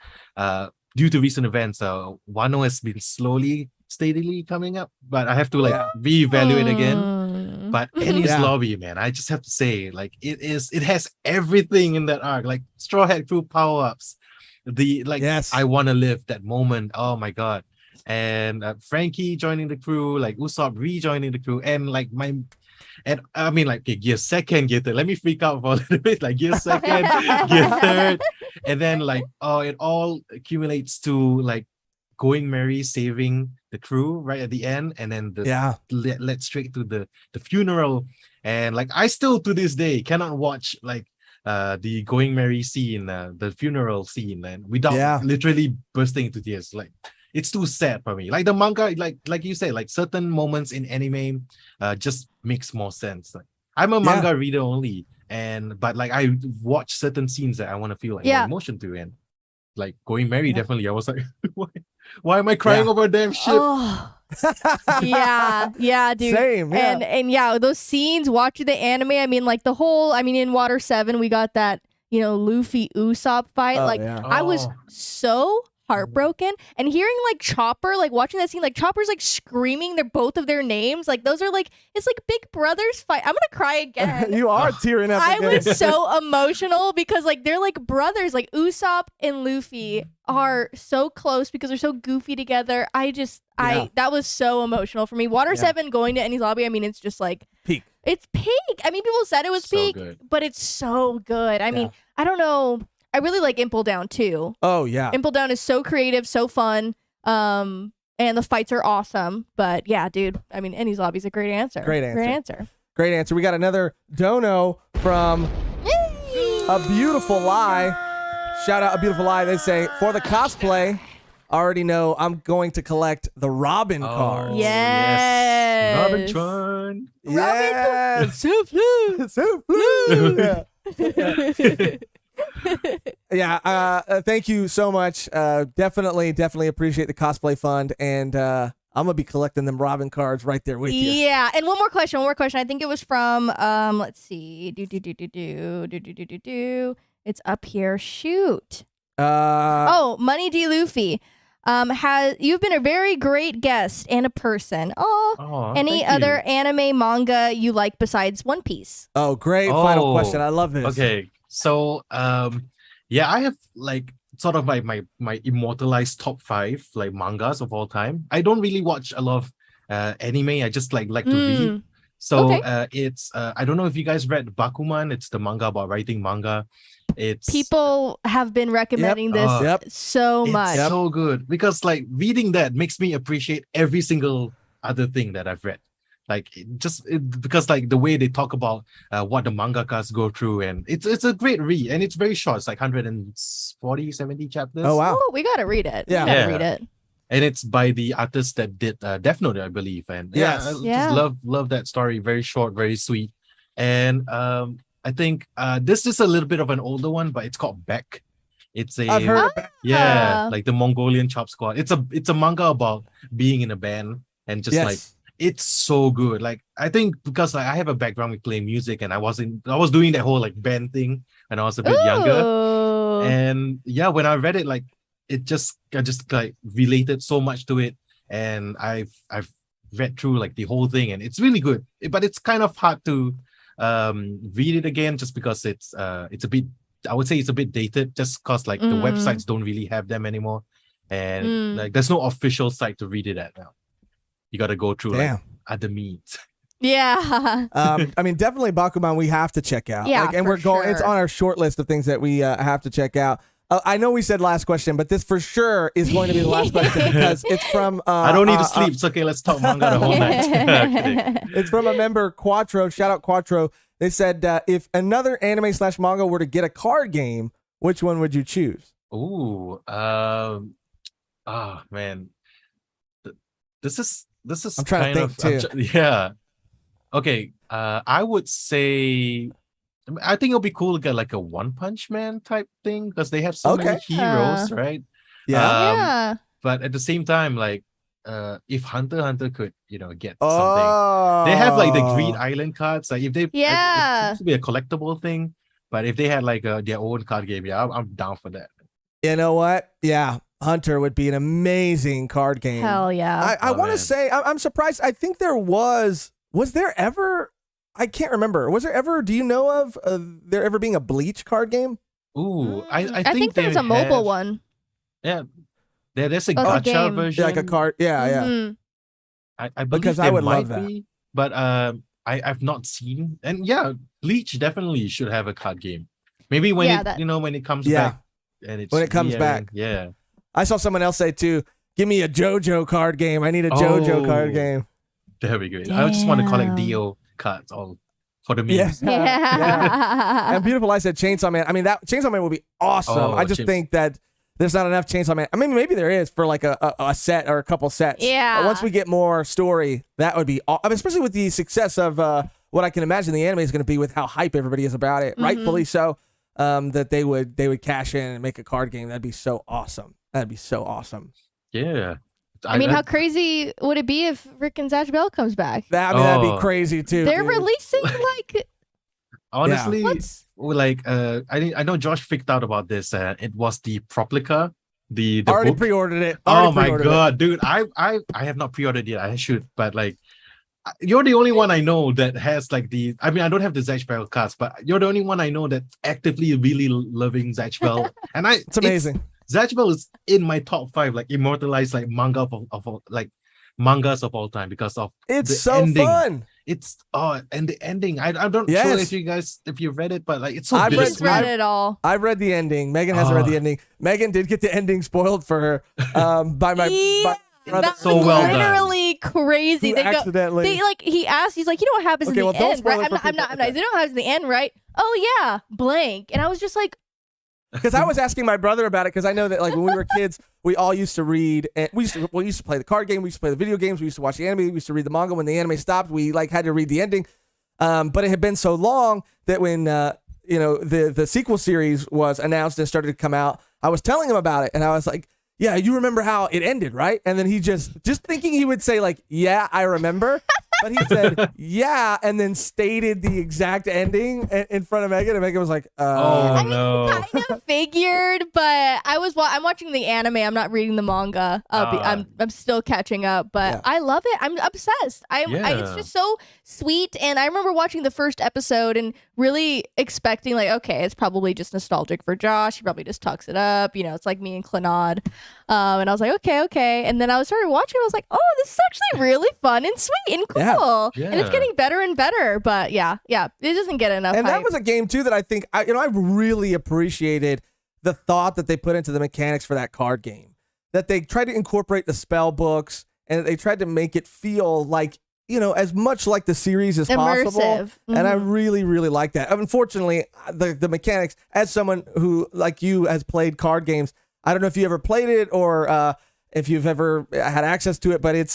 Speaker 5: due to recent events, Wano has been steadily coming up. But I have to reevaluate again. But Enies Lobby, man, I just have to say, like, it has everything in that arc, like Straw Hat Crew power-ups, I want to live that moment. Oh my god. And Frankie joining the crew, like Usopp rejoining the crew, and I mean, like, okay, gear second, gear third. Let me freak out for a little bit, like gear second, gear third, and then like, it all accumulates to like Going Merry saving the crew right at the end, and then led straight to the funeral. And like, I still to this day cannot watch like the Going Merry scene, the funeral scene, and without literally bursting into tears. Like, it's too sad for me. Like the manga, like you said, like certain moments in anime just makes more sense. Like, I'm a manga reader only, but like I watch certain scenes that I want to feel like more emotion to, and like Going Merry, definitely I was like, why am I crying over a damn ship?
Speaker 2: Oh, Yeah, dude.
Speaker 1: Same, yeah.
Speaker 2: And yeah, those scenes watching the anime, I mean, like in Water 7, we got that, Luffy Usopp fight.
Speaker 1: Oh,
Speaker 2: like,
Speaker 1: yeah.
Speaker 2: I was so heartbroken, and hearing like Chopper, like watching that scene, like Chopper's like screaming both of their names. Like, those are like, it's like big brothers fight. I'm gonna cry again.
Speaker 1: You are tearing up.
Speaker 2: I
Speaker 1: again.
Speaker 2: was so emotional because like they're like brothers. Like Usopp and Luffy are so close because they're so goofy together. That was so emotional for me. Water 7 going to Enies Lobby, I mean, it's just like
Speaker 1: peak.
Speaker 2: It's peak. I mean, people said it was
Speaker 5: So
Speaker 2: peak,
Speaker 5: good.
Speaker 2: but it's so good. I mean, I don't know. I really like Impel Down too.
Speaker 1: Oh yeah.
Speaker 2: Impel Down is so creative, so fun. And the fights are awesome. But yeah, dude, I mean, Enies Lobby's a great answer.
Speaker 1: Great answer.
Speaker 2: Great answer.
Speaker 1: Great answer. We got another dono from A Beautiful Lie. Shout out A Beautiful Lie. They say, for the cosplay, I already know I'm going to collect the Robin cards.
Speaker 2: Yes.
Speaker 5: Robin Tron.
Speaker 1: Yes.
Speaker 2: So blue.
Speaker 1: So blue. Yeah. Thank you so much. Definitely appreciate the cosplay fund, and I'm gonna be collecting them Robin cards right there with you.
Speaker 2: Yeah, and one more question. I think it was from let's see. It's up here. Shoot. Money D Luffy. You've been a very great guest and a person. Any
Speaker 5: thank
Speaker 2: other
Speaker 5: you.
Speaker 2: anime manga you like besides One Piece?
Speaker 1: Oh, great final question. I love this.
Speaker 5: Okay, so I have like sort of like my immortalized top 5 like mangas of all time. I don't really watch a lot of anime. I just like to read. So it's I don't know if you guys read Bakuman. It's the manga about writing manga.
Speaker 2: People have been recommending this so much.
Speaker 5: It's so good because like reading that makes me appreciate every single other thing that I've read. Like because like the way they talk about what the mangakas go through, and it's a great read, and it's very short. It's like 140, 70 chapters.
Speaker 1: Oh wow!
Speaker 2: Oh, we gotta read it.
Speaker 1: Yeah.
Speaker 2: We gotta read it.
Speaker 5: And it's by the artist that did Death Note, I believe. And I just love that story. Very short, very sweet. And I think this is a little bit of an older one, but it's called Beck.
Speaker 1: I've heard of Beck.
Speaker 5: Like the Mongolian Chop Squad. It's a manga about being in a band and just like it's so good. Like I think because like, I have a background with playing music, and I was doing that whole like band thing when I was a bit younger. And when I read it, like I just like related so much to it, and I've read through like the whole thing, and it's really good. But it's kind of hard to read it again just because it's a bit, I would say it's a bit dated, just because like the websites don't really have them anymore, and like there's no official site to read it at now. You got to go through like other means.
Speaker 2: Yeah.
Speaker 1: I mean, definitely Bakuman we have to check out.
Speaker 2: Yeah,
Speaker 1: like, and we're going. It's on our short list of things that we have to check out. I know we said last question, but this for sure is going to be the last question because it's from.
Speaker 5: I don't need to sleep. It's okay. Let's talk manga the whole night.
Speaker 1: It's from a member, Quattro. Shout out Quattro. They said, if another anime / manga were to get a card game, which one would you choose?
Speaker 5: Ooh, man, this is
Speaker 1: I'm trying to think too.
Speaker 5: Yeah. Okay. I would say, I think it'll be cool to get like a One Punch Man type thing because they have so many heroes, right?
Speaker 1: Yeah.
Speaker 5: But at the same time, like, if Hunter x Hunter could, get something, they have like the Green Island cards. Like if they, it seems to be a collectible thing. But if they had like their own card game, I'm down for that.
Speaker 1: You know what? Yeah, Hunter would be an amazing card game.
Speaker 2: Hell yeah!
Speaker 1: I want to say I'm surprised. I think there was there ever? I can't remember. Was there ever? Do you know of there ever being a Bleach card game?
Speaker 5: Ooh, I
Speaker 2: think there's a mobile one.
Speaker 5: Yeah, there's a gacha version,
Speaker 1: like a card. Yeah.
Speaker 5: I believe
Speaker 1: because I would love that.
Speaker 5: But I've not seen. And yeah, Bleach definitely should have a card game. Maybe when when it comes back. And it's
Speaker 1: when it comes back.
Speaker 5: Yeah.
Speaker 1: I saw someone else say too, give me a JoJo card game. I need a JoJo card game.
Speaker 5: That'd be great. I just want to collect Dio cards all for the memes.
Speaker 2: Yeah.
Speaker 1: And Beautiful I said Chainsaw Man. I mean, that Chainsaw Man would be awesome. I just think that there's not enough Chainsaw Man. I mean, maybe there is for like a set or a couple sets.
Speaker 2: Yeah.
Speaker 1: But once we get more story, that would be I mean, especially with the success of what I can imagine the anime is going to be with how hype everybody is about it. Rightfully so. That they would cash in and make a card game. That'd be so awesome. That'd be so awesome.
Speaker 5: Yeah.
Speaker 2: I mean, how crazy would it be if Rick and Zatch Bell comes back?
Speaker 1: That'd be crazy too.
Speaker 2: They're
Speaker 1: dude.
Speaker 2: releasing like.
Speaker 5: Honestly,
Speaker 2: What's-
Speaker 5: like I know Josh freaked out about this. It was the Proplica, the
Speaker 1: Already
Speaker 5: book.
Speaker 1: pre-ordered it.
Speaker 5: Oh
Speaker 1: Already
Speaker 5: my
Speaker 1: pre-ordered
Speaker 5: god, dude! I have not pre-ordered yet. I should, but like, you're the only one I know that has like the. I mean, I don't have the Zatch Bell cards, but you're the only one I know that actively really loving Zatch Bell, and
Speaker 1: It's amazing.
Speaker 5: Zatch Bell is in my top 5, like immortalized like manga of like mangas of all time because of
Speaker 1: It's
Speaker 5: the
Speaker 1: so
Speaker 5: ending.
Speaker 1: fun.
Speaker 5: It's and the ending. I don't
Speaker 1: Yes.
Speaker 5: sure if you read it, but like it's so
Speaker 1: I've
Speaker 2: He's
Speaker 5: bittersweet.
Speaker 2: read it all.
Speaker 1: I've read the ending. Megan hasn't read
Speaker 5: Oh.
Speaker 1: the ending. Megan did get the ending spoiled for her by my
Speaker 2: Yeah,
Speaker 1: brother.
Speaker 2: that
Speaker 5: So
Speaker 2: was
Speaker 5: well done.
Speaker 2: literally crazy.
Speaker 1: Who
Speaker 2: They go.
Speaker 1: accidentally.
Speaker 2: They like he asked. He's like, you know what happens
Speaker 1: Okay,
Speaker 2: in
Speaker 1: well,
Speaker 2: the
Speaker 1: don't
Speaker 2: end,
Speaker 1: spoil
Speaker 2: right?
Speaker 1: it for
Speaker 2: I'm not.
Speaker 1: people.
Speaker 2: You know what happens in the end, right? Oh yeah, blank. And I was just like,
Speaker 1: Because I was asking my brother about it because I know that like when we were kids, we all used to read and we used to play the card game, we used to play the video games, we used to watch the anime, we used to read the manga. When the anime stopped, we like had to read the ending. But it had been so long that when the sequel series was announced and started to come out, I was telling him about it and I was like, yeah, you remember how it ended, right? And then he just thinking he would say like, yeah, I remember. But he said, yeah, and then stated the exact ending in front of Megan, and Megan was like,
Speaker 5: Oh no!
Speaker 2: kind of figured, but I'm watching the anime. I'm not reading the manga. I'm still catching up, but
Speaker 1: Yeah.
Speaker 2: I love it. I'm obsessed. It's
Speaker 5: Yeah.
Speaker 2: just so sweet, and I remember watching the first episode and really expecting like, okay, it's probably just nostalgic for Josh. He probably just tucks it up. It's like me and Clanod. And I was like, okay. And then I started watching. I was like, oh, this is actually really fun and sweet and cool.
Speaker 5: Yeah.
Speaker 2: And it's getting better and better. But yeah, it doesn't get enough.
Speaker 1: and
Speaker 2: hype.
Speaker 1: that was a game too that I think I really appreciated the thought that they put into the mechanics for that card game. That they tried to incorporate the spell books and they tried to make it feel like as much like the series as possible.
Speaker 2: Immersive.
Speaker 1: And I
Speaker 2: Mhm.
Speaker 1: really, really like that. Unfortunately, the mechanics, as someone who like you has played card games, I don't know if you ever played it or if you've ever had access to it, but it's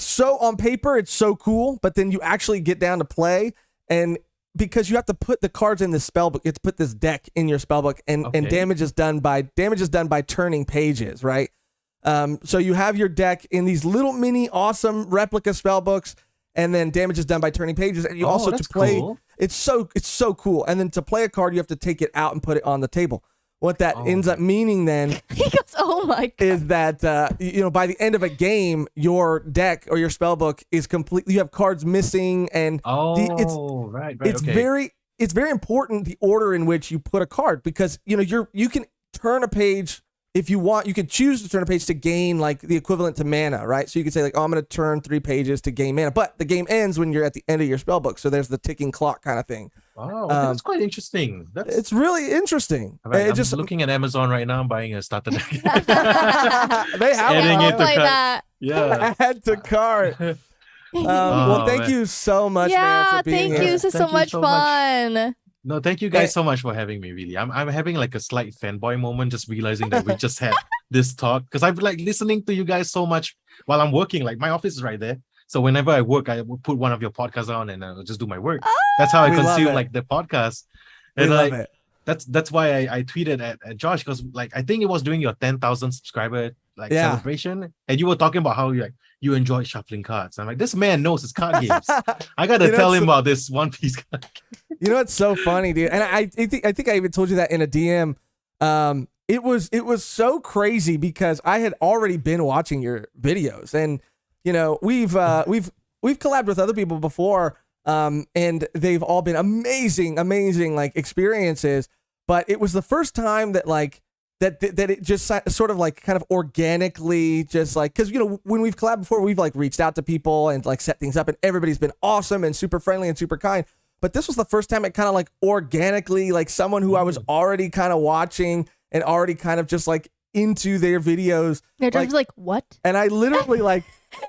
Speaker 1: so on paper, it's so cool, but then you actually get down to play, and because you have to put the cards in the spell book, you have to put this deck in your spell book, and
Speaker 5: Okay.
Speaker 1: damage is done by turning pages, right? So you have your deck in these little mini awesome replica spell books, and then damage is done by turning pages, and you also to
Speaker 5: that's
Speaker 1: play.
Speaker 5: cool.
Speaker 1: It's so cool, and then to play a card, you have to take it out and put it on the table. What that ends up meaning then
Speaker 2: He goes, oh my god.
Speaker 1: is that by the end of a game, your deck or your spell book is complete. You have cards missing, and
Speaker 5: Right.
Speaker 1: it's
Speaker 5: Okay.
Speaker 1: very important the order in which you put a card, because you can turn a page if you want. You can choose to turn a page to gain like the equivalent to mana, right? So you can say like, oh, I'm going to turn 3 pages to gain mana, but the game ends when you're at the end of your spell book. So there's the ticking clock kind of thing.
Speaker 5: Oh, that's quite interesting.
Speaker 1: It's really interesting.
Speaker 5: Right,
Speaker 1: It
Speaker 5: I'm
Speaker 1: just
Speaker 5: looking at Amazon right now. I'm buying a starter deck.
Speaker 1: they have
Speaker 5: Adding
Speaker 1: one.
Speaker 5: it to
Speaker 2: play
Speaker 5: cart.
Speaker 2: that.
Speaker 5: Yeah.
Speaker 1: Add to cart. Well, thank
Speaker 5: man.
Speaker 1: you so much, man,
Speaker 2: Yeah,
Speaker 1: for being
Speaker 2: thank
Speaker 1: here.
Speaker 2: you. This is so
Speaker 5: Thank you
Speaker 2: much
Speaker 5: so much.
Speaker 2: fun.
Speaker 5: No, thank you guys so much for having me. Really, I'm having like a slight fanboy moment, just realizing that we just had this talk, because I've like listening to you guys so much while I'm working. Like my office is right there, so whenever I work, I will put one of your podcasts on and I'll just do my work. That's how I
Speaker 1: We love
Speaker 5: consume
Speaker 1: it.
Speaker 5: like the podcast.
Speaker 1: We
Speaker 5: And
Speaker 1: love
Speaker 5: like
Speaker 1: it.
Speaker 5: that's why I tweeted at Josh, because like I think it was during your 10,000 subscriber like
Speaker 1: Yeah.
Speaker 5: celebration, and you were talking about how you enjoy shuffling cards. I'm like, this man knows his card games. I gotta
Speaker 1: You know,
Speaker 5: tell
Speaker 1: it's
Speaker 5: him
Speaker 1: so-
Speaker 5: about this One Piece card.
Speaker 1: You know what's so funny, dude? And I think I even told you that in a DM. It was so crazy because I had already been watching your videos, and we've collabed with other people before, and they've all been amazing like experiences. But it was the first time that like that it just sort of like kind of organically, just like, because when we've collabed before, we've like reached out to people and like set things up, and everybody's been awesome and super friendly and super kind. But this was the first time it kind of like organically, like someone who I was already kind of watching and already kind of just like into their videos.
Speaker 2: Yeah, Josh
Speaker 1: Like-
Speaker 2: was like, what?
Speaker 1: And I literally like,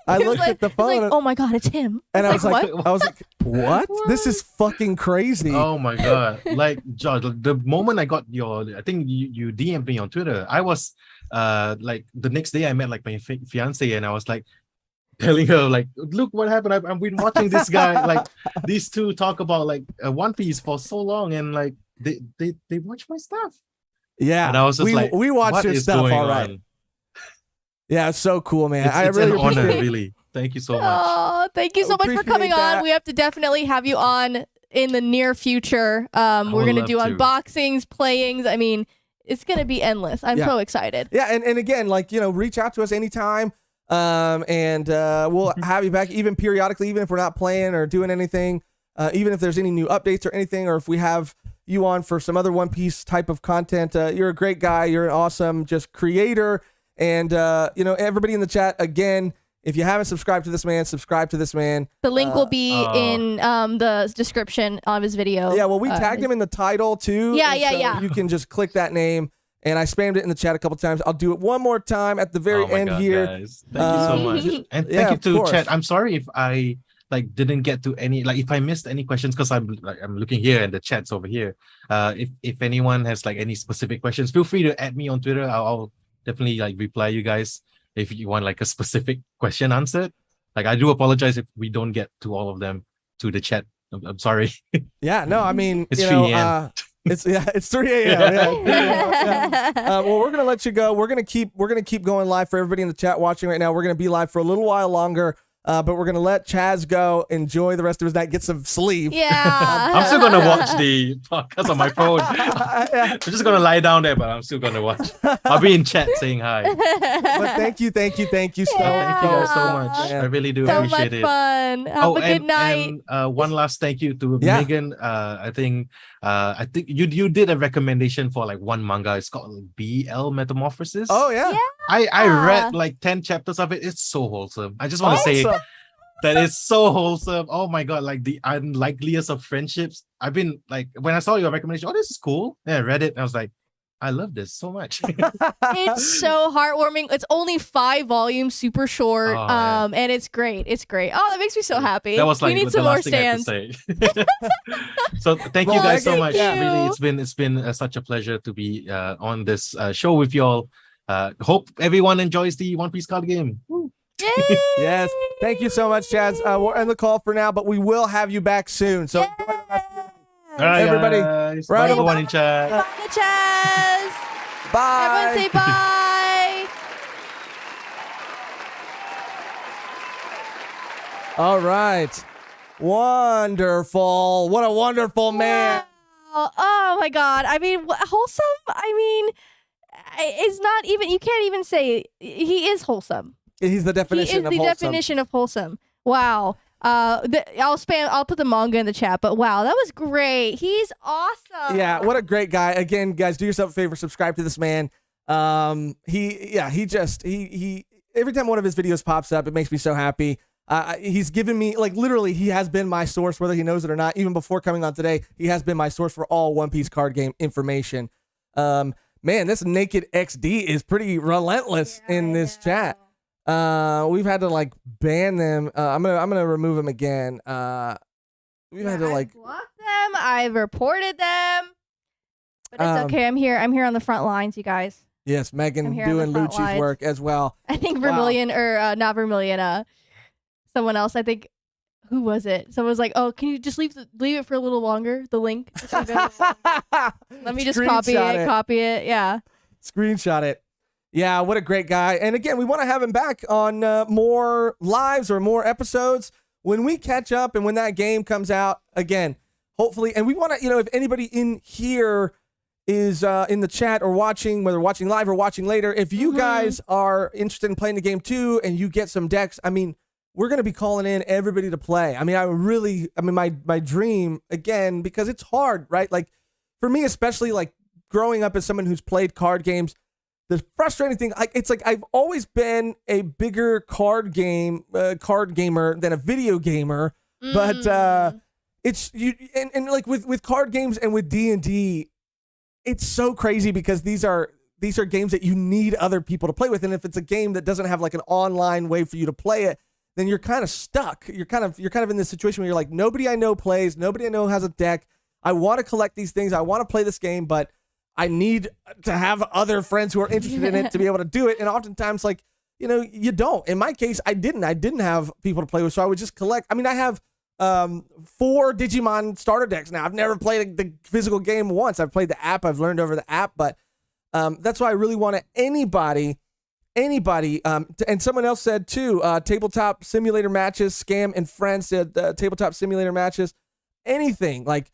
Speaker 1: I
Speaker 2: He was
Speaker 1: looked
Speaker 2: like,
Speaker 1: at the
Speaker 2: he was
Speaker 1: phone
Speaker 2: like,
Speaker 1: and,
Speaker 2: oh my god, it's him.
Speaker 1: I was like,
Speaker 2: what?
Speaker 1: I was like, what? This is fucking crazy.
Speaker 5: Oh my god! Like Josh, the moment I got I think you DM'd me on Twitter. I was like the next day I met like my fiance, and I was like telling her like, look what happened. I've been watching this guy, like these two talk about like One Piece for so long, and like they watch my stuff.
Speaker 1: Yeah.
Speaker 5: And I was just
Speaker 1: we,
Speaker 5: like,
Speaker 1: we watched
Speaker 5: what
Speaker 1: your
Speaker 5: is
Speaker 1: stuff,
Speaker 5: going
Speaker 1: all right.
Speaker 5: on?
Speaker 1: Yeah, it's so cool, man. I
Speaker 5: It's
Speaker 1: really
Speaker 5: an honor,
Speaker 1: appreciate it.
Speaker 5: really. Thank you so much.
Speaker 2: Oh, thank you so much for
Speaker 1: appreciate
Speaker 2: coming
Speaker 1: that.
Speaker 2: on. We have to definitely have you on in the near future. We're
Speaker 5: would
Speaker 2: gonna
Speaker 5: love
Speaker 2: do
Speaker 5: to.
Speaker 2: unboxings, playings. I mean, it's gonna be endless. I'm
Speaker 1: Yeah.
Speaker 2: so excited.
Speaker 1: Yeah, and again, like, reach out to us anytime. And we'll have you back even periodically, even if we're not playing or doing anything, even if there's any new updates or anything, or if we have you on for some other One Piece type of content. You're a great guy. You're an awesome just creator. And, everybody in the chat, again, if you haven't subscribed to this man, subscribe to this man.
Speaker 2: The link will be in the description of his video.
Speaker 1: Yeah, well, we tagged him in the title too.
Speaker 2: Yeah,
Speaker 1: and
Speaker 2: yeah,
Speaker 1: so
Speaker 2: yeah.
Speaker 1: You can just click that name. And I spammed it in the chat a couple times. I'll do it one more time at the very
Speaker 5: Oh my
Speaker 1: end
Speaker 5: God,
Speaker 1: here.
Speaker 5: guys. Thank you so much. And
Speaker 1: yeah,
Speaker 5: thank you
Speaker 1: of
Speaker 5: to
Speaker 1: course.
Speaker 5: chat. I'm sorry if I didn't get to any, if I missed any questions, because I'm looking here and the chat's over here. If anyone has any specific questions, feel free to add me on Twitter. I'll definitely reply you guys if you want a specific question answered. I do apologize if we don't get to all of them to the chat. I'm sorry.
Speaker 1: Yeah, no, I mean,
Speaker 5: It's 3 a.m.
Speaker 1: It's 3 a.m. Yeah. Well, we're gonna let you go. We're gonna keep going live for everybody in the chat watching right now. We're gonna be live for a little while longer, but we're gonna let Chaz go, enjoy the rest of his night, get some sleep.
Speaker 2: Yeah.
Speaker 5: I'm still gonna watch the podcast on my phone. I'm just gonna lie down there, but I'm still gonna watch. I'll be in chat saying hi.
Speaker 1: But thank you so
Speaker 5: Thank you guys so much.
Speaker 1: Yeah.
Speaker 5: I really do
Speaker 2: So
Speaker 5: appreciate
Speaker 2: much
Speaker 5: it.
Speaker 2: fun. Have a good night.
Speaker 5: And one last thank you to
Speaker 1: Yeah.
Speaker 5: Mehgan. I think you did a recommendation for one manga. It's called BL Metamorphosis.
Speaker 1: Oh yeah.
Speaker 5: I read 10 chapters of it. It's so wholesome. I just want to say
Speaker 1: Awesome.
Speaker 5: that it's so wholesome. Oh my God, the unlikeliest of friendships. I've been when I saw your recommendation, oh, this is cool. And I read it and I was like, I love this so much.
Speaker 2: It's so heartwarming. It's only 5 volumes, super short.
Speaker 5: Oh, man.
Speaker 2: And it's great. It's great. Oh, that makes me so happy.
Speaker 5: That was
Speaker 2: we need
Speaker 5: the
Speaker 2: some more
Speaker 5: last thing I had to
Speaker 2: stands.
Speaker 5: say. So thank you
Speaker 1: Well,
Speaker 5: guys so
Speaker 1: thank
Speaker 5: much.
Speaker 2: you.
Speaker 5: Really, it's been such a pleasure to be on this show with y'all. Hope everyone enjoys the One Piece card game. Woo.
Speaker 2: Yay!
Speaker 1: Yes. Thank you so much, Chaz. We'll end the call for now, but we will have you back soon. So enjoy the rest of your night.
Speaker 5: All right,
Speaker 1: Everybody,
Speaker 5: guys.
Speaker 1: round
Speaker 5: Bye,
Speaker 1: of
Speaker 5: everyone in chat.
Speaker 2: Bye, Chaz.
Speaker 1: Bye.
Speaker 2: Everyone say bye.
Speaker 1: All right. Wonderful. What a wonderful man.
Speaker 2: Wow. Oh my God. I mean, wholesome. I mean, it's not even. You can't even say he is wholesome.
Speaker 1: He's the
Speaker 2: He
Speaker 1: definition
Speaker 2: is
Speaker 1: of
Speaker 2: the
Speaker 1: wholesome.
Speaker 2: definition of wholesome. Wow. I'll put the manga in the chat, but wow, that was great. He's awesome.
Speaker 1: Yeah, what a great guy. Again, guys, do yourself a favor, subscribe to this man. He every time one of his videos pops up, it makes me so happy. He's given me, literally, he has been my source, whether he knows it or not. Even before coming on today, he has been my source for all One Piece card game information. Man, this Naked XD is pretty relentless in this chat. We've had to ban them. I'm gonna remove them again. We've had to
Speaker 2: I've blocked them. I've reported them. But it's okay. I'm here on the front lines, you guys.
Speaker 1: yes, Megan
Speaker 2: I'm here on the
Speaker 1: doing
Speaker 2: front
Speaker 1: Lucci's
Speaker 2: lines.
Speaker 1: work as well.
Speaker 2: I think
Speaker 1: Wow.
Speaker 2: Vermilion or not Vermilion. Someone else. I think. Who was it? Someone was like, "Oh, can you just leave it for a little longer? The link. Just leave it. Let me just copy it. Yeah.
Speaker 1: Screenshot it. Yeah, what a great guy. And again, we want to have him back on more lives or more episodes when we catch up and when that game comes out again, hopefully. And we want to, if anybody in here is in the chat or watching, whether watching live or watching later, if you guys are interested in playing the game too and you get some decks, I mean, we're going to be calling in everybody to play. I mean, my dream, again, because it's hard, right? For me, especially growing up as someone who's played card games, the frustrating thing, I've always been a bigger card gamer than a video gamer, but it's you and with card games and with D&D, it's so crazy because these are games that you need other people to play with, and if it's a game that doesn't have an online way for you to play it, then you're kind of stuck. You're kind of in this situation where you're like, nobody I know plays, nobody I know has a deck. I want to collect these things, I want to play this game, but I need to have other friends who are interested in it to be able to do it. And oftentimes, you don't. In my case, I didn't have people to play with, so I would just collect. I mean, I have 4 Digimon starter decks now. I've never played the physical game once. I've played the app. I've learned over the app, but that's why I really want anybody anybody, and someone else said too, tabletop simulator matches, Scam and Friends said tabletop simulator matches, anything. Like,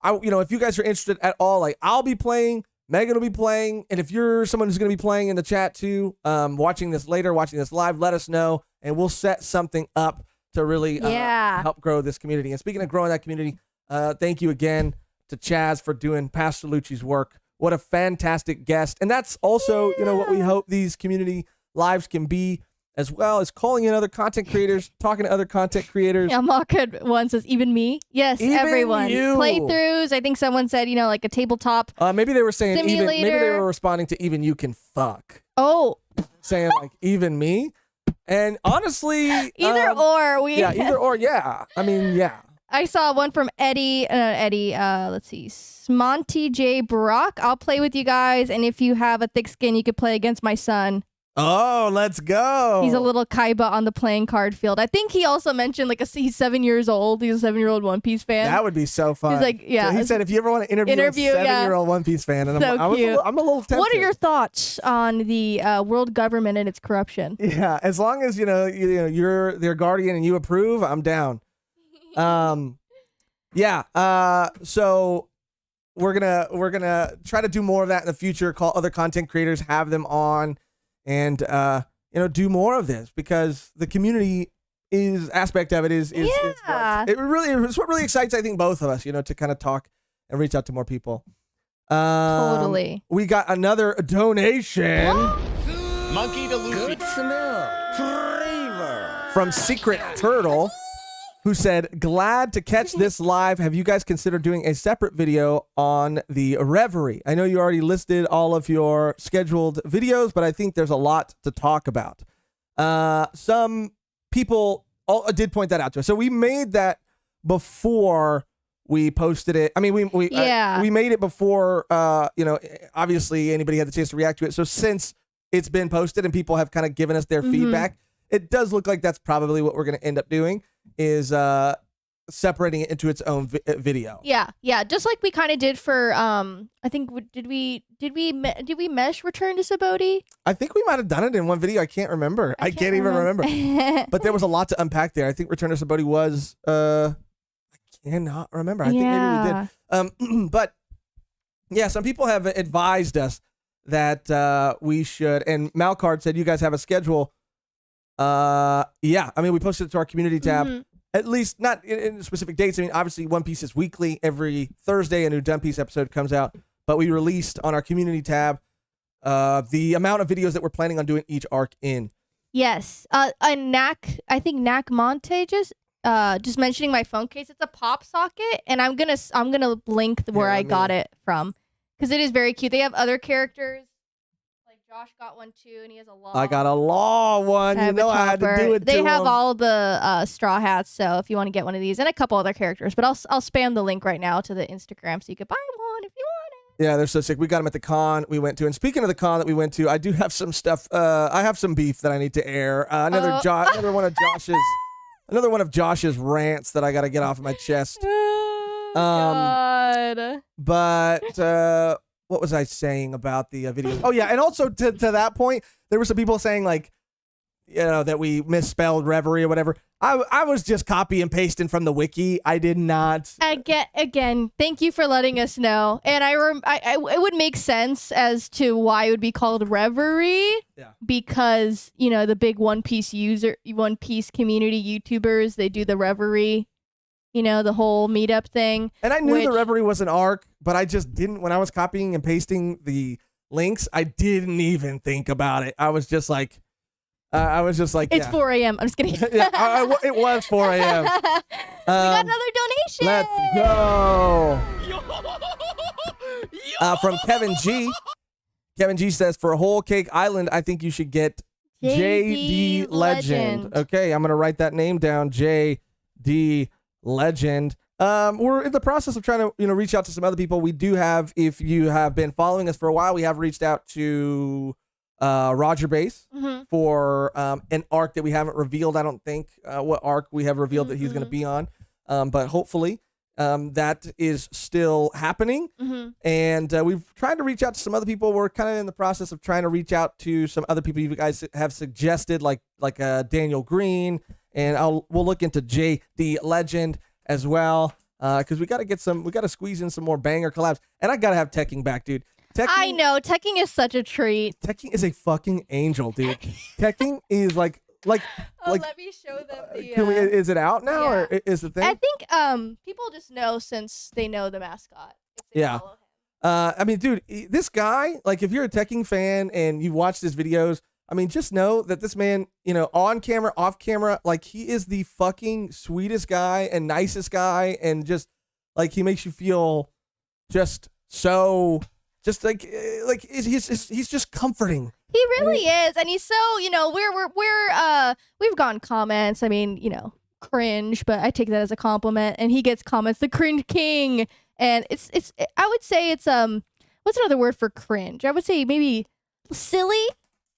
Speaker 1: if you guys are interested at all, like I'll be playing, Mehgan will be playing, and if you're someone who's going to be playing in the chat too, watching this later, watching this live, let us know, and we'll set something up to really help grow this community. And speaking of growing that community, thank you again to Chaz for doing Pastor Lucci's work. What a fantastic guest. And that's also, what we hope these community lives can be, as well as calling in other content creators, talking to other content creators.
Speaker 2: Yeah, Maka one says, even me? Yes,
Speaker 1: Even
Speaker 2: everyone.
Speaker 1: you.
Speaker 2: Playthroughs. I think someone said, like a tabletop.
Speaker 1: Maybe they were saying
Speaker 2: simulator.
Speaker 1: maybe they were responding to even you can fuck.
Speaker 2: Oh.
Speaker 1: Saying like even me. And honestly.
Speaker 2: Either or.
Speaker 1: Yeah, either or. Yeah. I mean, yeah.
Speaker 2: I saw one from Eddie, let's see, Smonty J. Brock. I'll play with you guys, and if you have a thick skin, you could play against my son.
Speaker 1: Oh, let's go.
Speaker 2: He's a little Kaiba on the playing card field. I think he also mentioned he's 7 years old. He's a 7-year-old One Piece fan.
Speaker 1: That would be so fun.
Speaker 2: He's like, yeah.
Speaker 1: So he said if you ever want to interview a 7-year-old One Piece fan, and I'm a little tempted.
Speaker 2: What are your thoughts on the world government and its corruption?
Speaker 1: Yeah, as long as you're their guardian and you approve, I'm down. So we're gonna try to do more of that in the future. Call other content creators, have them on, and do more of this, because the community aspect of it is it's what really excites, I think, both of us. To kind of talk and reach out to more people.
Speaker 2: Totally.
Speaker 1: We got another donation.
Speaker 3: Monkey to Luffy. Good smell. Flavor.
Speaker 1: From Secret Turtle, who said, glad to catch this live. Have you guys considered doing a separate video on the Reverie? I know you already listed all of your scheduled videos, but I think there's a lot to talk about. Some people did point that out to us. So we made that before we posted it. I mean, we made it before, obviously anybody had the chance to react to it. So since it's been posted and people have kind of given us their feedback, it does look like that's probably what we're going to end up doing, is separating it into its own video.
Speaker 2: Yeah, just like we kind of did for I think did we mesh Return to Saboti?
Speaker 1: I think we might have done it in one video. I can't remember. I can't even remember. But there was a lot to unpack there. I think Return to Saboti was I cannot remember. I think maybe we did. But yeah, some people have advised us that we should, and Malcard said you guys have a schedule. I mean, we posted it to our community tab. At least not in specific dates. I mean, obviously One Piece is weekly. Every Thursday a new One Piece episode comes out, but we released on our community tab the amount of videos that we're planning on doing each arc in.
Speaker 2: Yes. I think Knack Montages, just mentioning my phone case, it's a pop socket, and I'm gonna link where I got it from, because it is very cute. They have other characters. Josh got one too, and he has a law.
Speaker 1: I got a law one. I had to do it.
Speaker 2: They have all the straw hats, so if you want to get one of these, and a couple other characters, but I'll spam the link right now to the Instagram so you could buy one if you want it.
Speaker 1: Yeah, they're so sick. We got them at the con we went to, and speaking of the con that we went to, I do have some stuff. I have some beef that I need to air. Another one of Josh's rants that I got to get off of my chest.
Speaker 2: God.
Speaker 1: But what was I saying about the video? Oh yeah, and also to that point, there were some people saying that we misspelled Reverie or whatever. I was just copy and pasting from the wiki. I did not.
Speaker 2: Again, thank you for letting us know. And it would make sense as to why it would be called Reverie.
Speaker 1: Yeah. Because
Speaker 2: the big One Piece community YouTubers, they do the Reverie. The whole meetup thing.
Speaker 1: And I knew the Reverie was an arc, but I just didn't, when I was copying and pasting the links, I didn't even think about it. I was just like,
Speaker 2: it's 4 a.m. I'm just kidding.
Speaker 1: It was 4 a.m.
Speaker 2: We got another donation.
Speaker 1: Let's go. From Kevin G. Kevin G says, for a whole cake island, I think you should get JD Legend. Okay, I'm going to write that name down. JD Legend. We're in the process of trying to, reach out to some other people. We do have, if you have been following us for a while, we have reached out to Roger Base for an arc that we haven't revealed. I don't think what arc we have revealed that he's going to be on. But hopefully that is still happening. And we've tried to reach out to some other people. We're kind of in the process of trying to reach out to some other people you guys have suggested, like Daniel Green, and we'll look into Jay the Legend as well, because we got to squeeze in some more banger collabs, and I gotta have Tekking back, dude.
Speaker 2: I know Tekking is such a treat.
Speaker 1: Tekking is a fucking angel, dude. Tekking is like.
Speaker 2: Let me show them the.
Speaker 1: Is it out now, or is the thing?
Speaker 2: I think people just know since they know the mascot. If they follow him.
Speaker 1: I mean, dude, this guy, like, if you're a Tekking fan and you've watched his videos, I mean, just know that this man, on camera, off camera, like, he is the fucking sweetest guy and nicest guy, and just like he makes you feel just so, just like he's just comforting.
Speaker 2: He really is, and he's so, we've gotten comments. I mean, cringe, but I take that as a compliment. And he gets comments, the cringe king, and it's. I would say it's what's another word for cringe? I would say maybe silly.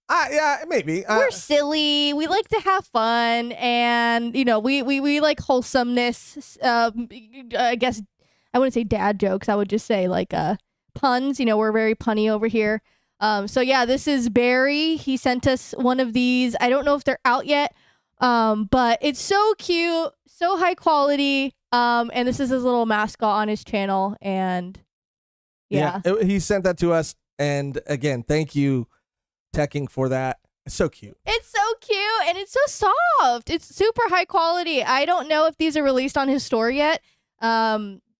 Speaker 1: Yeah, maybe.
Speaker 2: We're silly. We like to have fun, and we like wholesomeness. I guess I wouldn't say dad jokes. I would just say like puns. We're very punny over here. So yeah, this is Barry. He sent us one of these. I don't know if they're out yet, but it's so cute, so high quality. And this is his little mascot on his channel, and yeah.
Speaker 1: He sent that to us, and again, thank you, Tekking, for that. It's so cute.
Speaker 2: It's so cute, and it's so soft. It's super high quality. I don't know if these are released on his store yet.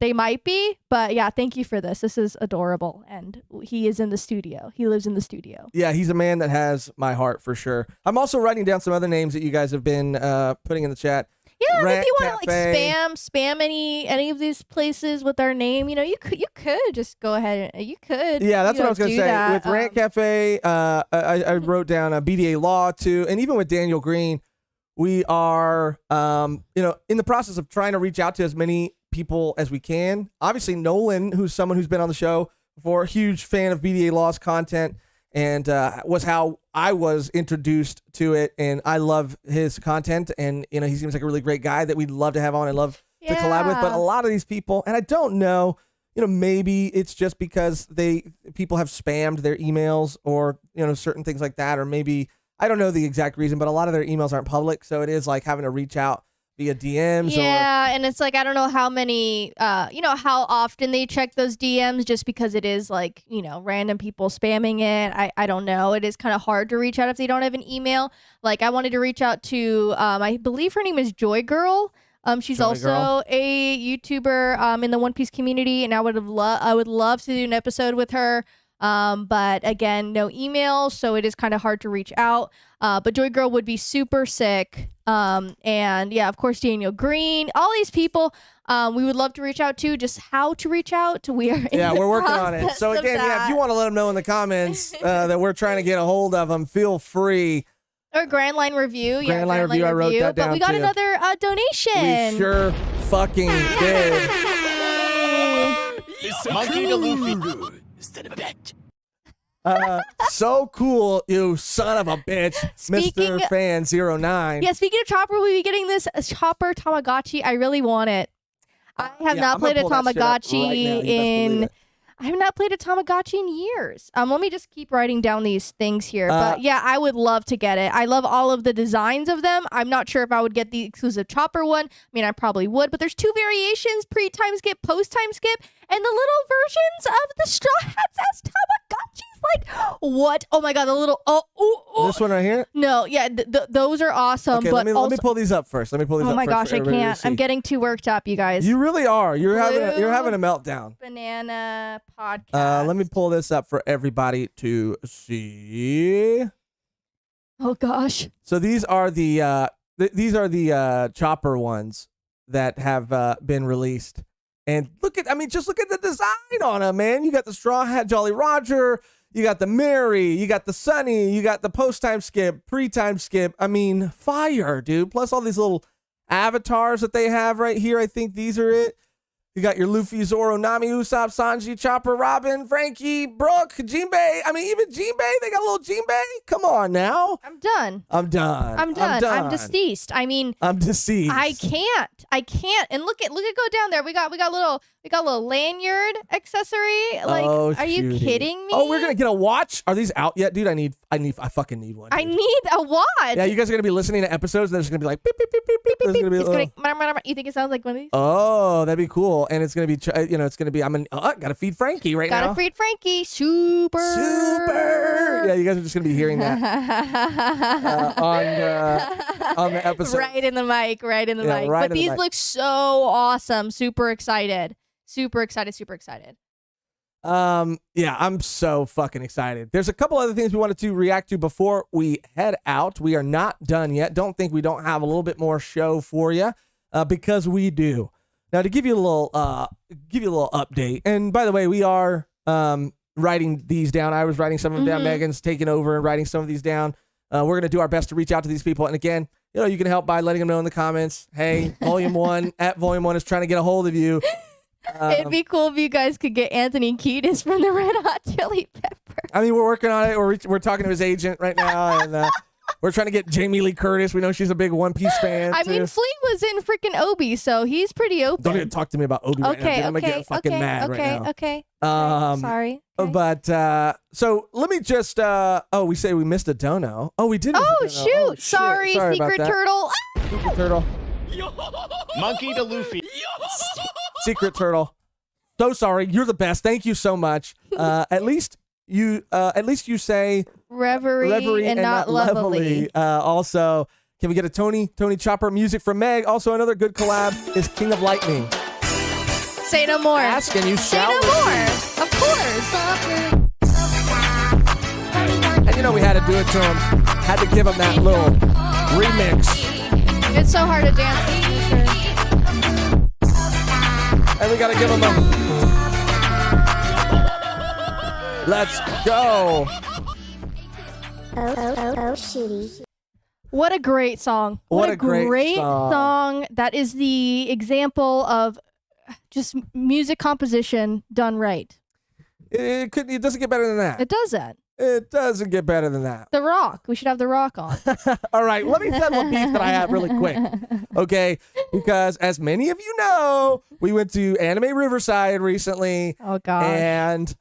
Speaker 2: They might be, but yeah, thank you for this. This is adorable, and he is in the studio. He lives in the studio.
Speaker 1: Yeah, he's a man that has my heart for sure. I'm also writing down some other names that you guys have been putting in the chat.
Speaker 2: Yeah,
Speaker 1: Rant
Speaker 2: if you want to
Speaker 1: Cafe.
Speaker 2: spam any of these places with our name, you could just go ahead and you could.
Speaker 1: Yeah, that's what I was gonna say.
Speaker 2: That.
Speaker 1: With Rant Cafe, I wrote down BDA Law too, and even with Daniel Green, we are in the process of trying to reach out to as many people as we can. Obviously, Nolan, who's someone who's been on the show before, a huge fan of BDA Law's content, and was how I was introduced to it, and I love his content, and he seems like a really great guy that we'd love to have on and love to collab with. But a lot of these people, and I don't know, maybe it's just because people have spammed their emails, or certain things like that, or maybe I don't know the exact reason, but a lot of their emails aren't public, so it is like having to reach out via DMs.
Speaker 2: Yeah, and it's like, I don't know how many, how often they check those DMs, just because it is like, random people spamming it. I don't know. It is kind of hard to reach out if they don't have an email. Like, I wanted to reach out to, I believe her name is Joy Girl. She's also a YouTuber in the One Piece community, and I would love to do an episode with her. But again, no email, so it is kind of hard to reach out. But Joy Girl would be super sick. And yeah, of course, Daniel Green, all these people, we would love to reach out to. Just how to reach out, we're
Speaker 1: working on it. So again, if you want to let them know in the comments that we're trying to get a hold of them, feel free.
Speaker 2: Or Grand Line Review.
Speaker 1: Grand Line Review, I wrote that down.
Speaker 2: But we got
Speaker 1: too.
Speaker 2: Another donation.
Speaker 1: We sure fucking did.
Speaker 3: Monkey to Luffy. Son of a bitch.
Speaker 1: So cool, you son of a bitch, Mr. Fan 09.
Speaker 2: Yeah, speaking of Chopper, we'll be getting this Chopper Tamagotchi. I really want it. I have not played a Tamagotchi I have not played a Tamagotchi in years. Let me just keep writing down these things here. But yeah, I would love to get it. I love all of the designs of them. I'm not sure if I would get the exclusive Chopper one. I mean, I probably would, but there's two variations, pre-time skip, post-time skip, and the little versions of the Straw Hats as Tamagotchis. Like, what? Oh my god, the little
Speaker 1: This one right here?
Speaker 2: No, yeah, those are awesome.
Speaker 1: Okay,
Speaker 2: but
Speaker 1: let me pull these up first.
Speaker 2: Oh my gosh, I can't. I'm getting too worked up, you guys.
Speaker 1: You really are. You're having a meltdown.
Speaker 2: Banana podcast.
Speaker 1: Let me pull this up for everybody to see.
Speaker 2: Oh gosh.
Speaker 1: So these are the Chopper ones that have been released. And just look at the design on them, man. You got the Straw Hat Jolly Roger, you got the Mary, you got the Sunny, you got the post-time skip, pre-time skip. I mean, fire, dude. Plus all these little avatars that they have right here. I think these are it. You got your Luffy, Zoro, Nami, Usopp, Sanji, Chopper, Robin, Frankie, Brooke, Jinbei. I mean, even Jinbei. They got a little Jinbei. Come on now.
Speaker 2: I'm done.
Speaker 1: I'm done.
Speaker 2: I'm deceased. I mean,
Speaker 1: I'm deceased.
Speaker 2: I can't. And look at go down there. We got a little lanyard accessory. Like, are you kidding me?
Speaker 1: Oh, we're gonna get a watch. Are these out yet, dude? I fucking need one. Dude.
Speaker 2: I need a watch.
Speaker 1: Yeah, you guys are gonna be listening to episodes. And there's gonna be like beep beep beep beep beep. There's gonna be.
Speaker 2: You think it sounds like one of these?
Speaker 1: Oh, that'd be cool. And it's gonna be, it's gonna be. Gotta feed Frankie right now.
Speaker 2: Gotta feed Frankie. Super.
Speaker 1: Yeah, you guys are just gonna be hearing that on the episode.
Speaker 2: Right in the mic. Right in the mic.
Speaker 1: Right
Speaker 2: but these look so awesome. Super excited.
Speaker 1: Yeah, I'm so fucking excited. There's a couple other things we wanted to react to before we head out. We are not done yet. Don't think we don't have a little bit more show for you, because we do. Now, to give you a little update. And by the way, we are writing these down. I was writing some of them down. Megan's taking over and writing some of these down. We're gonna do our best to reach out to these people. And again, you can help by letting them know in the comments. Hey, Volume 1 at Volume 1 is trying to get a hold of you.
Speaker 2: It'd be cool if you guys could get Anthony Kiedis from the Red Hot Chili Peppers.
Speaker 1: I mean, we're working on it. We're talking to his agent right now, and we're trying to get Jamie Lee Curtis. We know she's a big One Piece fan.
Speaker 2: I mean, Flea was in freaking Obi, so he's pretty open.
Speaker 1: Don't even talk to me about Obi right now. I'm gonna get fucking mad right now.
Speaker 2: Okay. Sorry. Okay.
Speaker 1: But so let me just. We say we missed a dono. Oh, we did.
Speaker 2: Oh shoot! Sorry, Secret Turtle.
Speaker 1: Secret Turtle.
Speaker 3: Monkey to Luffy.
Speaker 1: Secret Turtle. So sorry. You're the best. Thank you so much. At least you say
Speaker 2: Reverie and not lovely.
Speaker 1: Also, can we get a Tony Chopper music from Meg? Also, another good collab is King of Lightning.
Speaker 2: Say no more.
Speaker 1: Ask and you shall.
Speaker 2: Say no more. Of course.
Speaker 1: And we had to do it to him. Had to give him that little remix.
Speaker 2: It's so hard to dance.
Speaker 1: And we gotta give him a. Let's go.
Speaker 4: Shooty.
Speaker 2: What a great song. What a great song. That is the example of just music composition done right.
Speaker 1: It doesn't get better than that.
Speaker 2: It doesn't.
Speaker 1: It doesn't get better than that.
Speaker 2: The Rock. We should have The Rock on.
Speaker 1: All right, let me settle a beef that I have really quick. Okay, because as many of you know, we went to Anime Riverside recently.
Speaker 2: Oh, God.
Speaker 1: And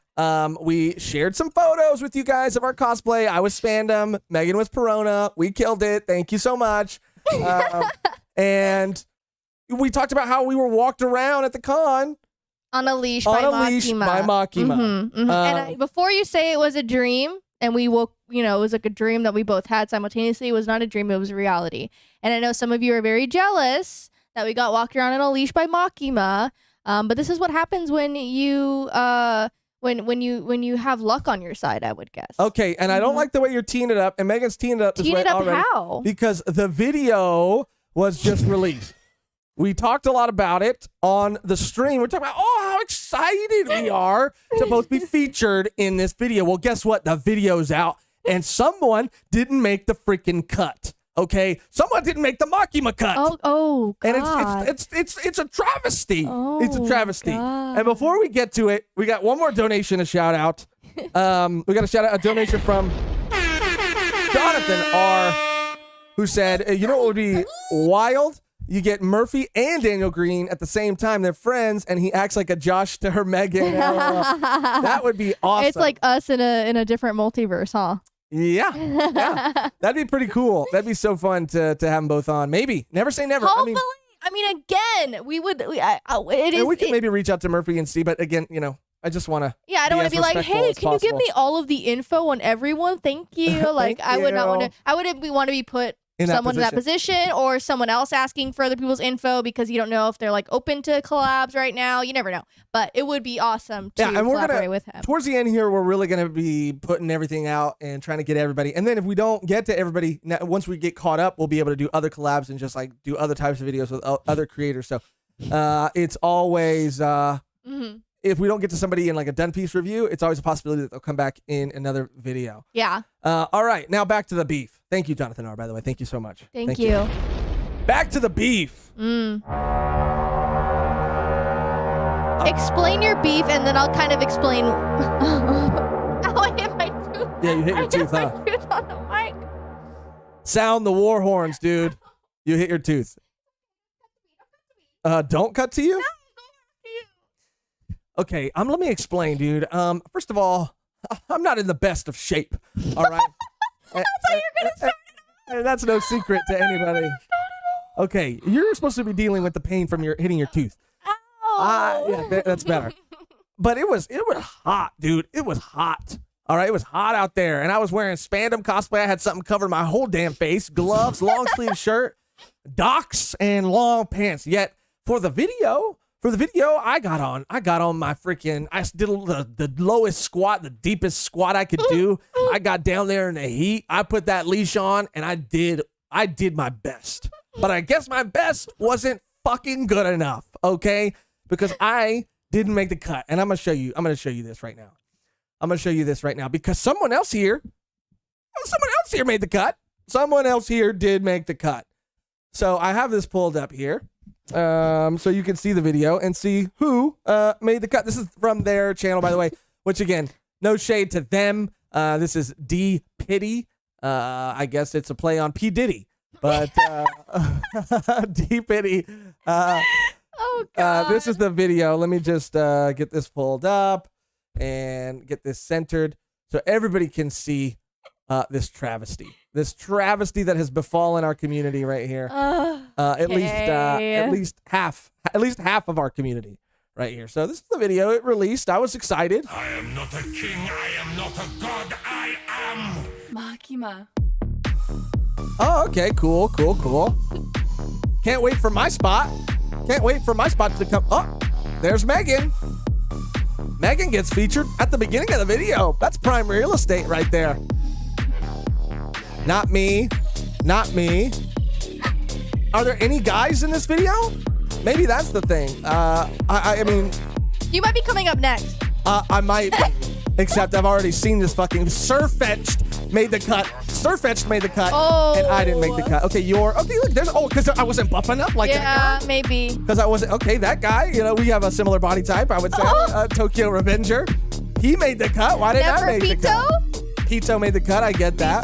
Speaker 1: we shared some photos with you guys of our cosplay. I was Spandam. Megan was Perona. We killed it. Thank you so much. And we talked about how we were walked around at the con.
Speaker 2: On a leash by Makima. And before you say it was a dream, and we woke, it was like a dream that we both had simultaneously. It was not a dream, it was a reality. And I know some of you are very jealous that we got walked around on a leash by Makima. But this is what happens when you when you have luck on your side, I would guess.
Speaker 1: Okay, and I don't like the way you're teeing it up, and Megan's teeing it up this way already.
Speaker 2: How?
Speaker 1: Because the video was just released. We talked a lot about it on the stream. We're talking about, how excited we are to both be featured in this video. Well, guess what? The video's out, and someone didn't make the freaking cut. Okay, someone didn't make the Makima cut.
Speaker 2: Oh, God.
Speaker 1: And it's a travesty. It's a travesty.
Speaker 2: God.
Speaker 1: And before we get to it, we got one more donation to shout out. We got a donation from Jonathan R, who said, what would be wild? You get Murphy and Daniel Green at the same time. They're friends, and he acts like a Josh to her Megan. That would be awesome.
Speaker 2: It's like us in a different multiverse, huh?
Speaker 1: Yeah. That'd be pretty cool. That'd be so fun to have them both on. Maybe. Never say never.
Speaker 2: Hopefully. Again, we would.
Speaker 1: We can maybe reach out to Murphy and see, but again, I just want to.
Speaker 2: Yeah, I don't want to be like, hey, can you give me all of the info on everyone? Thank you. Like, I would not want to. I wouldn't want to be put. Someone in that position, or someone else asking for other people's info because you don't know if they're like open to collabs right now. You never know, but it would be awesome to collaborate with him.
Speaker 1: Towards the end here, we're really going to be putting everything out and trying to get everybody. And then if we don't get to everybody, once we get caught up, we'll be able to do other collabs and just like do other types of videos with other creators. So it's always if we don't get to somebody in like a done piece review, it's always a possibility that they'll come back in another video.
Speaker 2: Yeah.
Speaker 1: All right, now back to the beef. Thank you, Jonathan R, by the way. Thank you so much.
Speaker 2: Thank you.
Speaker 1: Back to the beef.
Speaker 2: Explain your beef, and then I'll kind of explain. Ow, I hit my tooth.
Speaker 1: Yeah, you hit your tooth,
Speaker 2: I
Speaker 1: huh?
Speaker 2: hit my tooth on the mic.
Speaker 1: Sound the war horns, dude. You hit your tooth. Don't cut to you? Okay, let me explain, dude. First of all, I'm not in the best of shape. All right. That's how you're gonna start. And that's no secret to anybody. Okay, you're supposed to be dealing with the pain from your hitting your tooth. Yeah, that's better. But it was hot, dude. It was hot. All right, it was hot out there, and I was wearing Spandam cosplay. I had something cover my whole damn face, gloves, long sleeve shirt, docks, and long pants. Yet for the video, I got on my freaking. I did the lowest squat, the deepest squat I could do. I got down there in the heat. I put that leash on, and I did my best. But I guess my best wasn't fucking good enough. Okay, because I didn't make the cut, and I'm gonna show you this right now. I'm going to show you this right now because someone else here made the cut. Someone else here did make the cut. So I have this pulled up here so you can see the video and see who made the cut. This is from their channel, by the way, which again, no shade to them. This is D Pity. I guess it's a play on P. Diddy, but D Pity.
Speaker 2: Oh, God.
Speaker 1: This is the video. Let me just get this pulled up and get this centered so everybody can see this travesty that has befallen our community right here. At least half of our community right here. So this is the video it released. I was excited.
Speaker 3: I am not a king, I am not a god, I am
Speaker 6: Makima.
Speaker 1: Oh, okay, cool. Can't wait for my spot to come. Oh, there's Mehgan. Mehgan gets featured at the beginning of the video. That's prime real estate right there. Not me. Are there any guys in this video? Maybe that's the thing. I mean,
Speaker 2: You might be coming up next.
Speaker 1: I might, except I've already seen this fucking Surfetched made the cut. And I didn't make the cut. Okay, look, there's because I wasn't buff enough like that guy.
Speaker 2: Maybe.
Speaker 1: Because I wasn't that guy. You know, we have a similar body type. I would say Tokyo Revenger. He made the cut. Why didn't I make the cut? Pito made the cut. I get that.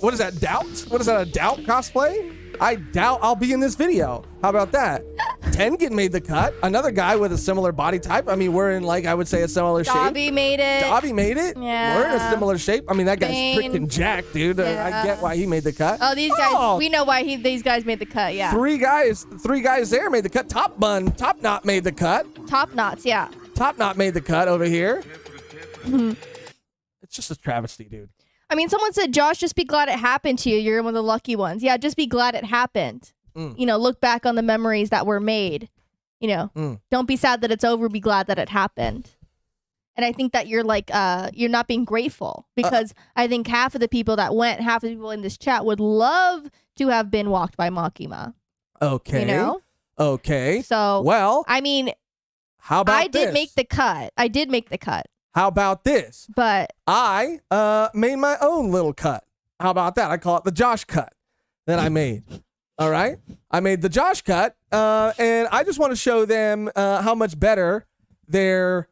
Speaker 1: What is that? Doubt? What is that? A doubt cosplay? I doubt I'll be in this video. How about that? Tengen made the cut. Another guy with a similar body type. I mean, we're in I would say a similar shape.
Speaker 2: Dobby made it.
Speaker 1: Yeah. We're in a similar shape. I mean, that guy's freaking jacked, dude.
Speaker 2: Yeah.
Speaker 1: I get why he made the cut.
Speaker 2: Oh, these guys. We know why these guys made the cut. Yeah.
Speaker 1: Three guys there made the cut. Top Knot made the cut.
Speaker 2: Top knots. Yeah.
Speaker 1: Top Knot made the cut over here. It's just a travesty, dude.
Speaker 2: I mean, someone said, Josh, just be glad it happened to you. You're one of the lucky ones. Yeah, just be glad it happened. You know, look back on the memories that were made. You know, don't be sad that it's over. Be glad that it happened. And I think that you're you're not being grateful because I think half of the people that went, half of the people in this chat would love to have been walked by Makima.
Speaker 1: Okay.
Speaker 2: You know?
Speaker 1: Okay.
Speaker 2: So,
Speaker 1: well,
Speaker 2: I mean,
Speaker 1: how about
Speaker 2: I did make the cut.
Speaker 1: How about this?
Speaker 2: But
Speaker 1: I made my own little cut. How about that? I call it the Josh cut that I made. All right? I made the Josh cut, and I just want to show them how much better their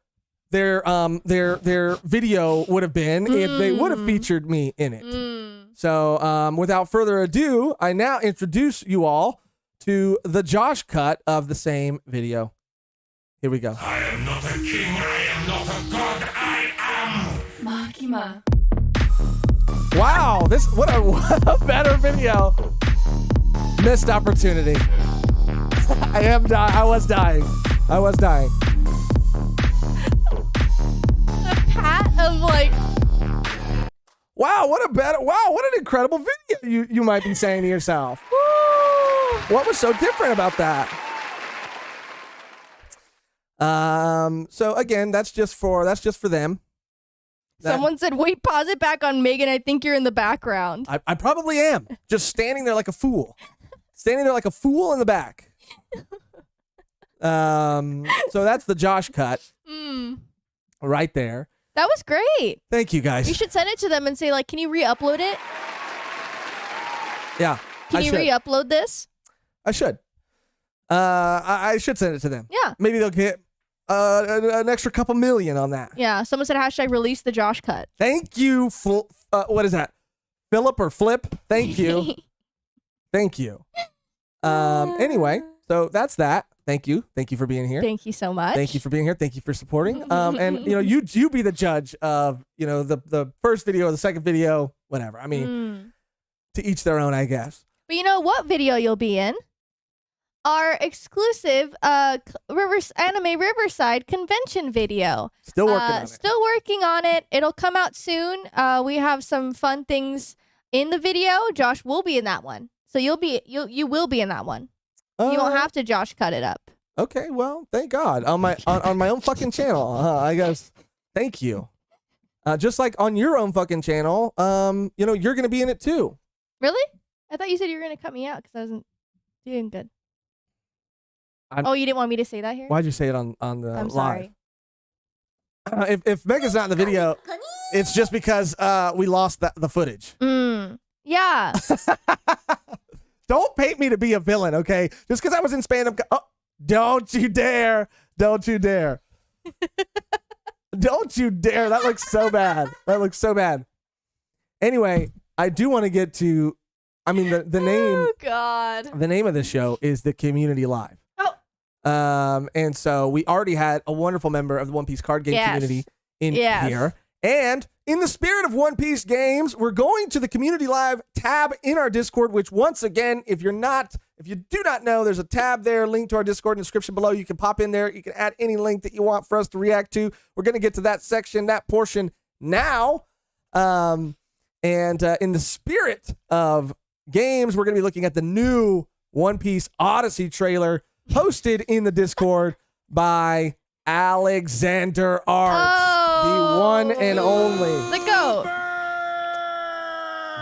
Speaker 1: video would have been if they would have featured me in it. So without further ado, I now introduce you all to the Josh cut of the same video. Here we go.
Speaker 3: I am not a king, I am not a god, I am
Speaker 6: Makima.
Speaker 1: Wow, what a better video. Missed opportunity. I was dying.
Speaker 2: a pat of
Speaker 1: Wow, what an incredible video you might be saying to yourself. What was so different about that? So again, that's just for them.
Speaker 2: Someone said, wait, pause it back on Mehgan. I think you're in the background.
Speaker 1: I probably am. Just standing there like a fool. Standing there like a fool in the back. So that's the Josh cut. Right there.
Speaker 2: That was great.
Speaker 1: Thank you, guys.
Speaker 2: You should send it to them and say, can you re-upload it?
Speaker 1: Yeah.
Speaker 2: Can you re-upload this?
Speaker 1: I should. I should send it to them.
Speaker 2: Yeah.
Speaker 1: Maybe they'll get an extra couple million on that.
Speaker 2: Yeah. Someone said hashtag release the Josh cut.
Speaker 1: Thank you. What is that? Philip or Flip? Thank you. Thank you. Anyway, so that's that. Thank you. Thank you for being here.
Speaker 2: Thank you so much.
Speaker 1: Thank you for being here. Thank you for supporting. And you be the judge of the first video or the second video, whatever. I mean, to each their own, I guess.
Speaker 2: But you know what video you'll be in? Our exclusive Anime Riverside convention video.
Speaker 1: Still working on it.
Speaker 2: Still working on it. It'll come out soon. We have some fun things in the video. Josh will be in that one. So you will be in that one. You won't have to Josh cut it up.
Speaker 1: Okay, well, thank God. On my own fucking channel, I guess. Thank you. Just like on your own fucking channel, you're gonna be in it too.
Speaker 2: Really? I thought you said you were gonna cut me out because I wasn't doing good. You didn't want me to say that here?
Speaker 1: Why'd you say it on the
Speaker 2: I'm
Speaker 1: live?
Speaker 2: sorry.
Speaker 1: If Mehgan's not in the video, it's just because we lost the footage.
Speaker 2: Yeah.
Speaker 1: Don't paint me to be a villain, okay? Just because I was in Spandam. Oh, don't you dare. Don't you dare. Don't you dare. That looks so bad. That looks so bad. Anyway, I do want to get to, the name.
Speaker 2: Oh, God.
Speaker 1: The name of the show is The Community Live.
Speaker 2: Oh.
Speaker 1: And so we already had a wonderful member of the One Piece card game community in here. And in the spirit of One Piece games, we're going to the Community Live tab in our Discord, which once again, if you do not know, there's a tab there, link to our Discord in the description below. You can pop in there. You can add any link that you want for us to react to. We're going to get to that section, that portion now. And in the spirit of games, we're going to be looking at the new One Piece Odyssey trailer posted in the Discord by Alexander Art. The one and only.
Speaker 2: The goat.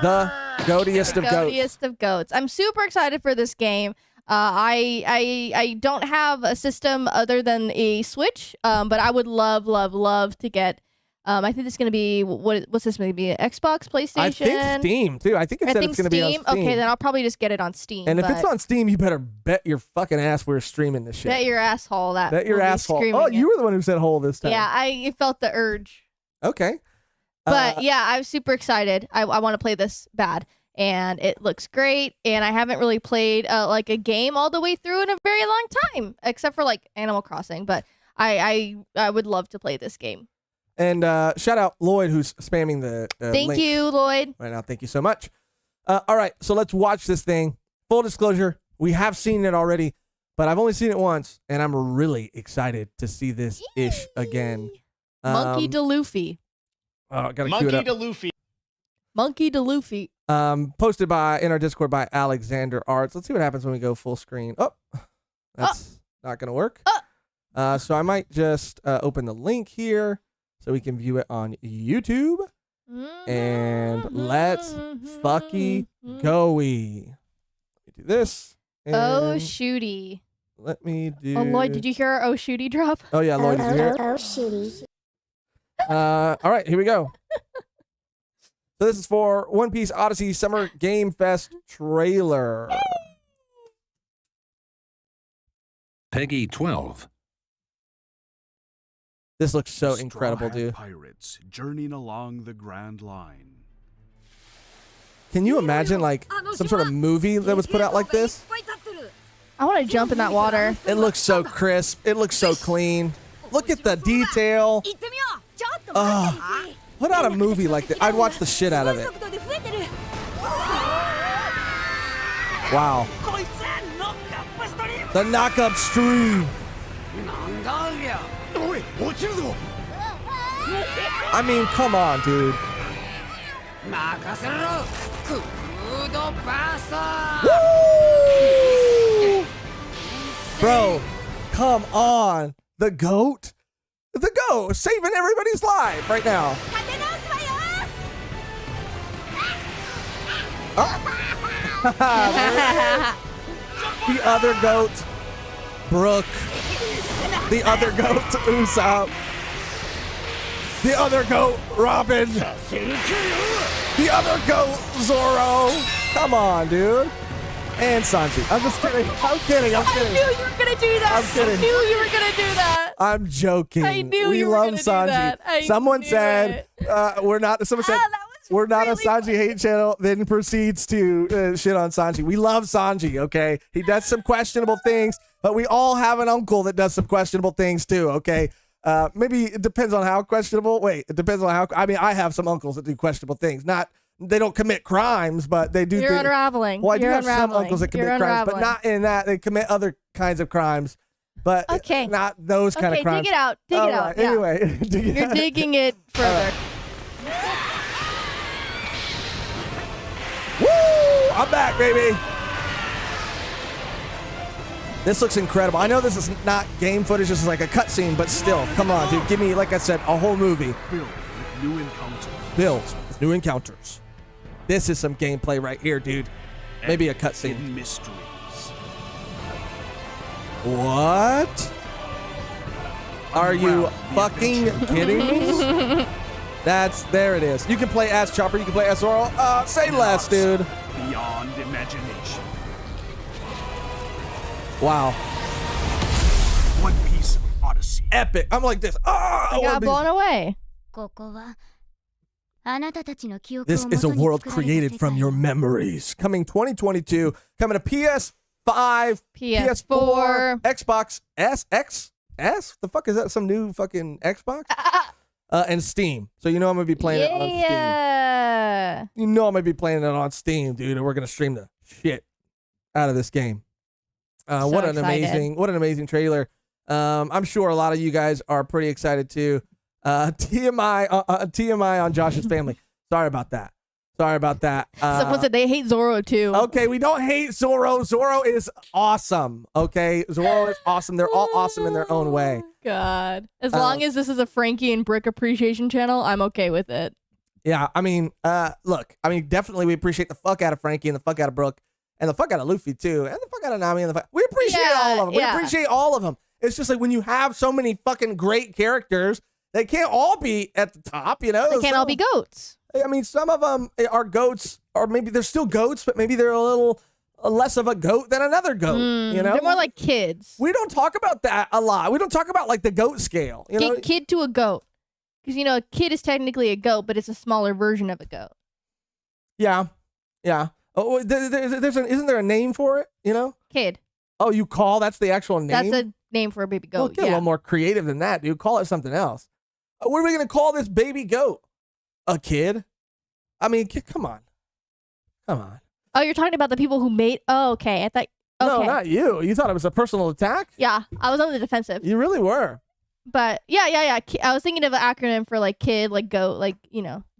Speaker 1: The goatiest of goats.
Speaker 2: Goatiest of goats. I'm super excited for this game. I don't have a system other than a Switch, but I would love to get. I think it's going to be what's this going to be? An Xbox, PlayStation? I
Speaker 1: think Steam too. I think it's going to be on Steam.
Speaker 2: Okay, then I'll probably just get it on Steam.
Speaker 1: And if it's on Steam, you better bet your fucking ass we're streaming this shit.
Speaker 2: Bet your asshole that.
Speaker 1: Bet your asshole. Oh, you were the one who said hole this time.
Speaker 2: Yeah, I felt the urge.
Speaker 1: Okay.
Speaker 2: But yeah, I'm super excited. I want to play this bad, and it looks great. And I haven't really played like a game all the way through in a very long time, except for like Animal Crossing. But I would love to play this game.
Speaker 1: And shout out Lloyd, who's spamming the
Speaker 2: Thank
Speaker 1: link
Speaker 2: you, Lloyd.
Speaker 1: right now. Thank you so much. All right, so let's watch this thing. Full disclosure, we have seen it already, but I've only seen it once, and I'm really excited to see this ish again.
Speaker 2: Monkey to Luffy.
Speaker 1: Oh, gotta cue it up.
Speaker 2: Monkey to Luffy.
Speaker 1: Posted in our Discord by Alexander Arts. Let's see what happens when we go full screen. Oh, that's not gonna work. So I might just open the link here so we can view it on YouTube. And let's fucky go-y. Let me do this.
Speaker 2: Oh shooty.
Speaker 1: Let me do.
Speaker 2: Oh Lloyd, did you hear our oh shooty drop?
Speaker 1: Oh yeah, Lloyd, did you hear it?
Speaker 4: Oh, shooty.
Speaker 1: All right, here we go. So this is for One Piece Odyssey Summer Game Fest trailer.
Speaker 7: Peggy 12.
Speaker 1: This looks so
Speaker 8: Straw
Speaker 1: incredible,
Speaker 8: Hat
Speaker 1: dude.
Speaker 8: Pirates journeying along the Grand Line.
Speaker 1: Can you imagine like some sort of movie that was put out like this?
Speaker 2: I want to jump in that water.
Speaker 1: It looks so crisp. It looks so clean. Look at the detail. Put out a movie like this. I'd watch the shit out of it. Wow. The knock-up stream. I mean, come on, dude. Woo! Bro, come on. The GOAT? The GOAT, saving everybody's life right now. The other GOAT, Brooke. The other GOAT, Usopp. The other GOAT, Robin. The other GOAT, Zoro. Come on, dude. and Sanji. I'm just kidding. I'm kidding.
Speaker 2: I knew you were gonna do that.
Speaker 1: I'm kidding.
Speaker 2: I knew you were gonna do that.
Speaker 1: I'm joking.
Speaker 2: I knew
Speaker 1: we
Speaker 2: you were
Speaker 1: love
Speaker 2: gonna do
Speaker 1: Sanji.
Speaker 2: that. I
Speaker 1: Someone
Speaker 2: knew
Speaker 1: said we're not. Someone said
Speaker 2: that was
Speaker 1: we're not
Speaker 2: really
Speaker 1: a Sanji
Speaker 2: funny.
Speaker 1: hate channel. Then proceeds to shit on Sanji. We love Sanji. Okay, he does some questionable things, but we all have an uncle that does some questionable things too. Okay. Maybe it depends on how questionable. Wait, it depends on how. I mean, I have some uncles that do questionable things. Not they don't commit crimes, but they do.
Speaker 2: You're unraveling.
Speaker 1: Well, I do
Speaker 2: You're
Speaker 1: have some
Speaker 2: unraveling.
Speaker 1: uncles that commit
Speaker 2: You're
Speaker 1: crimes, but
Speaker 2: unraveling.
Speaker 1: not in that they commit other kinds of crimes. But
Speaker 2: Okay.
Speaker 1: not those kind
Speaker 2: Okay,
Speaker 1: of crimes.
Speaker 2: dig it out. Dig
Speaker 1: All
Speaker 2: it out.
Speaker 1: right,
Speaker 2: Yeah.
Speaker 1: Anyway, dig it
Speaker 2: You're
Speaker 1: out.
Speaker 2: digging it further.
Speaker 1: Woo! I'm back, baby. This looks incredible. I know this is not game footage. This is like a cutscene, but still, come on, dude. Give me, like I said, a whole movie.
Speaker 8: Filled with new encounters.
Speaker 1: Filled with new encounters. This is some gameplay right here, dude. Maybe a cutscene.
Speaker 8: Hidden mysteries.
Speaker 1: What? Are you fucking kidding me? There it is. You can play as Chopper. You can play as Zoro. Say less, dude.
Speaker 8: Beyond imagination.
Speaker 1: Wow.
Speaker 8: One Piece Odyssey.
Speaker 1: Epic. I'm like this.
Speaker 2: I got blown away.
Speaker 4: ここはあなたたちの記憶
Speaker 1: This
Speaker 4: を
Speaker 1: is a
Speaker 4: 元に
Speaker 1: world
Speaker 4: 作られた
Speaker 1: created
Speaker 4: 世
Speaker 1: from
Speaker 4: 界
Speaker 1: your memories. Coming 2022. Coming to PS5,
Speaker 2: PS4.
Speaker 1: Xbox S. The fuck is that? Some new fucking Xbox? And Steam. So you know I'm gonna be playing it on Steam.
Speaker 2: Yeah.
Speaker 1: You know I'm gonna be playing it on Steam, dude, and we're gonna stream the shit out of this game.
Speaker 2: So
Speaker 1: What an
Speaker 2: excited.
Speaker 1: amazing trailer. I'm sure a lot of you guys are pretty excited too. TMI on Josh's family. Sorry about that.
Speaker 2: Someone said they hate Zoro too.
Speaker 1: Okay, we don't hate Zoro. Zoro is awesome. Okay, Zoro is awesome. They're all awesome in their own way.
Speaker 2: God. As long as this is a Frankie and Brick appreciation channel, I'm okay with it.
Speaker 1: Yeah, I mean, look, definitely we appreciate the fuck out of Frankie and the fuck out of Brooke and the fuck out of Luffy too, and the fuck out of Nami and the fuck. We appreciate all of them.
Speaker 2: Yeah.
Speaker 1: We appreciate all of them. It's just like when you have so many fucking great characters, they can't all be at the top, you know?
Speaker 2: They can't all be goats.
Speaker 1: I mean, some of them are goats, or maybe they're still goats, but maybe they're a little less of a goat than another goat, you know?
Speaker 2: They're more like kids.
Speaker 1: We don't talk about that a lot. We don't talk about like the goat scale, you know?
Speaker 2: Kid to a goat. Because, a kid is technically a goat, but it's a smaller version of a goat.
Speaker 1: Yeah. Oh, isn't there a name for it, you know?
Speaker 2: Kid.
Speaker 1: Oh, that's the actual name?
Speaker 2: That's a name for a baby
Speaker 1: Well,
Speaker 2: goat.
Speaker 1: get a little more creative than that, dude. Call it something else. What are we going to call this baby goat? A kid? I mean, come on.
Speaker 2: Oh, you're talking about the people who made. Oh, okay. I thought. Okay.
Speaker 1: No, not you. You thought it was a personal attack?
Speaker 2: Yeah, I was on the defensive.
Speaker 1: You really were.
Speaker 2: But yeah. I was thinking of an acronym for like kid, like goat, like,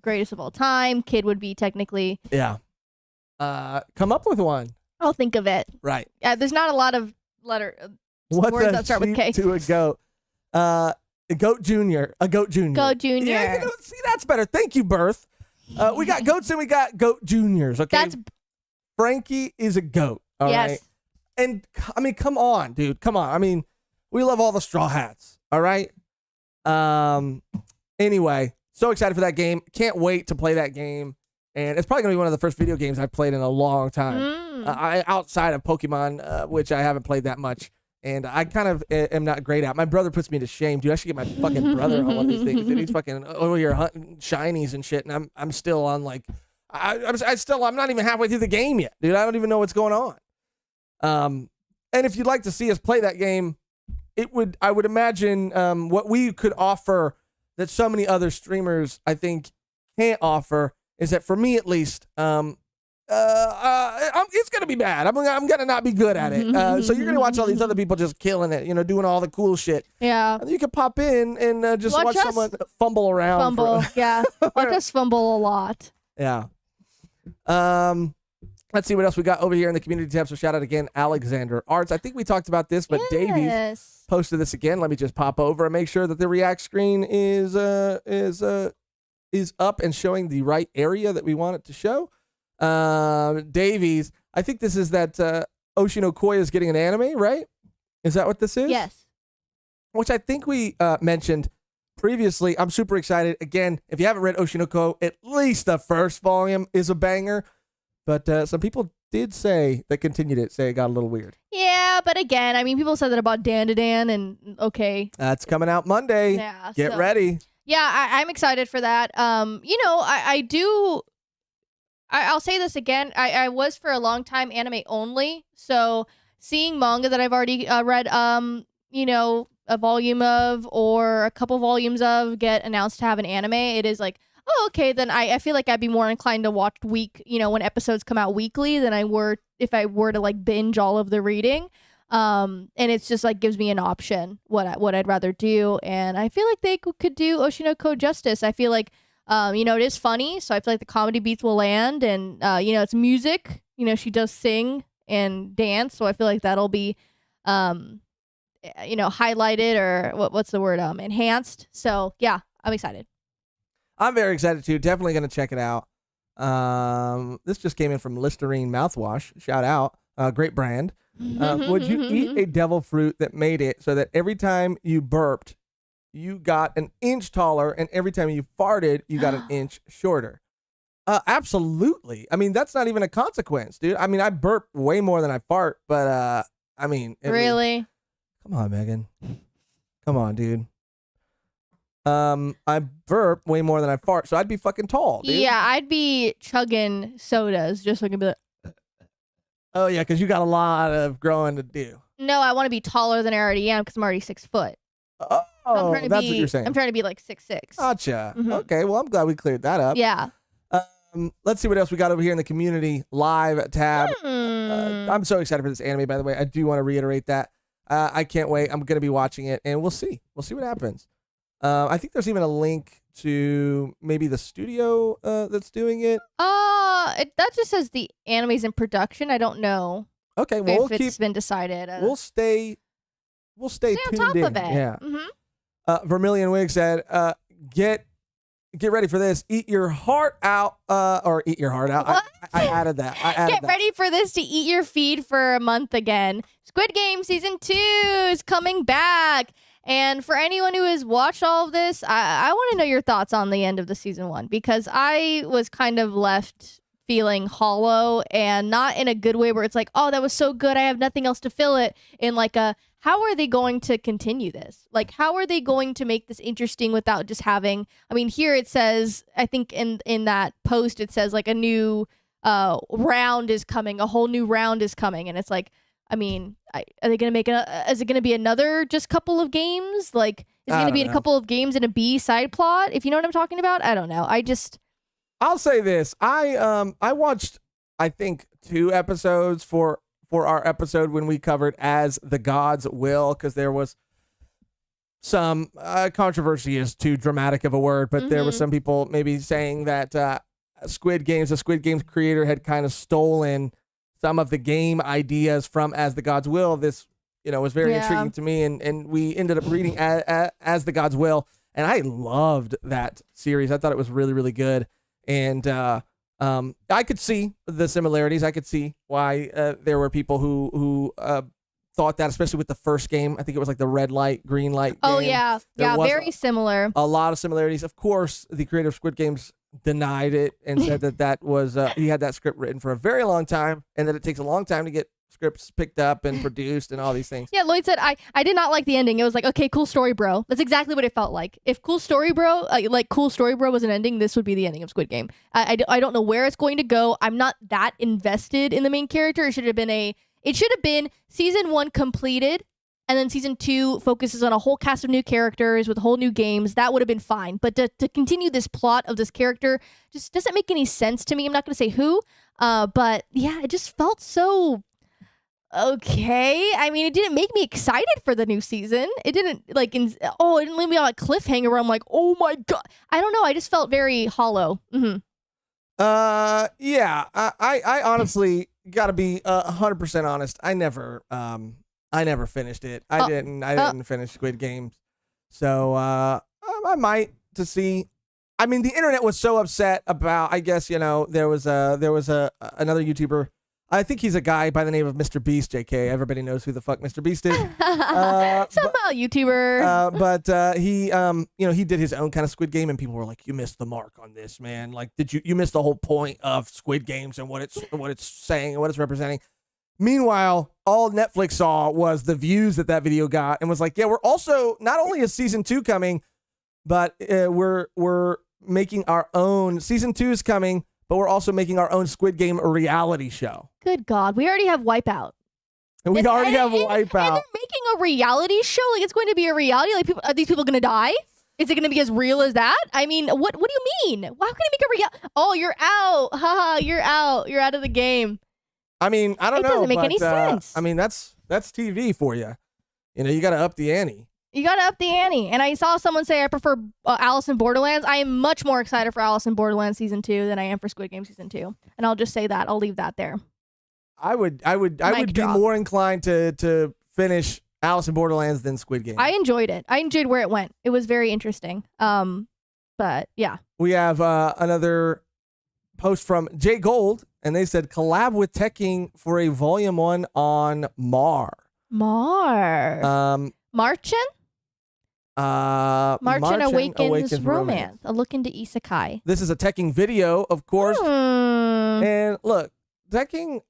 Speaker 2: greatest of all time. Kid would be technically.
Speaker 1: Yeah. Come up with one.
Speaker 2: I'll think of it.
Speaker 1: Right.
Speaker 2: There's not a lot of
Speaker 1: What's
Speaker 2: words
Speaker 1: a
Speaker 2: that start with
Speaker 1: sheep
Speaker 2: K.
Speaker 1: to a goat? A goat junior. Goat junior. Yeah, see, that's better. Thank you, Birth. We got goats and we got goat juniors. Okay.
Speaker 2: That's
Speaker 1: Frankie is a goat. All right.
Speaker 2: yes.
Speaker 1: And I mean, come on, dude. Come on. I mean, we love all the Straw Hats. All right. Anyway, so excited for that game. Can't wait to play that game. And it's probably gonna be one of the first video games I've played in a long time. Outside of Pokemon, which I haven't played that much, and I kind of am not great at. My brother puts me to shame, dude. I should get my fucking brother on one of these things. Dude, he's fucking you're hunting shinies and shit, and I'm still on like I'm not even halfway through the game yet, dude. I don't even know what's going on. And if you'd like to see us play that game, I would imagine what we could offer that so many other streamers I think can't offer is that for me at least, it's gonna be bad. I'm gonna not be good at it. So you're gonna watch all these other people just killing it, doing all the cool shit.
Speaker 2: Yeah.
Speaker 1: And you can pop in and just watch
Speaker 2: us
Speaker 1: someone fumble around.
Speaker 2: Fumble. Yeah. Watch us fumble a lot.
Speaker 1: Yeah. Let's see what else we got over here in the community tab. So shout out again, Alexander Arts. I think we talked about this, but Davies
Speaker 2: Yes.
Speaker 1: posted this again. Let me just pop over and make sure that the React screen is up and showing the right area that we want it to show. Davies, I think this is that Oshino Koi is getting an anime, right? Is that what this is?
Speaker 2: Yes.
Speaker 1: Which I think we mentioned previously. I'm super excited. Again, if you haven't read Oshinoko, at least the first volume is a banger. But some people did say that continued it say it got a little weird.
Speaker 2: Yeah, but again, I mean, people said that about Dan to Dan, and okay.
Speaker 1: That's coming out Monday.
Speaker 2: Yeah.
Speaker 1: Get
Speaker 2: so-
Speaker 1: ready.
Speaker 2: Yeah, I'm excited for that. I'll say this again. I was for a long time anime only. So seeing manga that I've already read, a volume of or a couple volumes of get announced to have an anime, it is like, oh, okay, then I feel like I'd be more inclined to watch when episodes come out weekly than if I were to like binge all of the reading. And it's just like gives me an option what I'd rather do. And I feel like they could do Oshinoko justice. I feel like, it is funny. So I feel like the comedy beats will land and, it's music, she does sing and dance. So I feel like that'll be, highlighted or what's the word? Enhanced. So yeah, I'm excited.
Speaker 1: I'm very excited too. Definitely going to check it out. This just came in from Listerine mouthwash. Shout out. Great brand. Would you eat a devil fruit that made it so that every time you burped, you got an inch taller, and every time you farted, you got an inch shorter? Absolutely. I mean, that's not even a consequence, dude. I mean, I burp way more than I fart, but
Speaker 2: Really?
Speaker 1: Come on, Megan. Come on, dude. I burp way more than I fart, so I'd be fucking tall, dude.
Speaker 2: Yeah, I'd be chugging sodas just so I can be like,
Speaker 1: Oh, yeah, because you got a lot of growing to do.
Speaker 2: no, I want to be taller than I already am because I'm already 6 foot.
Speaker 1: Oh, that's what you're saying.
Speaker 2: I'm trying to be like 6'6".
Speaker 1: Gotcha.
Speaker 2: Mhm.
Speaker 1: Okay, well, I'm glad we cleared that up.
Speaker 2: Yeah.
Speaker 1: Let's see what else we got over here in the community live tab. I'm so excited for this anime, by the way. I do want to reiterate that. I can't wait. I'm going to be watching it, and we'll see. We'll see what happens. I think there's even a link to maybe the studio that's doing it.
Speaker 2: That just says the anime's in production. I don't know
Speaker 1: Okay, well,
Speaker 2: if it's been decided.
Speaker 1: we'll stay
Speaker 2: Stay on
Speaker 1: tuned
Speaker 2: top
Speaker 1: in.
Speaker 2: of it.
Speaker 1: Yeah.
Speaker 2: Mm-hmm.
Speaker 1: Vermilion Wig said, get ready for this. Eat your heart out, or eat your heart out.
Speaker 2: What?
Speaker 1: I added that.
Speaker 2: Get ready for this to eat your feed for a month again. Squid Game Season 2 is coming back. And for anyone who has watched all of this, I want to know your thoughts on the end of the Season 1, because I was kind of left feeling hollow, and not in a good way where it's like, oh, that was so good, I have nothing else to fill it. In like how are they going to continue this? Like, how are they going to make this interesting without just having, I mean, here it says, I think in that post, it says like a new round is coming, a whole new round is coming. And it's like, I mean, are they going to make is it going to be another just couple of games? Like, is it going to be a couple of games and a B side plot? If you know what I'm talking about? I don't know. I'll
Speaker 1: say this. I watched, I think, 2 episodes for our episode when we covered As the Gods Will, because there was some controversy is too dramatic of a word, but there was some people maybe saying that the Squid Games creator had kind of stolen some of the game ideas from As the Gods Will. This, was very intriguing to me, and we ended up reading As the Gods Will, and I loved that series. I thought it was really, really good. And I could see the similarities. I could see why there were people who thought that, especially with the first game. I think it was like the red light, green light game.
Speaker 2: Oh, yeah.
Speaker 1: There was
Speaker 2: very similar.
Speaker 1: A lot of similarities. Of course, the creator of Squid Games denied it and said that was he had that script written for a very long time, and that it takes a long time to get scripts picked up and produced and all these things.
Speaker 2: Yeah, Lloyd said, I did not like the ending. It was like, okay, cool story, bro. That's exactly what it felt like. If Cool Story Bro, Cool Story Bro was an ending, this would be the ending of Squid Game. I don't know where it's going to go. I'm not that invested in the main character. It should have been Season 1 completed, and then Season 2 focuses on a whole cast of new characters with whole new games. That would have been fine. But to continue this plot of this character just doesn't make any sense to me. I'm not going to say who, but yeah, it just felt so okay. I mean, it didn't make me excited for the new season. It didn't it didn't leave me on a cliffhanger where I'm like, oh my God. I don't know. I just felt very hollow. Mm-hmm.
Speaker 1: Yeah. I honestly gotta be 100% honest. I never finished it. I didn't finish Squid Games. So I might to see. I mean, the internet was so upset about, I guess, there was another YouTuber I think he's a guy by the name of Mr. Beast, JK. Everybody knows who the fuck Mr. Beast is.
Speaker 2: Somehow YouTuber.
Speaker 1: But he, he did his own kind of Squid Game, and people were like, "You missed the mark on this, man. Like, you missed the whole point of Squid Games and what it's saying and what it's representing." Meanwhile, all Netflix saw was the views that video got, and was like, "Yeah, we're also not only is season 2 coming, but we're making our own season 2 is coming." But we're also making our own Squid Game reality show.
Speaker 2: Good God. We already have Wipeout.
Speaker 1: And we already have Wipeout.
Speaker 2: And they're making a reality show? Like, it's going to be a reality? Like, are these people going to die? Is it going to be as real as that? I mean, what do you mean? How can I make a reality? Oh, you're out. Haha, you're out. You're out of the game.
Speaker 1: I mean, I don't know.
Speaker 2: It doesn't make any sense.
Speaker 1: I mean, that's TV for you. You got to up the ante.
Speaker 2: You got to up the ante. And I saw someone say I prefer Alice in Borderlands. I am much more excited for Alice in Borderlands Season 2 than I am for Squid Game Season 2. And I'll just say that. I'll leave that there.
Speaker 1: I would be more inclined to finish Alice in Borderlands than Squid Game.
Speaker 2: I enjoyed it. I enjoyed where it went. It was very interesting. But yeah.
Speaker 1: We have another post from Jay Gold, and they said collab with Tekking for a volume 1 on Mar.
Speaker 2: Marchen? Marchen Awakens Romance. A look into isekai.
Speaker 1: This is a Tekking video, of course. And look, Tekking,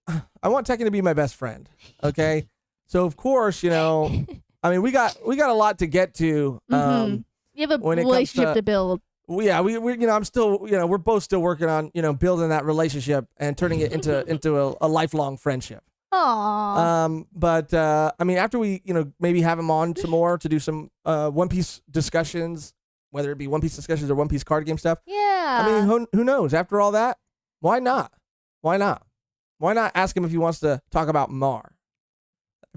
Speaker 1: I want Tekking to be my best friend. Okay, so of course, I mean, we got a lot to get to.
Speaker 2: You have a relationship to build.
Speaker 1: Yeah, I'm still, we're both still working on, building that relationship and turning it into a lifelong friendship.
Speaker 2: Aww.
Speaker 1: But I mean, after we, maybe have him on some more to do some One Piece discussions, whether it be One Piece discussions or One Piece card game stuff.
Speaker 2: Yeah.
Speaker 1: I mean, who knows? After all that, why not? Why not? Why not ask him if he wants to talk about Mar?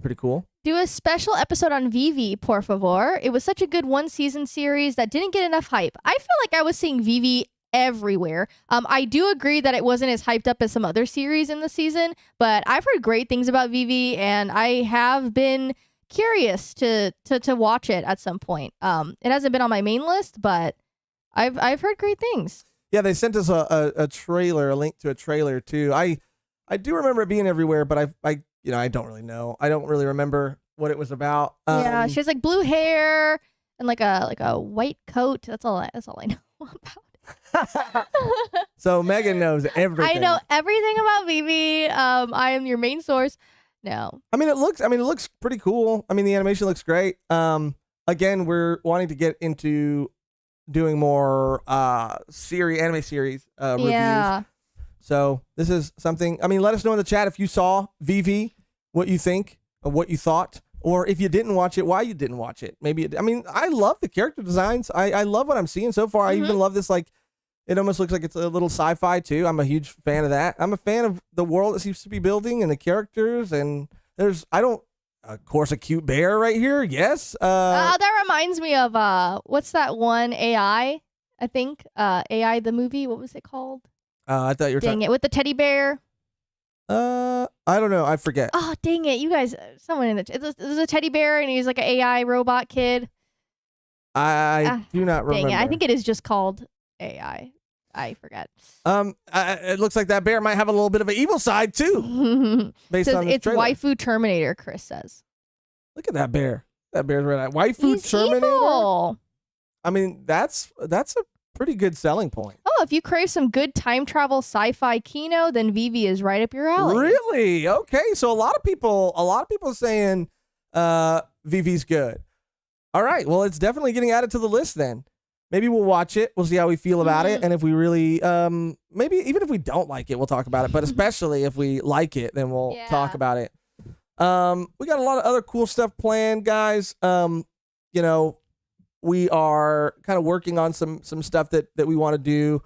Speaker 1: Pretty cool.
Speaker 2: Do a special episode on Vivi, por favor. It was such a good one-season series that didn't get enough hype. I feel like I was seeing Vivi everywhere. I do agree that it wasn't as hyped up as some other series in the season, but I've heard great things about Vivi, and I have been curious to watch it at some point. It hasn't been on my main list, but I've heard great things.
Speaker 1: Yeah, they sent us a trailer, a link to a trailer too. I do remember it being everywhere, but I don't really know. I don't really remember what it was about.
Speaker 2: Yeah, she has like blue hair and like a white coat. That's all I know about.
Speaker 1: So Mehgan knows everything.
Speaker 2: I know everything about Vivi. I am your main source. No.
Speaker 1: I mean, it looks pretty cool. I mean, the animation looks great. Again, we're wanting to get into doing more anime series reviews.
Speaker 2: Yeah.
Speaker 1: So this is something. I mean, let us know in the chat if you saw VV, what you think, or what you thought, or if you didn't watch it, why you didn't watch it. I mean, I love the character designs. I love what I'm seeing so far. I even love this, like, it almost looks like it's a little sci-fi too. I'm a huge fan of that. I'm a fan of the world it seems to be building and the characters. And of course, a cute bear right here. Yes.
Speaker 2: That reminds me of what's that one AI? I think AI the movie. What was it called?
Speaker 1: I thought you were
Speaker 2: dang it, with the teddy bear.
Speaker 1: I don't know. I forget.
Speaker 2: Oh, dang it. You guys, someone in the there's a teddy bear and he's like an AI robot kid.
Speaker 1: I do not remember.
Speaker 2: Dang it. I think it is just called AI. I forget.
Speaker 1: It looks like that bear might have a little bit of an evil side too. Based on
Speaker 2: it's
Speaker 1: trailer.
Speaker 2: waifu Terminator, Chris says.
Speaker 1: Look at that bear. That bear's right at waifu
Speaker 2: He's
Speaker 1: Terminator.
Speaker 2: Evil.
Speaker 1: I mean, that's a pretty good selling point.
Speaker 2: Oh, if you crave some good time travel sci-fi kino, then Vivi is right up your alley.
Speaker 1: Really? Okay. So a lot of people saying Vivi's good. All right. Well, it's definitely getting added to the list then. Maybe we'll watch it. We'll see how we feel about it. And if we really, maybe even if we don't like it, we'll talk about it. But especially if we like it, then we'll talk about it. We got a lot of other cool stuff planned, guys. We are kind of working on some stuff that we want to do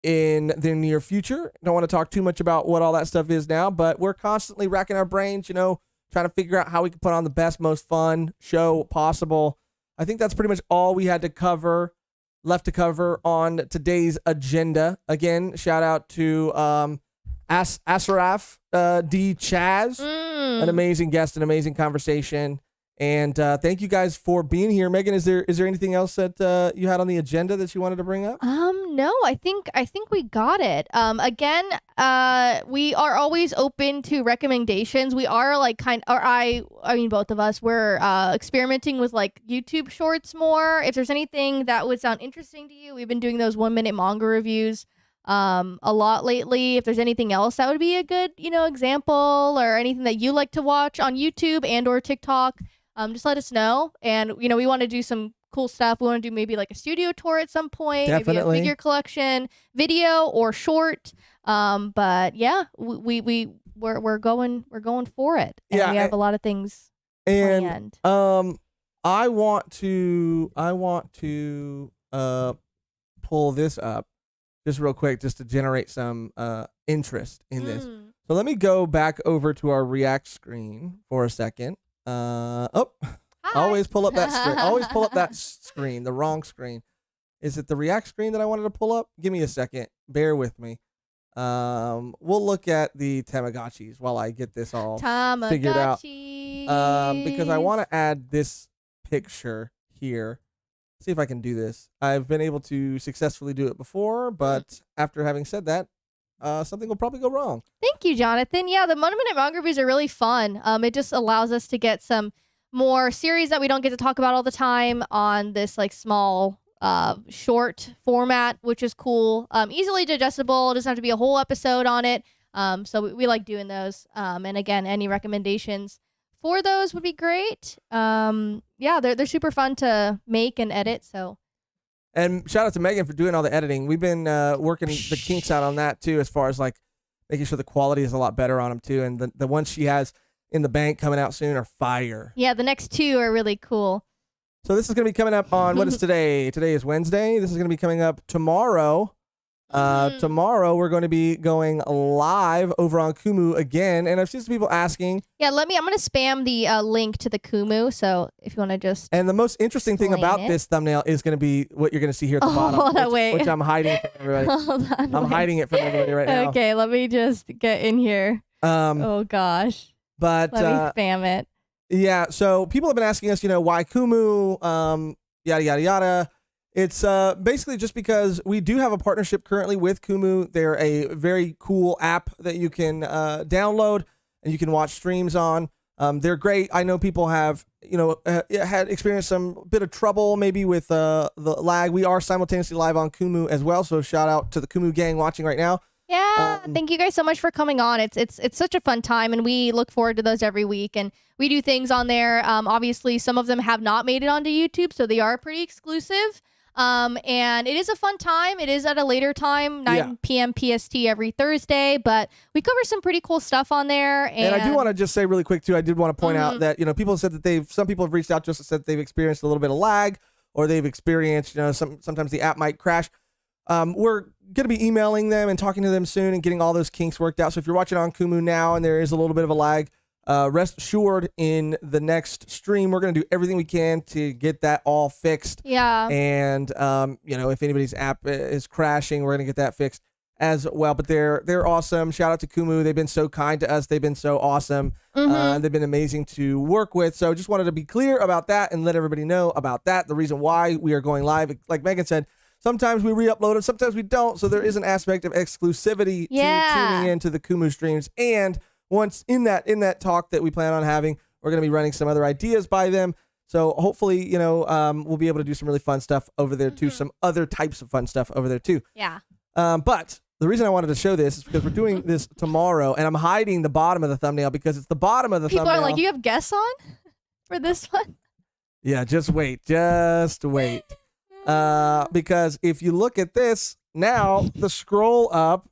Speaker 1: in the near future. Don't want to talk too much about what all that stuff is now, but we're constantly racking our brains, trying to figure out how we can put on the best, most fun show possible. I think that's pretty much all we had left to cover on today's agenda. Again, shout out to AsyrafDChazz, an amazing guest, an amazing conversation. And thank you guys for being here. Mehgan, is there anything else that you had on the agenda that you wanted to bring up?
Speaker 2: No, I think we got it. Again, we are always open to recommendations. We are like I mean both of us, we're experimenting with like YouTube shorts more. If there's anything that would sound interesting to you, we've been doing those 1-minute manga reviews a lot lately. If there's anything else that would be a good, example, or anything that you like to watch on YouTube and or TikTok, just let us know. And we want to do some cool stuff. We want to do maybe like a studio tour at some point,
Speaker 1: Definitely.
Speaker 2: maybe a figure collection video or short. But yeah, we're going for it. And
Speaker 1: Yeah,
Speaker 2: we have a lot of things
Speaker 1: And
Speaker 2: planned.
Speaker 1: I want to pull this up just real quick, just to generate some interest in this. So let me go back over to our React screen for a second. Always pull up that screen. Always pull up that screen, the wrong screen. Is it the React screen that I wanted to pull up? Give me a second. Bear with me. We'll look at the Tamagotchis while I get this all figured out. Because I want to add this picture here. See if I can do this. I've been able to successfully do it before, but after having said that, something will probably go wrong.
Speaker 2: Thank you, Jonathan. Yeah, the 1-minute manga reviews are really fun. It just allows us to get some more series that we don't get to talk about all the time on this like small short format, which is cool. Easily digestible. It doesn't have to be a whole episode on it. So we like doing those. And again, any recommendations for those would be great. Yeah, they're super fun to make and edit. So.
Speaker 1: And shout out to Mehgan for doing all the editing. We've been working the kinks out on that too, as far as like making sure the quality is a lot better on them too. And the ones she has in the bank coming out soon are fire.
Speaker 2: Yeah, the next 2 are really cool.
Speaker 1: So this is going to be coming up on, what is today? Today is Wednesday. This is going to be coming up tomorrow. Tomorrow we're going to be going live over on Kumu again. And I've seen some people asking.
Speaker 2: Yeah, I'm going to spam the link to the Kumu. So if you want to just.
Speaker 1: And the most interesting thing about this thumbnail is going to be what you're going to see here at the bottom.
Speaker 2: Hold on, wait.
Speaker 1: Which I'm hiding from everybody.
Speaker 2: Hold on,
Speaker 1: I'm hiding it from everybody right now.
Speaker 2: Okay, let me just get in here. Oh gosh.
Speaker 1: But
Speaker 2: let me spam it.
Speaker 1: Yeah, so people have been asking us, why Kumu, yada, yada, yada. It's basically just because we do have a partnership currently with Kumu. They're a very cool app that you can download and you can watch streams on. They're great. I know people have, had experienced some bit of trouble maybe with the lag. We are simultaneously live on Kumu as well, so shout out to the Kumu gang watching right now.
Speaker 2: Yeah, thank you guys so much for coming on. It's such a fun time, and we look forward to those every week. And we do things on there. Obviously, some of them have not made it onto YouTube, so they are pretty exclusive. And it is a fun time. It is at a later time, 9 p.m. PST every Thursday, but we cover some pretty cool stuff on there. And
Speaker 1: I do want to just say really quick too, I did want to point out that, people said that some people have reached out to us and said they've experienced a little bit of lag, or they've experienced, sometimes the app might crash. We're going to be emailing them and talking to them soon and getting all those kinks worked out. So if you're watching on Kumu now and there is a little bit of a lag, rest assured in the next stream, we're going to do everything we can to get that all fixed.
Speaker 2: Yeah.
Speaker 1: And, if anybody's app is crashing, we're going to get that fixed as well. But they're awesome. Shout out to Kumu. They've been so kind to us. They've been so awesome. They've been amazing to work with. So just wanted to be clear about that and let everybody know about that. The reason why we are going live, like Mehgan said, sometimes we re-upload them, sometimes we don't. So there is an aspect of exclusivity to tuning into the Kumu streams. And once in that talk that we plan on having, we're going to be running some other ideas by them. So hopefully, we'll be able to do some really fun stuff over there too. Some other types of fun stuff over there too.
Speaker 2: Yeah.
Speaker 1: But the reason I wanted to show this is because we're doing this tomorrow, and I'm hiding the bottom of the thumbnail because it's the bottom of the thumbnail.
Speaker 2: People are like, you have guests on for this one?
Speaker 1: Yeah, just wait. Because if you look at this now, the scroll up,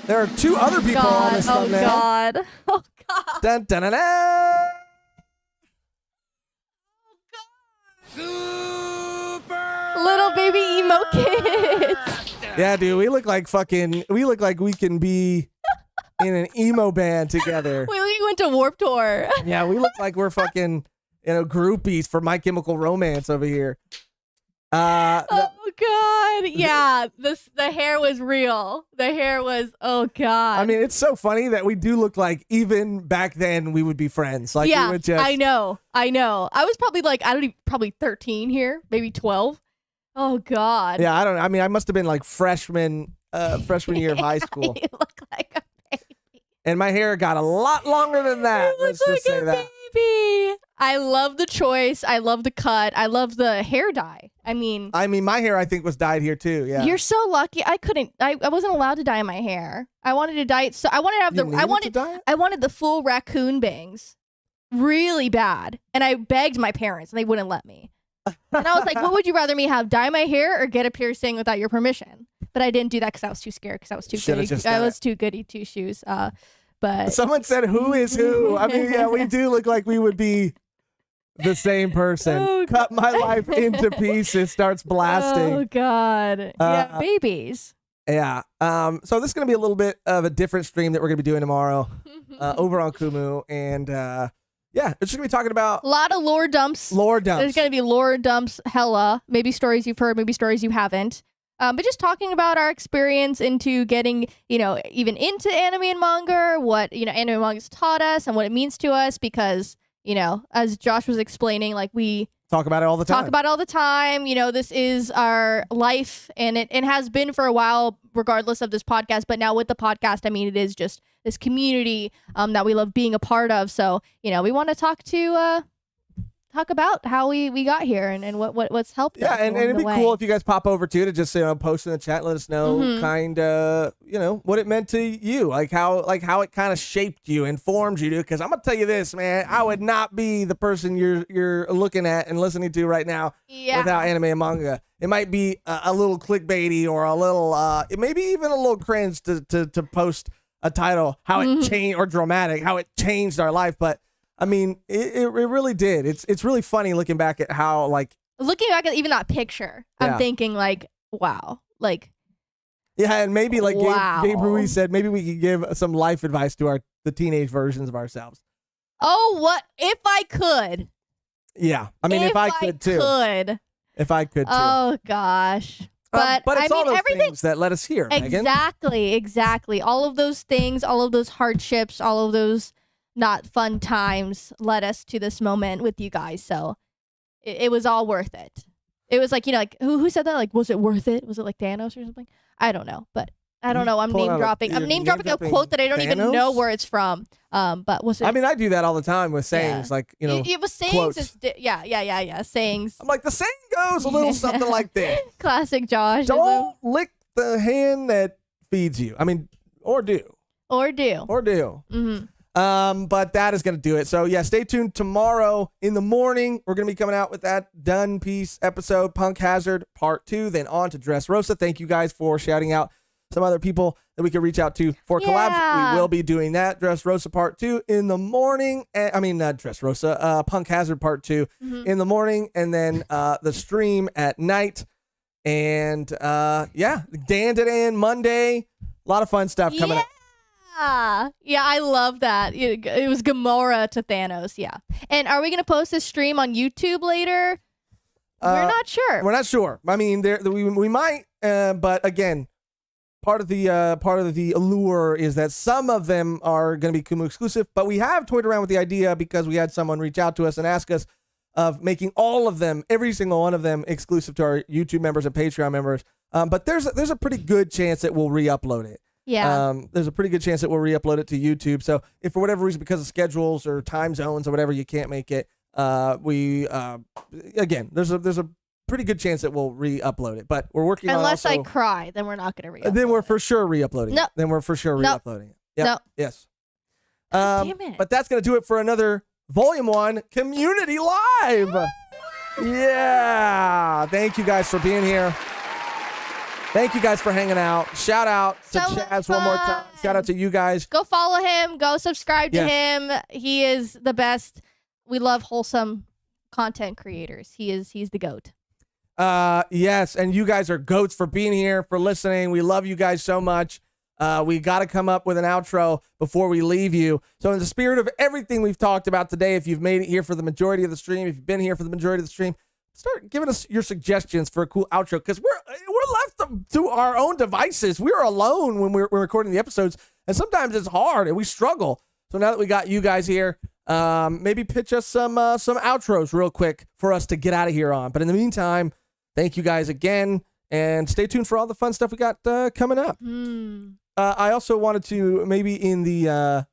Speaker 1: there are 2 other people on this thumbnail.
Speaker 2: Oh God.
Speaker 1: Dun, dun, dun, dun.
Speaker 2: Little baby emo kids.
Speaker 1: Yeah, dude, we look like we can be in an emo band together.
Speaker 2: We went to Warped Tour.
Speaker 1: Yeah, we look like we're fucking, groupies for My Chemical Romance over here.
Speaker 2: Oh God. Yeah. The hair was real. The hair was, oh God.
Speaker 1: I mean, it's so funny that we do look like even back then we would be friends. Like
Speaker 2: yeah,
Speaker 1: we would just
Speaker 2: I know. I was probably like, probably 13 here, maybe 12. Oh God.
Speaker 1: Yeah, I don't know. I mean, I must have been like freshman year of high school.
Speaker 2: You look like a baby.
Speaker 1: And my hair got a lot longer than that.
Speaker 2: You look
Speaker 1: Let's just
Speaker 2: like
Speaker 1: say
Speaker 2: a
Speaker 1: that.
Speaker 2: baby. I love the choice. I love the cut. I love the hair dye. I mean,
Speaker 1: my hair I think was dyed here too. Yeah.
Speaker 2: you're so lucky. I couldn't. I wasn't allowed to dye my hair. I wanted to dye it. So I wanted to have
Speaker 1: You needed to dye it?
Speaker 2: I wanted the full raccoon bangs, really bad. And I begged my parents, and they wouldn't let me. And I was like, "What would you rather me have? Dye my hair or get a piercing without your permission?" But I didn't do that because I was too scared. Because I was too
Speaker 1: Should've
Speaker 2: goody.
Speaker 1: just
Speaker 2: I
Speaker 1: done
Speaker 2: was too goody two shoes. But
Speaker 1: Someone said, "Who is who?" I mean, yeah, we do look like we would be the same person.
Speaker 2: Oh,
Speaker 1: Cut my life into pieces. Starts blasting.
Speaker 2: oh God, yeah, babies.
Speaker 1: Yeah. So this is gonna be a little bit of a different stream that we're gonna be doing tomorrow over on Kumu, and yeah, it's just gonna be talking about
Speaker 2: A lot of lore dumps.
Speaker 1: lore dumps.
Speaker 2: There's gonna be lore dumps, hella. Maybe stories you've heard, maybe stories you haven't. But just talking about our experience into getting, even into anime and manga, what, anime and manga's taught us and what it means to us because, as Josh was explaining, like we
Speaker 1: Talk about it all the time.
Speaker 2: talk about it all the time. This is our life and it has been for a while, regardless of this podcast. But now with the podcast, I mean, it is just this community that we love being a part of. So, we want to talk about how we got here and what's helped us.
Speaker 1: Yeah, and
Speaker 2: along
Speaker 1: it'd
Speaker 2: the
Speaker 1: be
Speaker 2: way.
Speaker 1: cool if you guys pop over too to just post in the chat, let us know
Speaker 2: Mm-hmm.
Speaker 1: kind of what it meant to you, like how it kind of shaped you, informed you, because I'm gonna tell you this, man, I would not be the person you're looking at and listening to right now
Speaker 2: Yeah.
Speaker 1: without anime and manga. It might be a little clickbaity or a little maybe even a little cringe to post a title how it changed or dramatic how it changed our life, but I mean, it really did. It's really funny looking back at how
Speaker 2: Looking back at even that picture,
Speaker 1: Yeah.
Speaker 2: I'm thinking like, wow, like
Speaker 1: yeah, and maybe like
Speaker 2: Wow.
Speaker 1: Gabe Ruiz said, maybe we could give some life advice to the teenage versions of ourselves.
Speaker 2: oh, what if I could?
Speaker 1: Yeah, I mean, if I could too, if I could too.
Speaker 2: Oh gosh, but
Speaker 1: it's
Speaker 2: I mean
Speaker 1: all those
Speaker 2: everything.
Speaker 1: things that let us here, Megan.
Speaker 2: Exactly. All of those things, all of those hardships, all of those not fun times led us to this moment with you guys. So it was all worth it. It was like, who said that? Like, was it worth it? Was it like Thanos or something? I don't know, but I don't know. I'm
Speaker 1: pulling
Speaker 2: name
Speaker 1: out
Speaker 2: dropping.
Speaker 1: you're
Speaker 2: I'm name
Speaker 1: name
Speaker 2: dropping a
Speaker 1: dropping
Speaker 2: quote that I don't even know
Speaker 1: Thanos?
Speaker 2: where it's from. But was it?
Speaker 1: I mean, I do that all the time with sayings, like
Speaker 2: it was sayings.
Speaker 1: quotes.
Speaker 2: Yeah. Sayings.
Speaker 1: I'm like, the saying goes a little something like this:
Speaker 2: Classic Josh.
Speaker 1: "Don't lick the hand that feeds you." I mean, or do.
Speaker 2: Mm-hmm.
Speaker 1: But that is going to do it. So yeah, stay tuned tomorrow in the morning. We're going to be coming out with that Done Piece episode, Punk Hazard Part 2, then on to Dressrosa. Thank you guys for shouting out some other people that we could reach out to for collabs.
Speaker 2: Yeah.
Speaker 1: We will be doing that. Dressrosa Part 2 in the morning. Dressrosa, Punk Hazard Part 2 in the morning, and then the stream at night. And Dan Monday. A lot of fun stuff coming up.
Speaker 2: Yeah, I love that. It was Gamora to Thanos. Yeah. And are we gonna post this stream on YouTube later? We're not sure.
Speaker 1: We're not sure. I mean, we might, but again, part of the allure is that some of them are going to be Kumu exclusive. But we have toyed around with the idea because we had someone reach out to us and ask us of making all of them, every single one of them, exclusive to our YouTube members and Patreon members. But there's a pretty good chance that we'll re-upload it.
Speaker 2: Yeah.
Speaker 1: There's a pretty good chance that we'll re-upload it to YouTube. So if for whatever reason, because of schedules or time zones or whatever, you can't make it, there's a pretty good chance that we'll re-upload it. But we're working
Speaker 2: Unless
Speaker 1: on
Speaker 2: I cry, then we're not gonna re-upload.
Speaker 1: then we're for sure re-uploading
Speaker 2: No.
Speaker 1: it. Then we're for sure
Speaker 2: No.
Speaker 1: re-uploading it. Yep.
Speaker 2: No.
Speaker 1: Yes.
Speaker 2: Damn it.
Speaker 1: But that's gonna do it for another Volume 1 Community Live. Yeah. Thank you guys for being here. Thank you guys for hanging out. Shout out to
Speaker 2: So much
Speaker 1: Chaz one more time.
Speaker 2: fun.
Speaker 1: Shout out to you guys.
Speaker 2: Go follow him. Go subscribe to
Speaker 1: Yes.
Speaker 2: him. He is the best. We love wholesome content creators. He's the GOAT.
Speaker 1: Yes, and you guys are goats for being here, for listening. We love you guys so much. We got to come up with an outro before we leave you. So in the spirit of everything we've talked about today, if you've made it here for the majority of the stream, if you've been here for the majority of the stream, start giving us your suggestions for a cool outro, because we're left to our own devices. We're alone when we're recording the episodes, and sometimes it's hard and we struggle. So now that we got you guys here, maybe pitch us some outros real quick for us to get out of here on. But in the meantime, thank you guys again, and stay tuned for all the fun stuff we got coming up. I also wanted to maybe in the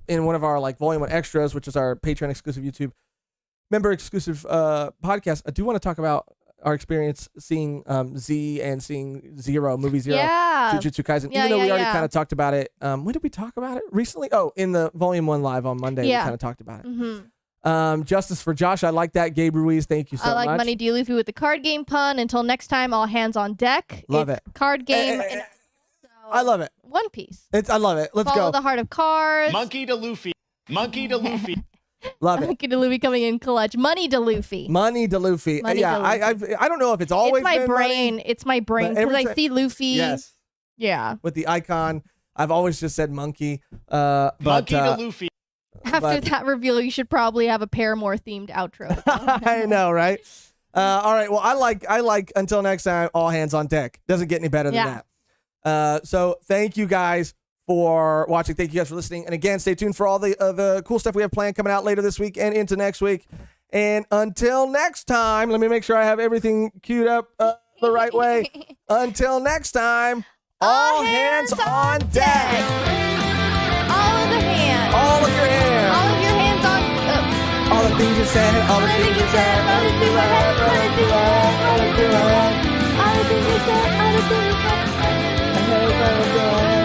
Speaker 1: in one of our like Volume 1 extras, which is our Patreon exclusive YouTube member exclusive podcast, I do want to talk about our experience seeing Z and seeing Movie Zero, Jujutsu Kaisen. Even though we already kind of talked about it. When did we talk about it recently? Oh, in the Volume 1 live on Monday, we kind of talked about it. Justice for Josh, I like that. Gabe Ruiz, thank you so much.
Speaker 2: I like Money D. Luffy with the card game pun. Until next time, all hands on deck.
Speaker 1: Love it.
Speaker 2: Card game.
Speaker 1: I love it.
Speaker 2: One Piece.
Speaker 1: I love it. Let's
Speaker 2: Follow
Speaker 1: go.
Speaker 2: the Heart of Cards.
Speaker 3: Monkey to Luffy. Monkey to Luffy.
Speaker 1: Love it.
Speaker 2: Monkey to Luffy coming in clutch. Money to Luffy.
Speaker 1: Money to Luffy.
Speaker 2: Money
Speaker 1: Yeah,
Speaker 2: to Luffy.
Speaker 1: I don't know if it's always
Speaker 2: It's my
Speaker 1: been
Speaker 2: brain.
Speaker 1: money,
Speaker 2: It's my brain
Speaker 1: but every
Speaker 2: because I
Speaker 1: time-
Speaker 2: see Luffy.
Speaker 1: Yes.
Speaker 2: Yeah.
Speaker 1: With the icon, I've always just said monkey. But
Speaker 3: Monkey to Luffy.
Speaker 2: After
Speaker 1: But-
Speaker 2: that reveal, you should probably have a Paramore themed outro.
Speaker 1: I know, right? All right. Well, I like until next time, all hands on deck. Doesn't get any better than that. So thank you guys for watching. Thank you guys for listening. And again, stay tuned for all the cool stuff we have planned coming out later this week and into next week. And until next time, let me make sure I have everything queued up the right way. Until next time, all hands on deck.
Speaker 2: All of the hands.
Speaker 1: All of your hands.
Speaker 2: All of your hands on.
Speaker 1: All the things you said. All the things you said.
Speaker 2: Run it through my head. Run it through my head. Run it through my head. All the things you said. All the things you said.
Speaker 1: Run it through my head.